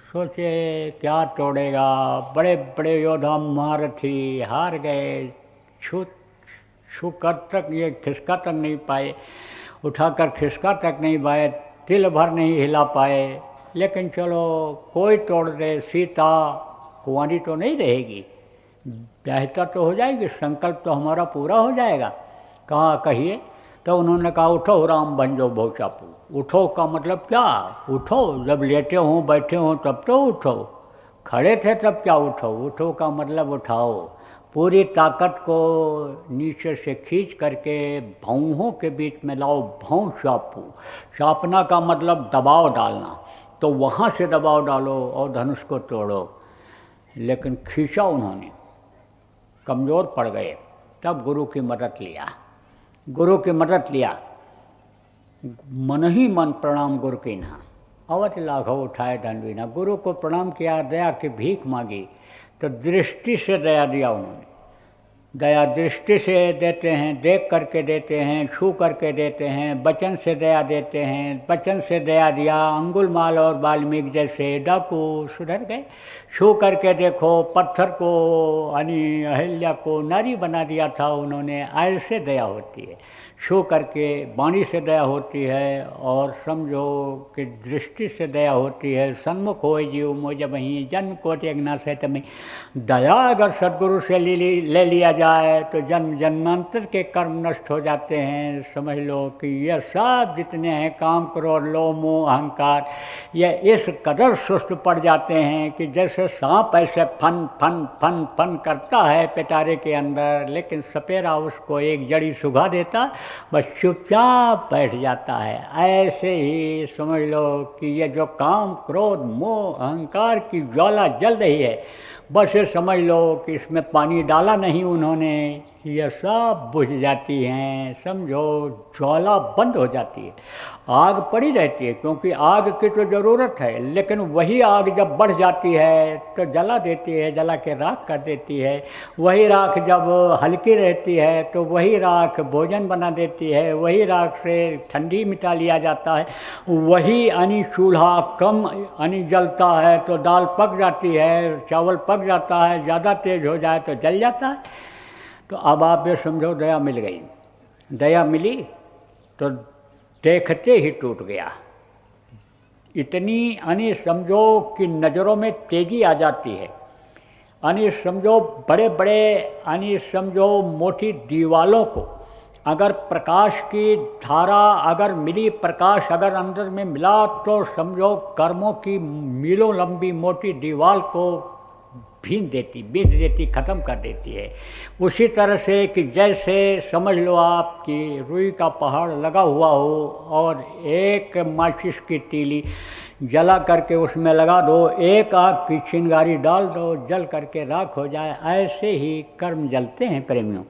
सोचे क्या तोड़ेगा, बड़े बड़े योद्धा महारथी हार गए, छू कर तक ये खिसका तक नहीं पाए, उठाकर खिसका तक नहीं पाए, तिल भर नहीं हिला पाए। लेकिन चलो कोई तोड़ दे, सीता कुंवारी तो नहीं रहेगी, ब्याहता तो हो जाएगी, संकल्प तो हमारा पूरा हो जाएगा। कहा कहिए। तो उन्होंने कहा उठो राम बन जाओ बहु चापू। उठो का मतलब क्या? उठो, जब लेटे हों बैठे हों तब तो उठो, खड़े थे तब क्या उठो? उठो का मतलब उठाओ, पूरी ताकत को नीचे से खींच करके भौहों के बीच में लाओ, भौं चापू। चापना का मतलब दबाव डालना, तो वहाँ से दबाव डालो और धनुष को तोड़ो। लेकिन खींचा उन्होंने, कमज़ोर पड़ गए। तब गुरु की मदद लिया, गुरु की मदद लिया। मन ही मन प्रणाम गुरु की ना, अवध लाघव उठाए दंडवीना। गुरु को प्रणाम किया, दया की भीख मांगी, तो दृष्टि से दया दिया उन्होंने। दया दृष्टि से देते हैं, देख करके देते हैं, छू करके देते हैं, वचन से दया देते हैं। वचन से दया दिया, अंगुलमाल और वाल्मीकि जैसे डाकू सुधर गए। छू करके देखो, पत्थर को अहिल्या को नारी बना दिया था उन्होंने। ऐसे दया होती है, छू करके वाणी से दया होती है, और समझो कि दृष्टि से दया होती है। सन्मुख हो जीव मोज वहीं, जन्म कोटि अज्ञान से तमें। दया अगर सदगुरु से ले लिया जाए तो जन्म जन्मांतर के कर्म नष्ट हो जाते हैं। समझ लो कि यह सब जितने हैं काम, क्रोध, लोभ, मोह, अहंकार, यह इस कदर सुस्त पड़ जाते हैं कि जैसे सांप ऐसे फन फन फन फन करता है पिटारे के अंदर, लेकिन सपेरा उसको एक जड़ी सुखा देता, बस चुपचाप बैठ जाता है। ऐसे ही समझ लो कि यह जो काम, क्रोध, मोह, अहंकार की ज्वाला जल रही है, बस ये समझ लो कि इसमें पानी डाला नहीं उन्होंने, ये सब बुझ जाती हैं, समझो ज्वाला बंद हो जाती है। आग पड़ी रहती है क्योंकि आग की तो ज़रूरत है, लेकिन वही आग जब बढ़ जाती है तो जला देती है, जला के राख कर देती है। वही राख जब हल्की रहती है तो वही राख भोजन बना देती है, वही राख से ठंडी मिटा लिया जाता है। वही यानी चूल्हा कम यानी जलता है तो दाल पक जाती है, चावल पक जाता है, ज़्यादा तेज हो जाए तो जल जाता है। तो अब आप ये समझो दया मिल गई, दया मिली तो देखते ही टूट गया। इतनी यानी समझो कि नज़रों में तेजी आ जाती है। यानी समझो बड़े बड़े यानी समझो मोटी दीवालों को अगर प्रकाश की धारा अगर मिली, प्रकाश अगर अंदर में मिला तो समझो कर्मों की मीलों लंबी मोटी दीवाल को बींध देती, ख़त्म कर देती है। उसी तरह से कि जैसे समझ लो आप कि रुई का पहाड़ लगा हुआ हो और एक माचिस की तीली जला करके उसमें लगा दो, एक आग की चिंगारी डाल दो, जल करके राख हो जाए। ऐसे ही कर्म जलते हैं प्रेमियों।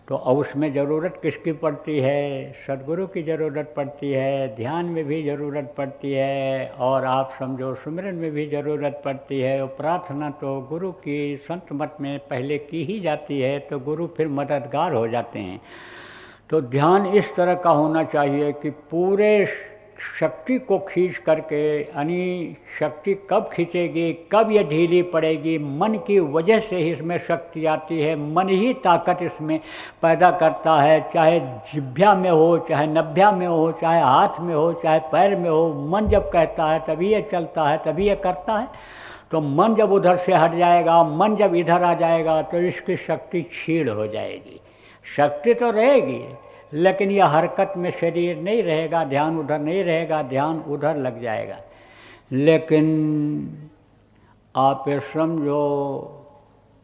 तो उसमें ज़रूरत किसकी पड़ती है? सद्गुरु की ज़रूरत पड़ती है, ध्यान में भी ज़रूरत पड़ती है, और आप समझो सुमिरन में भी ज़रूरत पड़ती है। और प्रार्थना तो गुरु की संत मत में पहले की ही जाती है, तो गुरु फिर मददगार हो जाते हैं। तो ध्यान इस तरह का होना चाहिए कि पूरे शक्ति को खींच करके, यानी शक्ति कब खींचेगी, कब ये ढीली पड़ेगी, मन की वजह से ही इसमें शक्ति आती है। मन ही ताकत इसमें पैदा करता है, चाहे जिह्वा में हो, चाहे नभ्या में हो, चाहे हाथ में हो, चाहे पैर में हो। मन जब कहता है तभी ये चलता है, तभी ये करता है। तो मन जब उधर से हट जाएगा, मन जब इधर आ जाएगा तो इसकी शक्ति क्षीण हो जाएगी। शक्ति तो रहेगी लेकिन यह हरकत में शरीर नहीं रहेगा, ध्यान उधर नहीं रहेगा, ध्यान उधर लग जाएगा। लेकिन आप ये समझो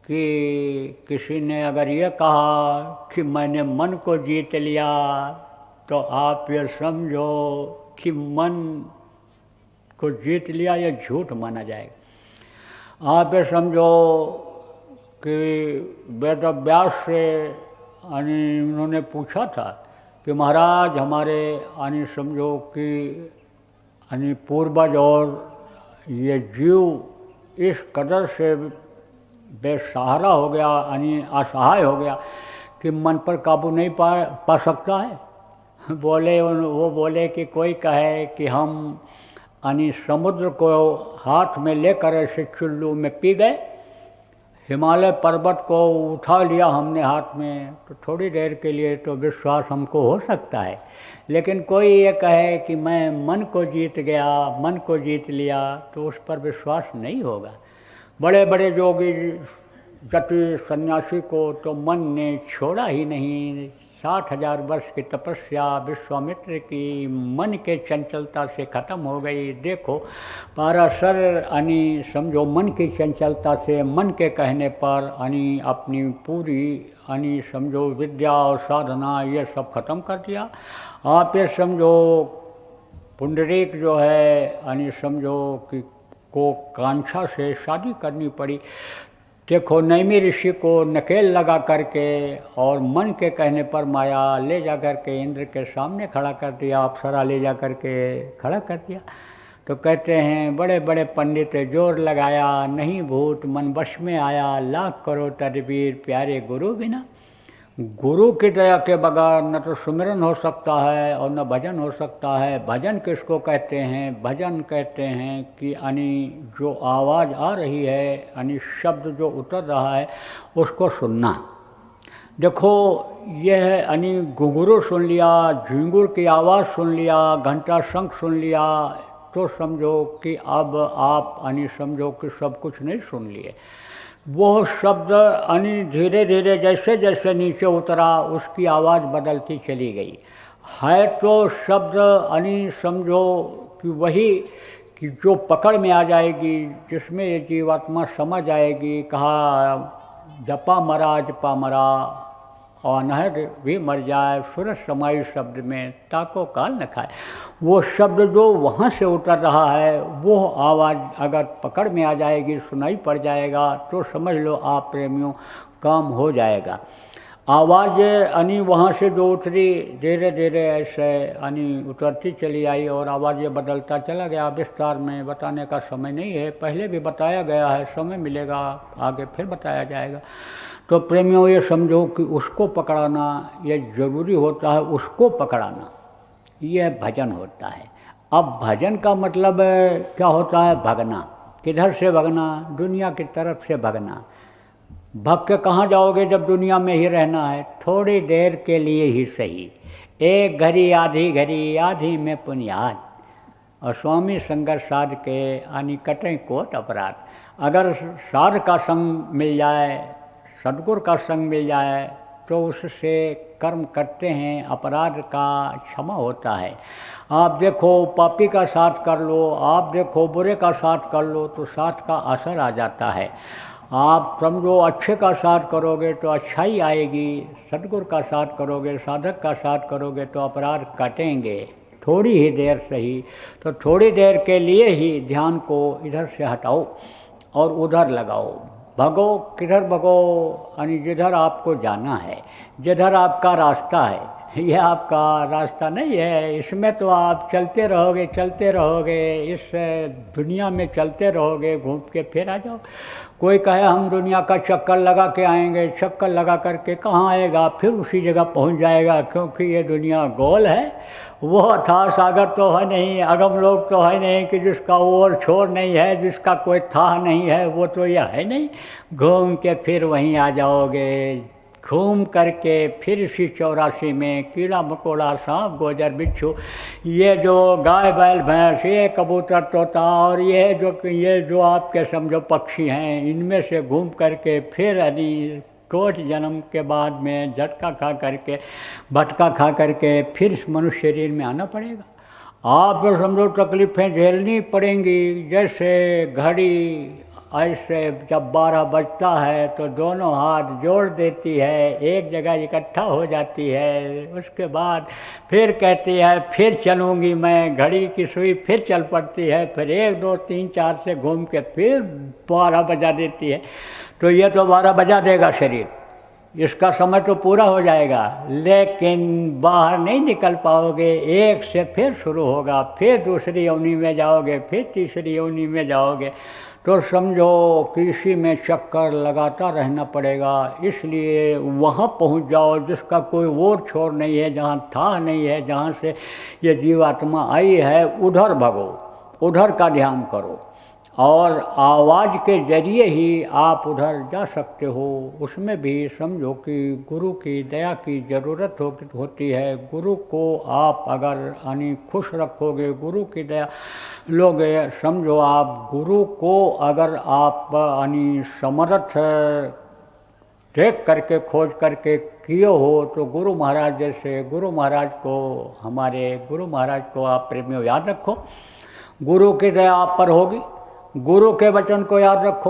कि किसी ने अगर ये कहा कि मैंने मन को जीत लिया, तो आप ये समझो कि मन को जीत लिया ये झूठ माना जाएगा। आप ये समझो कि वेद व्यास से उन्होंने पूछा था कि महाराज हमारे समझो कि पूर्वज और ये जीव इस कदर से बेसहारा हो गया, असहाय हो गया कि मन पर काबू नहीं पा सकता है। वो बोले कि कोई कहे कि हम समुद्र को हाथ में लेकर ऐसे चुल्लू में पी गए, हिमालय पर्वत को उठा लिया हमने हाथ में, तो थोड़ी देर के लिए तो विश्वास हमको हो सकता है। लेकिन कोई ये कहे कि मैं मन को जीत गया, मन को जीत लिया, तो उस पर विश्वास नहीं होगा। बड़े बड़े योगी जति सन्यासी को तो मन ने छोड़ा ही नहीं। 60,000 वर्ष की तपस्या विश्वामित्र की मन के चंचलता से ख़त्म हो गई। देखो पाराशर समझो मन की चंचलता से, मन के कहने पर अपनी पूरी समझो विद्या और साधना ये सब ख़त्म कर दिया। आप ये समझो पुंडरीक जो है समझो कि को कांक्षा से शादी करनी पड़ी। देखो नैमी ऋषि को नकेल लगा करके और मन के कहने पर माया ले जा कर के इंद्र के सामने खड़ा कर दिया, अप्सरा ले जा कर के खड़ा कर दिया। तो कहते हैं बड़े बड़े पंडित जोर लगाया, नहीं भूत मन वश में आया, लाख करो तदबीर प्यारे गुरु बिना। गुरु की दया के बगैर न तो सुमिरन हो सकता है और न भजन हो सकता है। भजन किसको कहते हैं? भजन कहते हैं कि जो आवाज़ आ रही है, शब्द जो उतर रहा है उसको सुनना। देखो यह घुंघरू सुन लिया, झिंगुर की आवाज़ सुन लिया, घंटा शंख सुन लिया, तो समझो कि अब आप समझो कि सब कुछ नहीं सुन लिए। वो शब्द धीरे धीरे जैसे जैसे नीचे उतरा उसकी आवाज़ बदलती चली गई है। तो शब्द समझो कि वही कि जो पकड़ में आ जाएगी, जिसमें ये जीवात्मा समझ आएगी। कहा जपा मरा और अनहद भी मर जाए, सूरज समाई शब्द में ताको काल न खाए। वो शब्द जो वहाँ से उतर रहा है वो आवाज़ अगर पकड़ में आ जाएगी, सुनाई पड़ जाएगा, तो समझ लो आप प्रेमियों काम हो जाएगा। आवाज़ यानी वहाँ से जो उतरी धीरे धीरे ऐसे यानी उतरती चली आई और आवाज़ ये बदलता चला गया। विस्तार में बताने का समय नहीं है, पहले भी बताया गया है, समय मिलेगा आगे फिर बताया जाएगा। तो प्रेमियों ये समझो कि उसको पकड़ाना ये ज़रूरी होता है, उसको पकड़ाना ये भजन होता है। अब भजन का मतलब क्या होता है? भगना। किधर से भगना? दुनिया की तरफ से भगना। भग के कहाँ जाओगे जब दुनिया में ही रहना है? थोड़ी देर के लिए ही सही, एक घड़ी आधी घड़ी आधी में पुनियाद, और स्वामी संगर साध के आनी कटें कोट अपराध। अगर साध का संग मिल जाए, सद्गुरु का संग मिल जाए तो उससे कर्म करते हैं, अपराध का क्षमा होता है। आप देखो पापी का साथ कर लो, आप देखो बुरे का साथ कर लो तो साथ का असर आ जाता है। आप समझो अच्छे का साथ करोगे तो अच्छाई आएगी, सद्गुरु का साथ करोगे, साधक का साथ करोगे तो अपराध कटेंगे, थोड़ी ही देर सही। तो थोड़ी देर के लिए ही ध्यान को इधर से हटाओ और उधर लगाओ। भगो, किधर भगो? यानी जिधर आपको जाना है, जिधर आपका रास्ता है। यह आपका रास्ता नहीं है, इसमें तो आप चलते रहोगे चलते रहोगे, इस दुनिया में चलते रहोगे, घूम के फिर आ जाओ। कोई कहे हम दुनिया का चक्कर लगा के आएंगे, चक्कर लगा करके कहाँ आएगा? फिर उसी जगह पहुँच जाएगा, क्योंकि ये दुनिया गोल है। वो अथाह सागर तो है नहीं, अगम लोग तो है नहीं कि जिसका ओर छोर नहीं है, जिसका कोई था नहीं है, वो तो यह है नहीं। घूम के फिर वहीं आ जाओगे, घूम करके फिर इसी 84 में कीड़ा मकोड़ा सांप गोजर बिच्छू, ये जो गाय बैल भैंस, ये कबूतर तोता और ये जो आपके समझो पक्षी हैं, इनमें से घूम करके फिर यानी कोट जन्म के बाद में झटका खा करके, भटका खा करके फिर इस मनुष्य शरीर में आना पड़ेगा। आप जो समझो तकलीफ़ें झेलनी पड़ेंगी। जैसे घड़ी ऐसे जब 12 बजता है तो दोनों हाथ जोड़ देती है, एक जगह इकट्ठा हो जाती है, उसके बाद फिर कहती है फिर चलूँगी मैं, घड़ी की सुई फिर चल पड़ती है, फिर 1 2 3 4 से घूम के फिर 12 बजा देती है। तो ये तो 12 बजा देगा शरीर, इसका समय तो पूरा हो जाएगा, लेकिन बाहर नहीं निकल पाओगे। एक से फिर शुरू होगा, फिर दूसरी योनि में जाओगे, फिर तीसरी योनि में जाओगे। तो समझो कृषि में चक्कर लगाता रहना पड़ेगा। इसलिए वहाँ पहुँच जाओ जिसका कोई और छोर नहीं है, जहाँ था नहीं है, जहाँ से ये जीवात्मा आई है, उधर भगो, उधर का ध्यान करो और आवाज़ के जरिए ही आप उधर जा सकते हो। उसमें भी समझो कि गुरु की दया की ज़रूरत होती है। गुरु को आप अगर यानी खुश रखोगे, गुरु की दया लोगे, समझो आप गुरु को अगर आप यानी समर्थ देख करके खोज करके किए हो, तो गुरु महाराज जैसे गुरु महाराज को, हमारे गुरु महाराज को आप प्रेमियों याद रखो। गुरु की दया आप पर होगी, गुरु के वचन को याद रखो।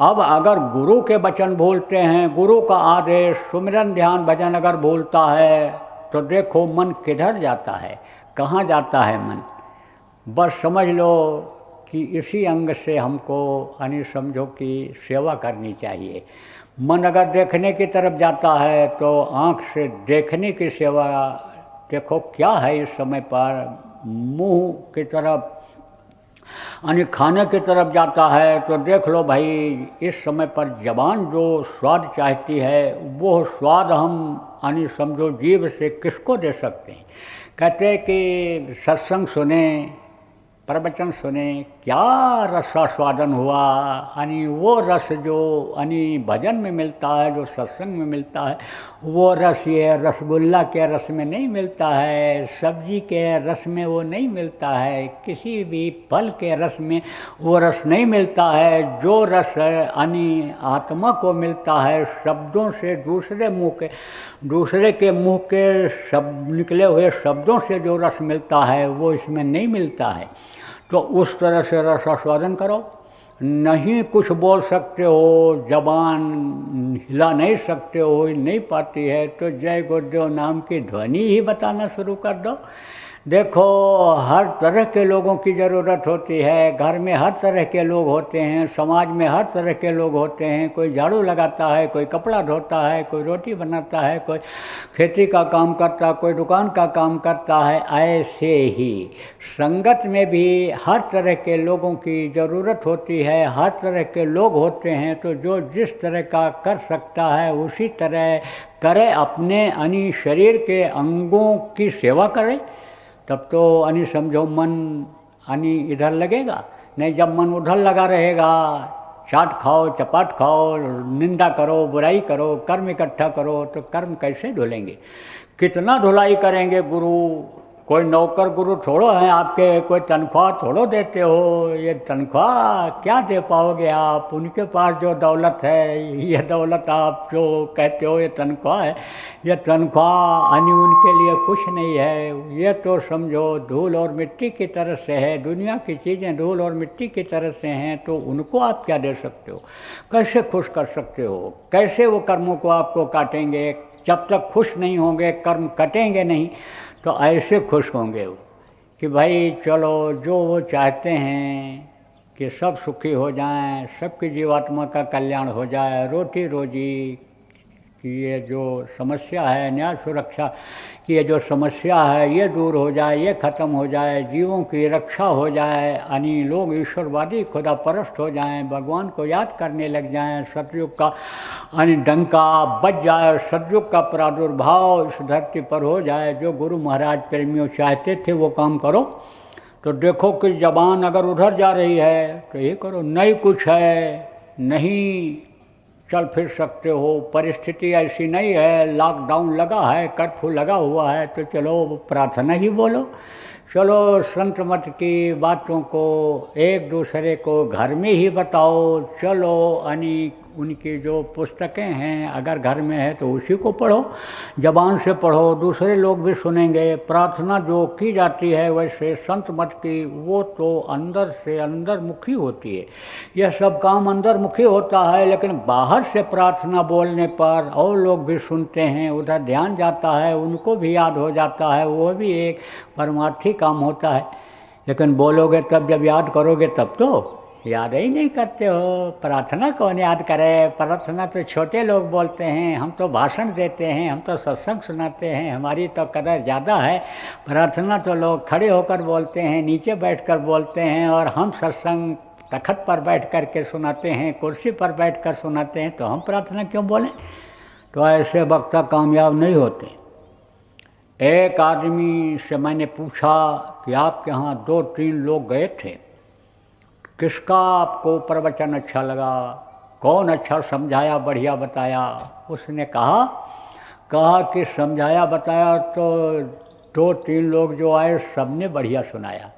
अब अगर गुरु के वचन भूलते हैं, गुरु का आदेश, सुमिरन ध्यान भजन अगर भूलता है, तो देखो मन किधर जाता है, कहाँ जाता है मन। बस समझ लो कि इसी अंग से हमको यानी समझो कि सेवा करनी चाहिए। मन अगर देखने की तरफ जाता है तो आँख से देखने की सेवा। देखो क्या है इस समय पर, मुँह की तरफ यानी खाने की तरफ जाता है तो देख लो भाई, इस समय पर जबान जो स्वाद चाहती है, वो स्वाद हम यानी समझो जीभ से किसको दे सकते हैं। कहते हैं कि सत्संग सुने, प्रवचन सुने, क्या रसास्वादन हुआ, यानी वो रस जो यानी भजन में मिलता है, जो सत्संग में मिलता है, वो रस ये रसगुल्ला के रस में नहीं मिलता है, सब्जी के रस में वो नहीं मिलता है, किसी भी फल के रस में वो रस नहीं मिलता है। जो रस यानी आत्मा को मिलता है, शब्दों से दूसरे के मुँह के शब्द निकले हुए शब्दों से जो रस मिलता है, वो इसमें नहीं मिलता है। तो उस तरह से रस आस्वादन करो। नहीं कुछ बोल सकते हो, जबान हिला नहीं सकते हो, नहीं पाती है, तो जय गुरुदेव नाम की ध्वनि ही बताना शुरू कर दो। देखो, हर तरह के लोगों की ज़रूरत होती है। घर में हर तरह के लोग होते हैं, समाज में हर तरह के लोग होते हैं। कोई झाड़ू लगाता है, कोई कपड़ा धोता है, कोई रोटी बनाता है, कोई खेती का काम करता है, कोई दुकान का काम करता है। ऐसे ही संगत में भी हर तरह के लोगों की ज़रूरत होती है, हर तरह के लोग होते हैं। तो जो जिस तरह का कर सकता है उसी तरह करे, अपने यानी शरीर के अंगों की सेवा करे। तब तो यानी समझो मन यानी इधर लगेगा। नहीं, जब मन उधर लगा रहेगा, चाट खाओ, चपाट खाओ, निंदा करो, बुराई करो, कर्म इकट्ठा करो, तो कर्म कैसे धुलेंगे? कितना धुलाई करेंगे गुरु? कोई नौकर गुरु थोड़ो हैं आपके, कोई तनख्वाह थोड़ो देते हो। ये तनख्वाह क्या दे पाओगे आप? उनके पास जो दौलत है, ये दौलत आप जो कहते हो ये तनख्वाह है, ये तनख्वाह यानी उनके लिए कुछ नहीं है। ये तो समझो धूल और मिट्टी की तरह से है। दुनिया की चीज़ें धूल और मिट्टी की तरह से हैं, तो उनको आप क्या दे सकते हो? कैसे खुश कर सकते हो? कैसे वो कर्मों को आपको काटेंगे? जब तक खुश नहीं होंगे, कर्म कटेंगे नहीं, तो ऐसे खुश होंगे वो कि भाई चलो, जो वो चाहते हैं कि सब सुखी हो जाएं, सबकी जीवात्मा का कल्याण हो जाए, रोटी रोजी की ये जो समस्या है, न्याय सुरक्षा की ये जो समस्या है, ये दूर हो जाए, ये ख़त्म हो जाए, जीवों की रक्षा हो जाए, यानी लोग ईश्वरवादी खुदा परस्त हो जाएं, भगवान को याद करने लग जाएं, सतयुग का यानी डंका बज जाए, सतयुग का प्रादुर्भाव इस धरती पर हो जाए। जो गुरु महाराज प्रेमियों चाहते थे वो काम करो। तो देखो कि जबान अगर उधर जा रही है तो ये करो, नहीं कुछ है, नहीं चल फिर सकते हो, परिस्थिति ऐसी नहीं है, लॉकडाउन लगा है, कर्फ्यू लगा हुआ है, तो चलो प्रार्थना ही बोलो। चलो संत मत की बातों को एक दूसरे को घर में ही बताओ। चलो यानी उनकी जो पुस्तकें हैं अगर घर में है तो उसी को पढ़ो, जबान से पढ़ो, दूसरे लोग भी सुनेंगे। प्रार्थना जो की जाती है वैसे संत मत की, वो तो अंदर से अंदर मुखी होती है। यह सब काम अंदर मुखी होता है, लेकिन बाहर से प्रार्थना बोलने पर और लोग भी सुनते हैं, उधर ध्यान जाता है, उनको भी याद हो जाता है, वो भी एक परमार्थी काम होता है। लेकिन बोलोगे तब, जब याद करोगे तब तो याद ही नहीं करते हो। प्रार्थना कौन याद करे? प्रार्थना तो छोटे लोग बोलते हैं, हम तो भाषण देते हैं, हम तो सत्संग सुनाते हैं, हमारी तो कदर ज़्यादा है। प्रार्थना तो लोग खड़े होकर बोलते हैं, नीचे बैठकर बोलते हैं, और हम सत्संग तखत पर बैठ कर के सुनाते हैं, कुर्सी पर बैठ कर सुनाते हैं, तो हम प्रार्थना क्यों बोलें? तो ऐसे वक्ता कामयाब नहीं होते। एक आदमी से मैंने पूछा कि आपके यहाँ 2-3 लोग गए थे, किसका आपको प्रवचन अच्छा लगा, कौन अच्छा समझाया, बढ़िया बताया? उसने कहा कि समझाया बताया तो 2-3 लोग जो आए सबने बढ़िया सुनाया,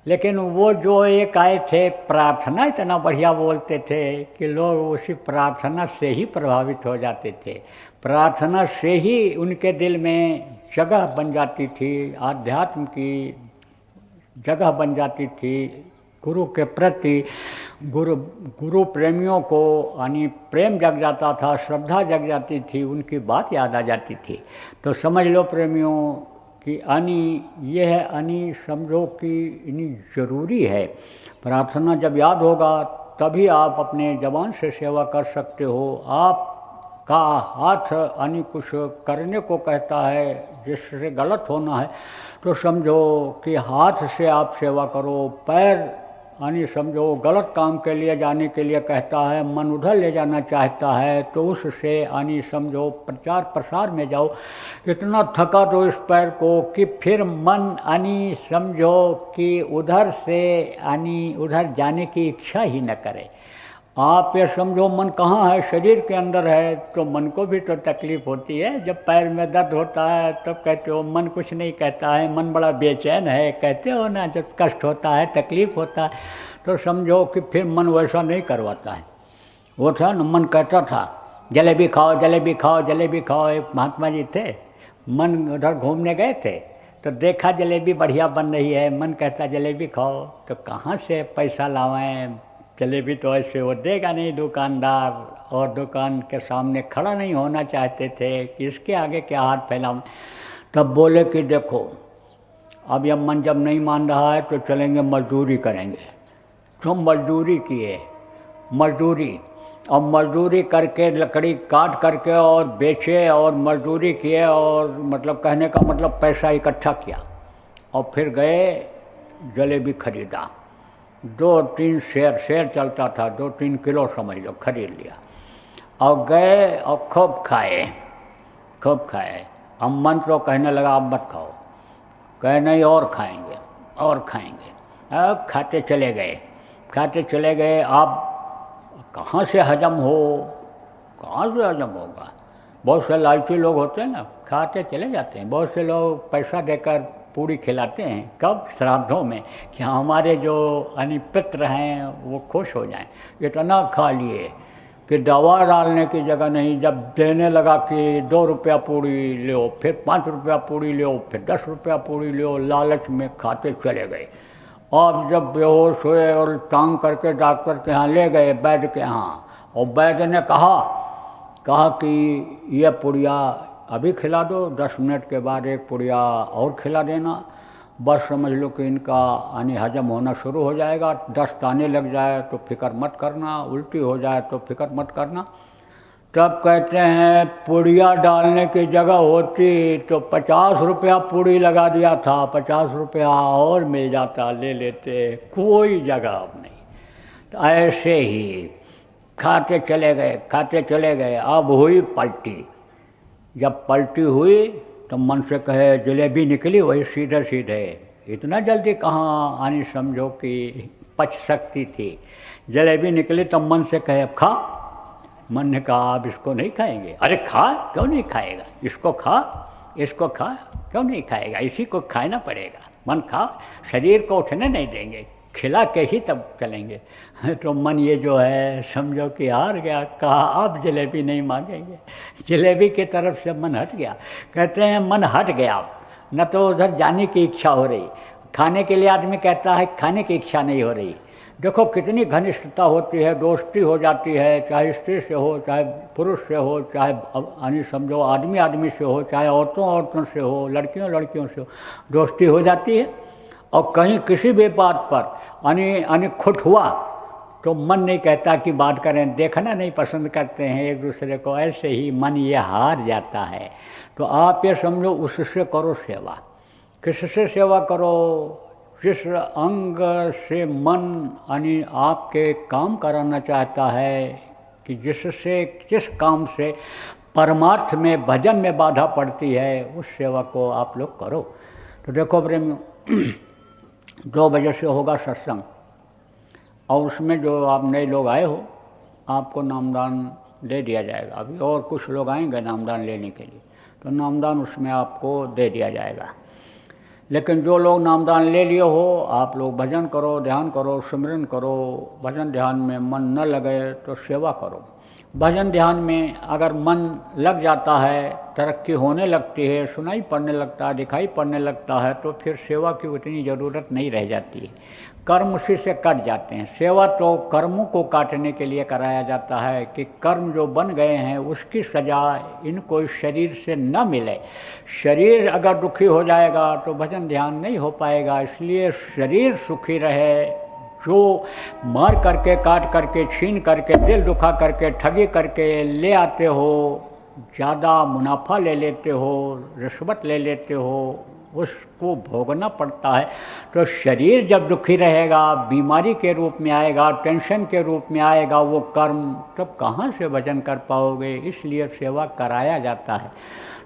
लेकिन वो जो एक आए थे प्रार्थना इतना बढ़िया बोलते थे कि लोग उसी प्रार्थना से ही प्रभावित हो जाते थे। प्रार्थना से ही उनके दिल में जगह बन जाती थी, आध्यात्म की जगह बन जाती थी। गुरु के प्रति गुरु प्रेमियों को यानी प्रेम जग जाता था, श्रद्धा जग जाती थी, उनकी बात याद आ जाती थी। तो समझ लो प्रेमियों कि ये है समझो कि ज़रूरी है। प्रार्थना जब याद होगा तभी आप अपने जबान से सेवा कर सकते हो। आपका हाथ कुछ करने को कहता है जिससे गलत होना है, तो समझो कि हाथ से आप सेवा करो। पैर समझो गलत काम के लिए जाने के लिए कहता है, मन उधर ले जाना चाहता है, तो उससे समझो प्रचार प्रसार में जाओ। इतना थका दो इस पैर को कि फिर मन समझो कि उधर से उधर जाने की इच्छा ही न करे। आप ये समझो मन कहाँ है? शरीर के अंदर है, तो मन को भी तो तकलीफ होती है। जब पैर में दर्द होता है तब कहते हो मन कुछ नहीं कहता है, मन बड़ा बेचैन है, कहते हो ना। जब कष्ट होता है, तकलीफ होता है, तो समझो कि फिर मन वैसा नहीं करवाता है। वो था न, मन कहता था जलेबी खाओ, जलेबी खाओ, जलेबी खाओ। एक महात्मा जी थे, मन उधर घूमने गए थे, तो देखा जलेबी बढ़िया बन रही है, मन कहता जलेबी खाओ। तो कहाँ से पैसा लावें? जलेबी तो ऐसे वो देगा नहीं दुकानदार, और दुकान के सामने खड़ा नहीं होना चाहते थे कि इसके आगे क्या हाथ फैलाऊं। तब बोले कि देखो अब यह मन जब नहीं मान रहा है तो चलेंगे मजदूरी करेंगे। तो मजदूरी किए, मजदूरी, और मजदूरी करके लकड़ी काट करके और बेचे और मजदूरी किए और मतलब कहने का मतलब पैसा इकट्ठा किया और फिर गए जलेबी खरीदा। 2-3 शेर चलता था, 2-3 किलो समझ लो, खरीद लिया और गए और खूब खाए, खूब खाए। अब मन तो कहने लगा अब मत खाओ, कहे नहीं और खाएंगे और खाएंगे। अब खाते चले गए, खाते चले गए। अब कहाँ से हजम हो, कहाँ से हजम होगा। बहुत से लालची लोग होते हैं ना, खाते चले जाते हैं। बहुत से लोग पैसा देकर पूरी खिलाते हैं, कब, श्राद्धों में, कि हमारे जो पित्र हैं वो खुश हो जाएं। इतना खा लिए कि दवा डालने की जगह नहीं। जब देने लगा कि 2 रुपया पूरी लो, फिर 5 रुपया पूरी लो, फिर 10 रुपया पूरी लो, लालच में खाते चले गए। अब जब बेहोश हुए और टांग करके डॉक्टर के यहाँ ले गए, वैद्य के यहाँ, और वैद्य ने कहा कि ये पुड़िया अभी खिला दो, 10 मिनट के बाद एक पुड़िया और खिला देना, बस समझ लो कि इनका हजम होना शुरू हो जाएगा। दस्त आने लग जाए तो फिक्र मत करना, उल्टी हो जाए तो फिक्र मत करना। तब कहते हैं पुड़िया डालने की जगह होती तो 50 रुपया पूड़ी लगा दिया था, 50 रुपया और मिल जाता, ले लेते, कोई जगह अब नहीं। तो ऐसे ही खाते चले गए, खाते चले गए। अब हुई पलटी। जब पलटी हुई तो मन से कहे जलेबी निकली वही सीधे सीधे, इतना जल्दी कहाँ आनी समझो कि पच सकती थी। जलेबी निकली तो मन से कहे अब खा। मन ने कहा अब इसको नहीं खाएंगे। अरे खा, क्यों नहीं खाएगा, इसको खा, इसको खा, क्यों नहीं खाएगा, इसी को खाना पड़ेगा। मन खा, शरीर को उठने नहीं देंगे, खिला के ही तब चलेंगे। तो मन ये जो है समझो कि हार गया, कहा अब जलेबी नहीं मांगेंगे। जलेबी की तरफ से मन हट गया। कहते हैं मन हट गया, न तो उधर जाने की इच्छा हो रही, खाने के लिए आदमी कहता है खाने की इच्छा नहीं हो रही। देखो कितनी घनिष्ठता होती है, दोस्ती हो जाती है, चाहे स्त्री से हो, चाहे पुरुष से हो, चाहे समझो आदमी आदमी से हो, चाहे औरतों औरतों से हो, लड़कियों लड़कियों से हो, दोस्ती हो जाती है। और कहीं किसी भी बात पर खुट हुआ तो मन नहीं कहता कि बात करें, देखना नहीं पसंद करते हैं एक दूसरे को। ऐसे ही मन ये हार जाता है। तो आप ये समझो उससे करो सेवा। किससे सेवा करो? जिस अंग से मन आपके काम कराना चाहता है, कि जिस काम से परमार्थ में भजन में बाधा पड़ती है, उस सेवा को आप लोग करो। तो देखो प्रेमियों, 2 बजे से होगा सत्संग, और उसमें जो आप नए लोग आए हो आपको नामदान दे दिया जाएगा। अभी और कुछ लोग आएंगे नामदान लेने के लिए, तो नामदान उसमें आपको दे दिया जाएगा। लेकिन जो लोग नामदान ले लिए हो, आप लोग भजन करो, ध्यान करो, सिमरन करो। भजन ध्यान में मन न लगे तो सेवा करो। भजन ध्यान में अगर मन लग जाता है, तरक्की होने लगती है, सुनाई पड़ने लगता है, दिखाई पड़ने लगता है, तो फिर सेवा की उतनी ज़रूरत नहीं रह जाती है। कर्म उसी से कट जाते हैं। सेवा तो कर्मों को काटने के लिए कराया जाता है कि कर्म जो बन गए हैं उसकी सज़ा इनको इस शरीर से न मिले। शरीर अगर दुखी हो जाएगा तो भजन ध्यान नहीं हो पाएगा। इसलिए शरीर सुखी रहे। जो मार करके, काट करके, छीन करके, दिल दुखा करके, ठगी करके ले आते हो, ज़्यादा मुनाफा ले लेते हो, रिश्वत ले लेते हो, उसको भोगना पड़ता है। तो शरीर जब दुखी रहेगा, बीमारी के रूप में आएगा, टेंशन के रूप में आएगा वो कर्म, तब कहाँ से भजन कर पाओगे। इसलिए सेवा कराया जाता है।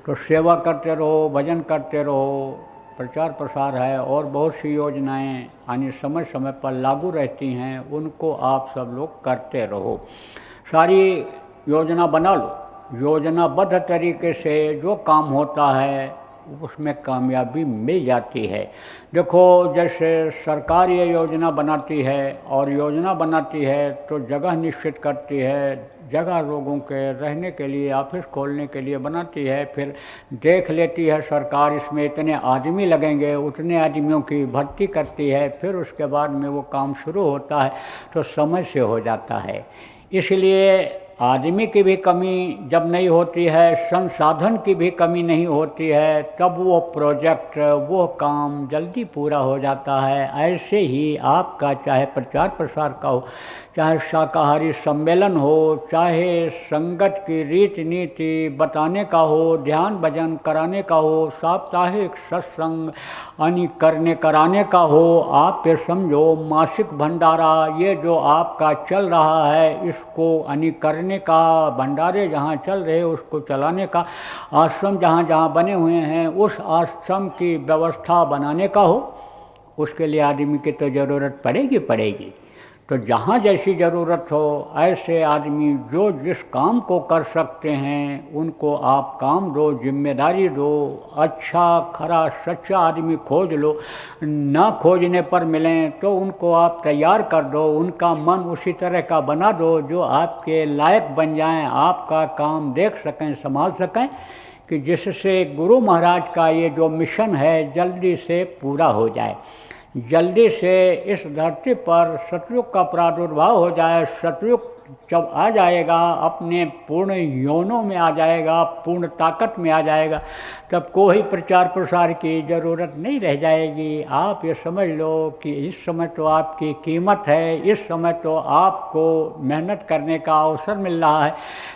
तो सेवा करते रहो, भजन करते रहो, प्रचार प्रसार है और बहुत सी योजनाएं समय समय पर लागू रहती हैं, उनको आप सब लोग करते रहो। सारी योजना बना लो, योजनाबद्ध तरीके से जो काम होता है उसमें कामयाबी मिल जाती है। देखो जैसे सरकार ये योजना बनाती है, और योजना बनाती है तो जगह निश्चित करती है, जगह लोगों के रहने के लिए, ऑफिस खोलने के लिए बनाती है। फिर देख लेती है सरकार इसमें इतने आदमी लगेंगे, उतने आदमियों की भर्ती करती है, फिर उसके बाद में वो काम शुरू होता है तो समय से हो जाता है। इसलिए आदमी की भी कमी जब नहीं होती है, संसाधन की भी कमी नहीं होती है, तब वो प्रोजेक्ट, वो काम जल्दी पूरा हो जाता है। ऐसे ही आपका चाहे प्रचार प्रसार का हो, चाहे शाकाहारी सम्मेलन हो, चाहे संगत की रीति नीति बताने का हो, ध्यान भजन कराने का हो, साप्ताहिक सत्संग करने कराने का हो, आप ये समझो मासिक भंडारा ये जो आपका चल रहा है, इसको करने का, भंडारे जहाँ चल रहे उसको चलाने का, आश्रम जहाँ जहाँ बने हुए हैं उस आश्रम की व्यवस्था बनाने का हो, उसके लिए आदमी की तो ज़रूरत पड़ेगी। तो जहाँ जैसी ज़रूरत हो ऐसे आदमी जो जिस काम को कर सकते हैं उनको आप काम दो, जिम्मेदारी दो। अच्छा खरा सच्चा आदमी खोज लो, ना खोजने पर मिलें तो उनको आप तैयार कर दो, उनका मन उसी तरह का बना दो जो आपके लायक बन जाएं, आपका काम देख सकें, संभाल सकें, कि जिससे गुरु महाराज का ये जो मिशन है जल्दी से पूरा हो जाए, जल्दी से इस धरती पर सतयुग का प्रादुर्भाव हो जाए। सतयुग जब आ जाएगा, अपने पूर्ण यौनों में आ जाएगा, पूर्ण ताकत में आ जाएगा, तब कोई प्रचार प्रसार की ज़रूरत नहीं रह जाएगी। आप ये समझ लो कि इस समय तो आपकी कीमत है, इस समय तो आपको मेहनत करने का अवसर मिल रहा है,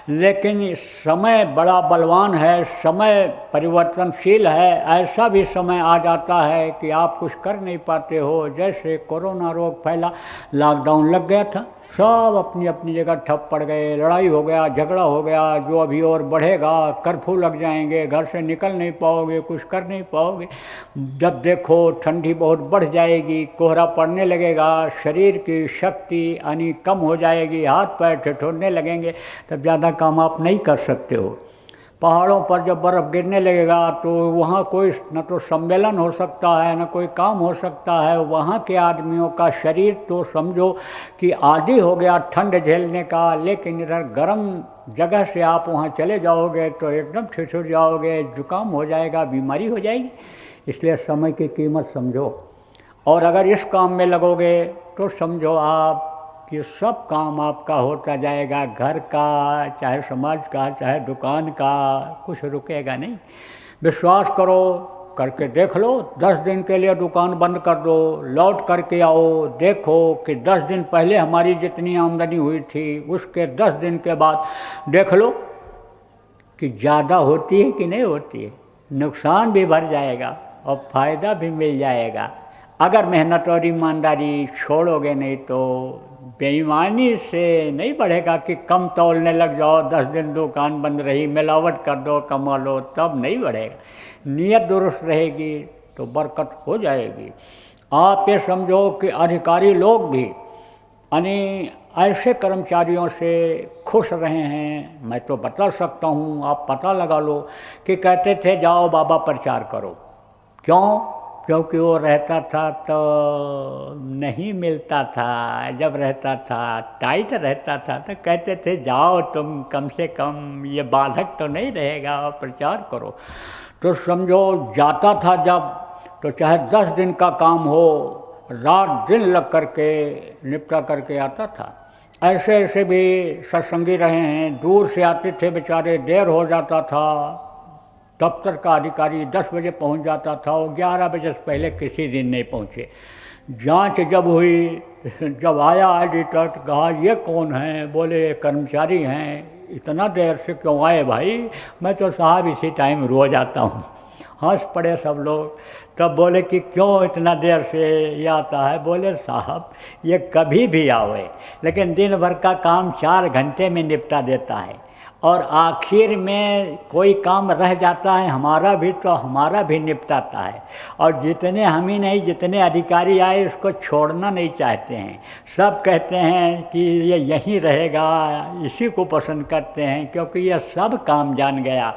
लेकिन समय बड़ा बलवान है, समय परिवर्तनशील है। ऐसा भी समय आ जाता है कि आप कुछ कर नहीं पाते हो। जैसे कोरोना रोग फैला, लॉकडाउन लग गया था, सब अपनी अपनी जगह ठप पड़ गए, लड़ाई हो गया, झगड़ा हो गया, जो अभी और बढ़ेगा, कर्फ्यू लग जाएंगे, घर से निकल नहीं पाओगे, कुछ कर नहीं पाओगे। जब देखो ठंडी बहुत बढ़ जाएगी, कोहरा पड़ने लगेगा, शरीर की शक्ति कम हो जाएगी, हाथ पैर ठिठुरने लगेंगे, तब ज़्यादा काम आप नहीं कर सकते हो। पहाड़ों पर जब बर्फ़ गिरने लगेगा तो वहाँ कोई न तो सम्मेलन हो सकता है, न कोई काम हो सकता है। वहाँ के आदमियों का शरीर तो समझो कि आदी हो गया ठंड झेलने का, लेकिन इधर गर्म जगह से आप वहाँ चले जाओगे तो एकदम ठिठुर जाओगे, जुकाम हो जाएगा, बीमारी हो जाएगी। इसलिए समय की कीमत समझो, और अगर इस काम में लगोगे तो समझो आप कि सब काम आपका होता जाएगा, घर का, चाहे समाज का, चाहे दुकान का, कुछ रुकेगा नहीं। विश्वास करो, करके देख लो। 10 दिन के लिए दुकान बंद कर दो, लौट करके आओ, देखो कि 10 दिन पहले हमारी जितनी आमदनी हुई थी उसके 10 दिन के बाद देख लो कि ज़्यादा होती है कि नहीं होती है। नुकसान भी भर जाएगा और फ़ायदा भी मिल जाएगा। अगर मेहनत और ईमानदारी छोड़ोगे नहीं तो बेईमानी से नहीं बढ़ेगा कि कम तौलने लग जाओ, 10 दिन दुकान बंद रही, मिलावट कर दो, कमा लो, तब नहीं बढ़ेगा। नीयत दुरुस्त रहेगी तो बरकत हो जाएगी। आप ये समझो कि अधिकारी लोग भी ऐसे कर्मचारियों से खुश रहे हैं। मैं तो बता सकता हूँ, आप पता लगा लो कि कहते थे जाओ बाबा प्रचार करो। क्यों? क्योंकि वो रहता था तो नहीं मिलता था, जब रहता था टाइट रहता था तो कहते थे जाओ तुम, कम से कम ये बाधक तो नहीं रहेगा, प्रचार करो। तो समझो जाता था जब, तो चाहे 10 दिन का काम हो, रात दिन लग करके निपटा करके आता था। ऐसे ऐसे भी सत्संगी रहे हैं, दूर से आते थे बेचारे, देर हो जाता था। दफ्तर का अधिकारी 10 बजे पहुंच जाता था, वो 11 बजे से पहले किसी दिन नहीं पहुंचे। जांच जब हुई, जब आया ऑडिटर, कहा ये कौन है? बोले कर्मचारी हैं। इतना देर से क्यों आए भाई? मैं तो साहब इसी टाइम रोज आता हूँ। हंस पड़े सब लोग। तब बोले कि क्यों इतना देर से ये आता है? बोले साहब ये कभी भी आवे, लेकिन दिन भर का काम 4 घंटे में निपटा देता है, और आखिर में कोई काम रह जाता है हमारा भी निपटाता है। और जितने हम ही नहीं, जितने अधिकारी आए उसको छोड़ना नहीं चाहते हैं। सब कहते हैं कि ये यहीं रहेगा, इसी को पसंद करते हैं, क्योंकि ये सब काम जान गया।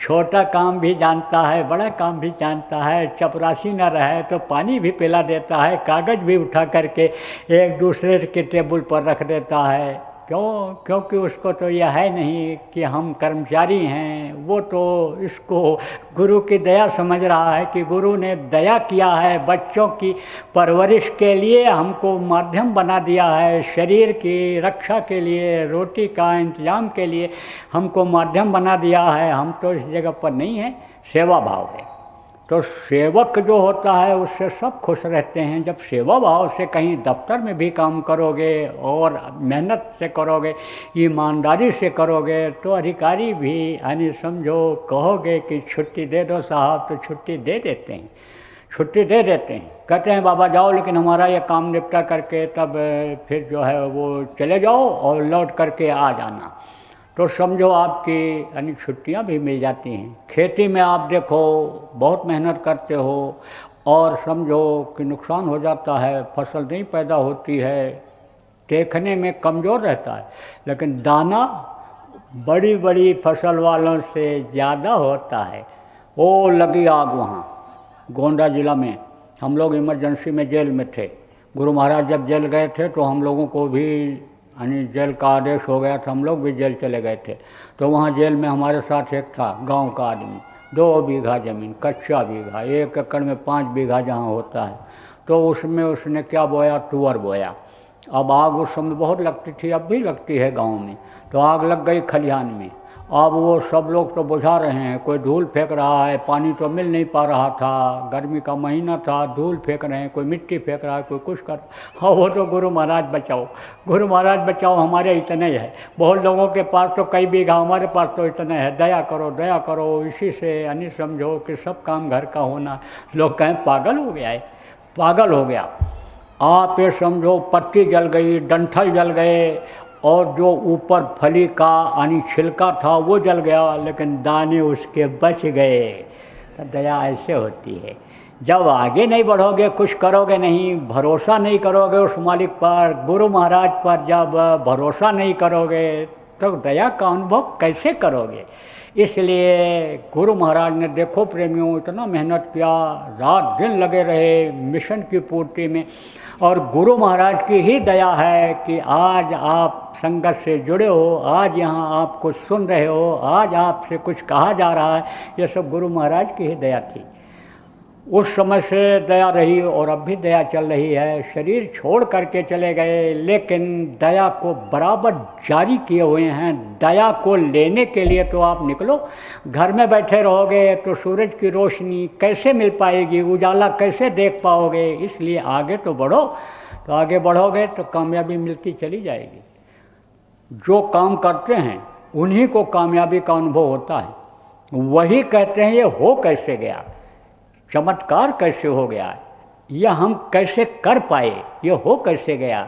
छोटा काम भी जानता है, बड़ा काम भी जानता है। चपरासी न रहे तो पानी भी पिला देता है, कागज़ भी उठा करके एक दूसरे के टेबल पर रख देता है। क्यों? क्योंकि उसको तो यह है नहीं कि हम कर्मचारी हैं, वो तो इसको गुरु की दया समझ रहा है कि गुरु ने दया किया है, बच्चों की परवरिश के लिए हमको माध्यम बना दिया है, शरीर की रक्षा के लिए, रोटी का इंतजाम के लिए हमको माध्यम बना दिया है। हम तो इस जगह पर नहीं हैं, सेवा भाव है। तो सेवक जो होता है उससे सब खुश रहते हैं। जब सेवा भाव से कहीं दफ्तर में भी काम करोगे और मेहनत से करोगे, ईमानदारी से करोगे, तो अधिकारी भी यानी समझो कहोगे कि छुट्टी दे दो साहब, तो छुट्टी दे देते हैं, छुट्टी दे देते हैं। कहते हैं बाबा जाओ, लेकिन हमारा ये काम निपटा करके तब फिर जो है वो चले जाओ और लौट करके आ जाना। तो समझो आपकी यानी छुट्टियां भी मिल जाती हैं। खेती में आप देखो बहुत मेहनत करते हो और समझो कि नुकसान हो जाता है, फसल नहीं पैदा होती है, देखने में कमज़ोर रहता है, लेकिन दाना बड़ी बड़ी फसल वालों से ज़्यादा होता है। वो लगी आग वहाँ गोंडा जिला में, हम लोग इमरजेंसी में जेल में थे। गुरु महाराज जब जेल गए थे तो हम लोगों को भी यानी जेल का आदेश हो गया था, हम लोग भी जेल चले गए थे। तो वहाँ जेल में हमारे साथ एक था गांव का आदमी, 2 बीघा ज़मीन, कच्चा बीघा, 1 एकड़ में 5 बीघा जहाँ होता है, तो उसमें उसने क्या बोया, तुअर बोया। अब आग उस समय बहुत लगती थी, अब भी लगती है गांव में। तो आग लग गई खलिहान में। अब वो सब लोग तो बुझा रहे हैं, कोई धूल फेंक रहा है, पानी तो मिल नहीं पा रहा था, गर्मी का महीना था, धूल फेंक रहे हैं, कोई मिट्टी फेंक रहा है, कोई कुछ कर। हाँ, वो तो गुरु महाराज बचाओ, गुरु महाराज बचाओ, हमारे इतने ही है। बहुत लोगों के पास तो कई बीघा, हमारे पास तो इतने है, दया करो दया करो। इसी से यानी समझो कि सब काम घर का होना। लोग कहें पागल हो गया है, पागल हो गया। आप ये समझो पत्ती जल गई, डंठल जल गए, और जो ऊपर फली का यानी छिलका था वो जल गया, लेकिन दाने उसके बच गए। तो दया ऐसे होती है। जब आगे नहीं बढ़ोगे, कुछ करोगे नहीं, भरोसा नहीं करोगे उस मालिक पर, गुरु महाराज पर जब भरोसा नहीं करोगे तो दया का अनुभव कैसे करोगे? इसलिए गुरु महाराज ने देखो प्रेमियों इतना मेहनत किया, रात दिन लगे रहे मिशन की पूर्ति में। और गुरु महाराज की ही दया है कि आज आप संगत से जुड़े हो, आज यहाँ आप कुछ सुन रहे हो, आज आपसे कुछ कहा जा रहा है। ये सब गुरु महाराज की ही दया थी। उस समय से दया रही और अब भी दया चल रही है। शरीर छोड़ करके चले गए, लेकिन दया को बराबर जारी किए हुए हैं। दया को लेने के लिए तो आप निकलो। घर में बैठे रहोगे तो सूरज की रोशनी कैसे मिल पाएगी, उजाला कैसे देख पाओगे? इसलिए आगे तो बढ़ो। तो आगे बढ़ोगे तो कामयाबी मिलती चली जाएगी। जो काम करते हैं उन्हीं को कामयाबी का अनुभव होता है। वही कहते हैं ये हो कैसे गया, चमत्कार कैसे हो गया, यह हम कैसे कर पाए, ये हो कैसे गया।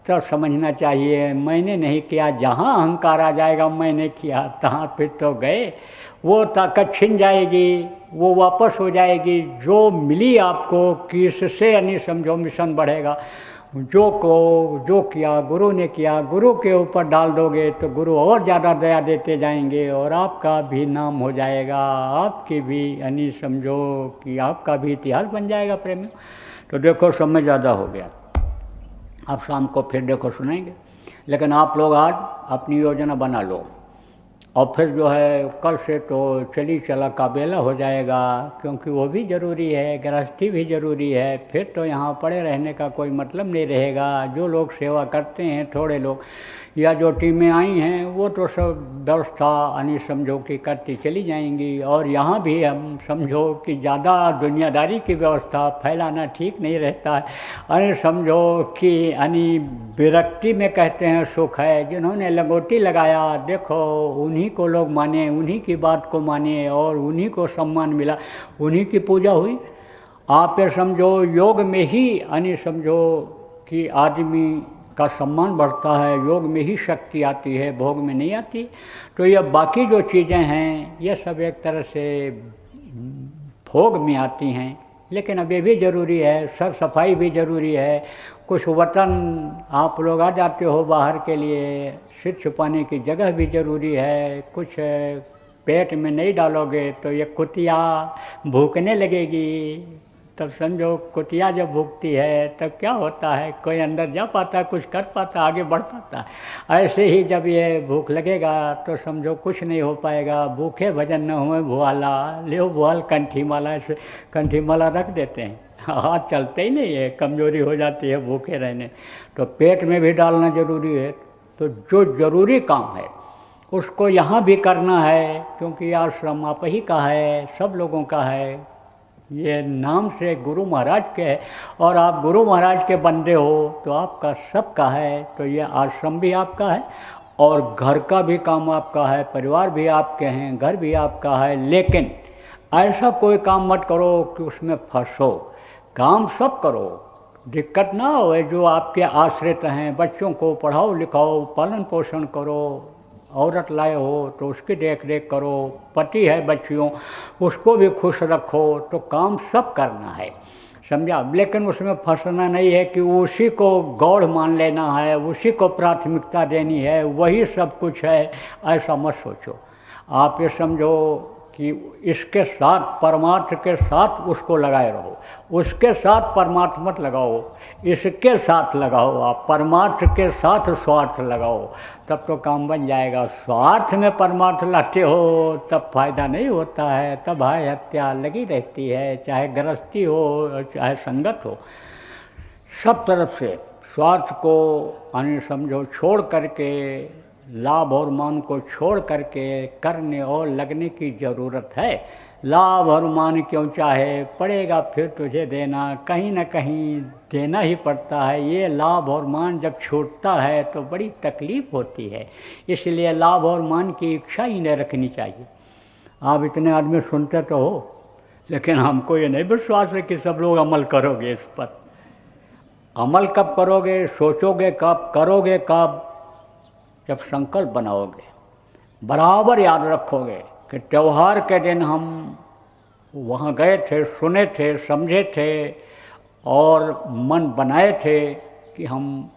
तो समझना चाहिए मैंने नहीं किया। जहाँ अहंकार आ जाएगा मैंने किया, तहाँ फिर तो गए, वो ताकत छिन जाएगी, वो वापस हो जाएगी। जो मिली आपको कि इससे यानी समझो मिशन बढ़ेगा। जो किया गुरु ने किया, गुरु के ऊपर डाल दोगे तो गुरु और ज़्यादा दया देते जाएंगे और आपका भी नाम हो जाएगा, आपकी भी यानी समझो कि आपका भी इतिहास बन जाएगा प्रेमियों। तो देखो समय ज़्यादा हो गया, अब शाम को फिर देखो सुनाएंगे, लेकिन आप लोग आज अपनी योजना बना लो। और फिर जो है कल से तो चली चला का बेला हो जाएगा, क्योंकि वो भी ज़रूरी है, गृहस्थी भी ज़रूरी है। फिर तो यहाँ पड़े रहने का कोई मतलब नहीं रहेगा। जो लोग सेवा करते हैं, थोड़े लोग या जो टीमें आई हैं, वो तो सब व्यवस्था यानी समझो कि करती चली जाएंगी। और यहाँ भी हम समझो कि ज़्यादा दुनियादारी की व्यवस्था फैलाना ठीक नहीं रहता है। यानी समझो कि यानी विरक्ति में कहते हैं सुख है। जिन्होंने लंगोटी लगाया देखो उन्हीं को लोग माने, उन्हीं की बात को माने और उन्हीं को सम्मान मिला, उन्हीं की पूजा हुई। आप ये समझो योग में ही यानी समझो कि आदमी का सम्मान बढ़ता है, योग में ही शक्ति आती है, भोग में नहीं आती। तो ये बाकी जो चीज़ें हैं ये सब एक तरह से भोग में आती हैं, लेकिन अब ये भी ज़रूरी है, सर सफाई भी ज़रूरी है। कुछ वतन आप लोग आ जाते हो बाहर के लिए, सिर छुपाने की जगह भी ज़रूरी है। कुछ पेट में नहीं डालोगे तो ये कुतिया भूखने लगेगी, तब समझो कुतिया जब भूखती है तब क्या होता है, कोई अंदर जा पाता, कुछ कर पाता, आगे बढ़ पाता। ऐसे ही जब ये भूख लगेगा तो समझो कुछ नहीं हो पाएगा। भूखे भजन न हुए भुआला, ले भुआल कंठी माला, ऐसे कंठी माला रख देते हैं, हाथ चलते ही नहीं है, कमजोरी हो जाती है भूखे रहने। तो पेट में भी डालना जरूरी है। तो जो जरूरी काम है उसको यहाँ भी करना है, क्योंकि आश्रम आप ही का है, सब लोगों का है। ये नाम से गुरु महाराज के है, और आप गुरु महाराज के बंदे हो तो आपका सबका है। तो ये आश्रम भी आपका है और घर का भी काम आपका है, परिवार भी आपके हैं, घर भी आपका है। लेकिन ऐसा कोई काम मत करो कि उसमें फंसो, काम सब करो, दिक्कत ना हो। जो आपके आश्रित हैं, बच्चों को पढ़ाओ लिखाओ, पालन पोषण करो, औरत लाए हो तो उसकी देख रेख करो, पति है बच्चियों उसको भी खुश रखो। तो काम सब करना है, समझा। लेकिन उसमें फंसना नहीं है कि उसी को गौड़ मान लेना है, उसी को प्राथमिकता देनी है, वही सब कुछ है, ऐसा मत सोचो। आप ये समझो कि इसके साथ, परमार्थ के साथ उसको लगाए रहो, उसके साथ परमार्थ मत लगाओ, इसके साथ लगाओ। आप परमार्थ के साथ स्वार्थ लगाओ, तब तो काम बन जाएगा। स्वार्थ में परमार्थ लाते हो तब फायदा नहीं होता है, तब हाय हत्या लगी रहती है, चाहे गृहस्थी हो चाहे संगत हो। सब तरफ से स्वार्थ को यानी समझो छोड़ करके, लाभ और मान को छोड़ करके करने और लगने की ज़रूरत है। लाभ और मान क्यों चाहे, पड़ेगा फिर तुझे देना, कहीं ना कहीं देना ही पड़ता है। ये लाभ और मान जब छूटता है तो बड़ी तकलीफ़ होती है, इसलिए लाभ और मान की इच्छा ही नहीं रखनी चाहिए। आप इतने आदमी सुनते तो हो, लेकिन हमको ये नहीं विश्वास है कि सब लोग अमल करोगे इस पर। अमल कब करोगे, सोचोगे कब, करोगे कब, जब संकल्प बनाओगे। बराबर याद रखोगे कि त्यौहार के दिन हम वहाँ गए थे, सुने थे, समझे थे और मन बनाए थे कि हम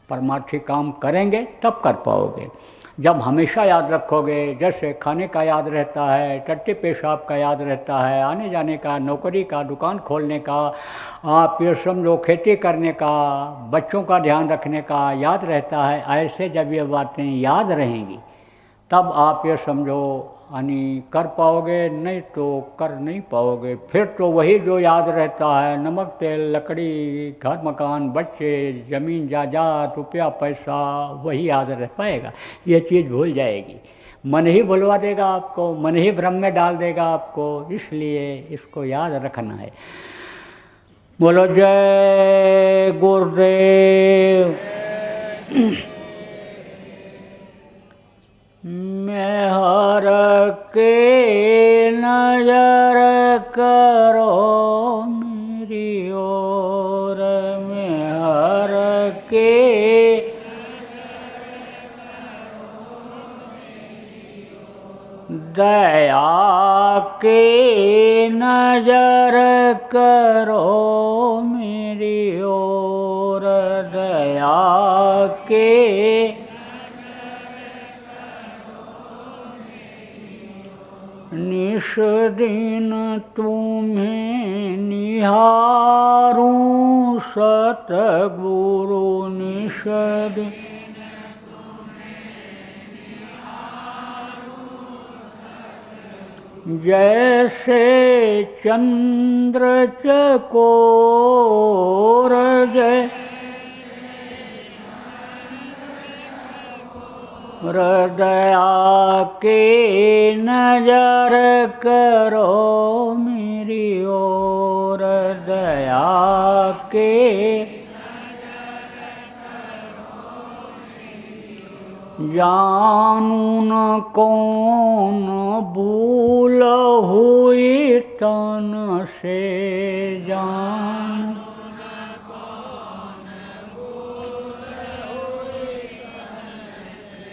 परमार्थी काम करेंगे, तब कर पाओगे। जब हमेशा याद रखोगे, जैसे खाने का याद रहता है, टट्टी पेशाब का याद रहता है, आने जाने का, नौकरी का, दुकान खोलने का, आप ये समझो खेती करने का, बच्चों का ध्यान रखने का याद रहता है। ऐसे जब ये बातें याद रहेंगी तब आप ये समझो यानी कर पाओगे, नहीं तो कर नहीं पाओगे। फिर तो वही जो याद रहता है, नमक तेल लकड़ी, घर मकान, बच्चे, ज़मीन जायदाद, रुपया पैसा, वही याद रह पाएगा। ये चीज़ भूल जाएगी, मन ही भुलवा देगा आपको, मन ही भ्रम में डाल देगा आपको। इसलिए इसको याद रखना है। बोलो जय गुरुदेव। मैं हर के नजर करो मेरी ओर, मैं हर के दया के नजर करो मेरी ओर, दया के निश दिन तुम्हें निहारूं सतगुरु, निश दिन जैसे चंद्र चकोर, जय हृदया के नजर करो मेरी ओर, दया के जानू न कौन भूल हुई तन से जान,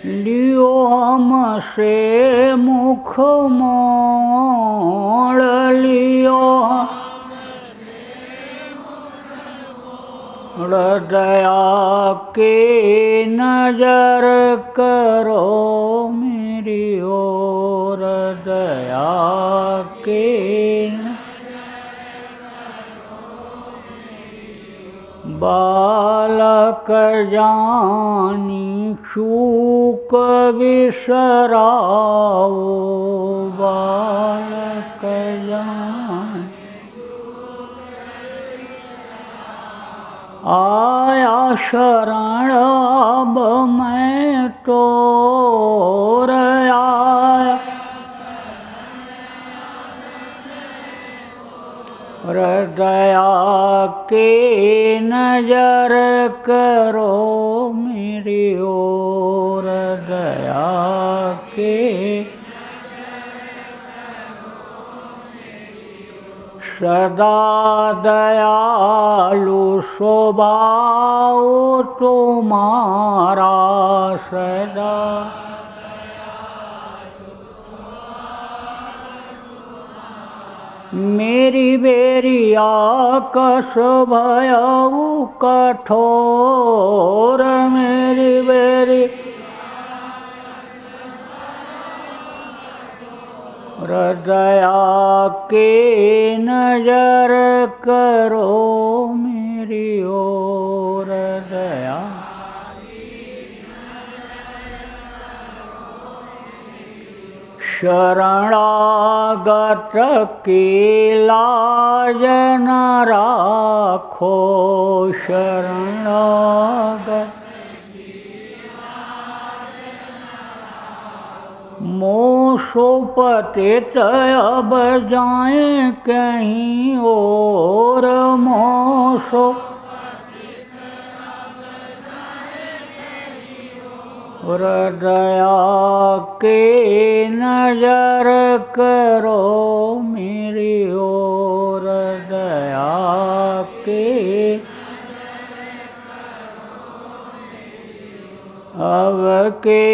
लियो हमसे मुख मोड़, लियो हृदया के नजर करो मेरी ओर, दया के बालक जानी चूक बिसराओ, बालक जानी आया शरण अब मैं तोर आया, हृदया के नजर करो मेरी ओर, दया के सदा दयालु स्वभाव तुम्हारा, सदा मेरी बेरिया कस भयऊ कठोर, मेरी बेरी हृदया के नजर करो मेरी ओर, दया शरणागत की लाज न राखो, शरणागत मोसो पतित अब जाएं कहीं और, मोसो हृदया के नजर करो मेरी ओर, दया के अब के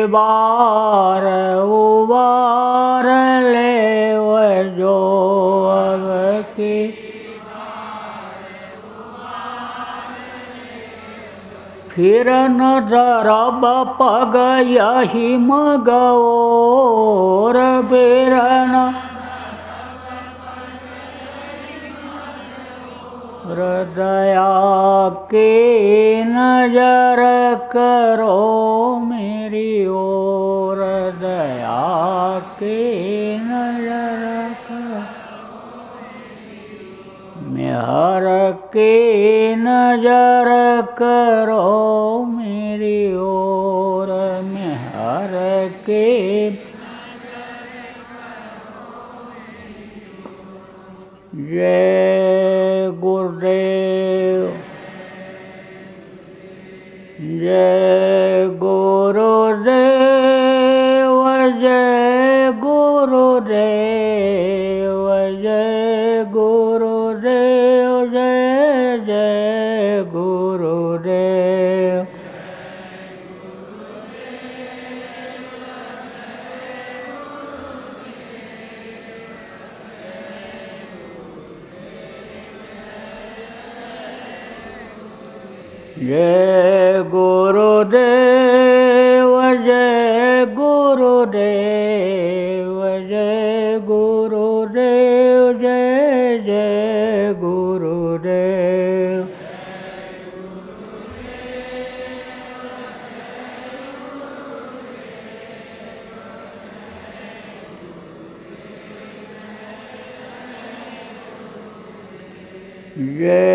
बार उबार ले जो, अब के फिर न जरब पग यही मगोर, फिर न हृदया के नजर करो मेरी ओर, दया के नजर करो मेहर के नजर करो मेरी ओर, मेहर के जय गुरुदेव, जय गुरुदेव, जय गुरुदेव, जय गुरुदेव, जय जय गुरुदेव। जय गुरुदेव, जय गुरुदेव, जय गुरुदेव, जय जय गुरुदेव। जय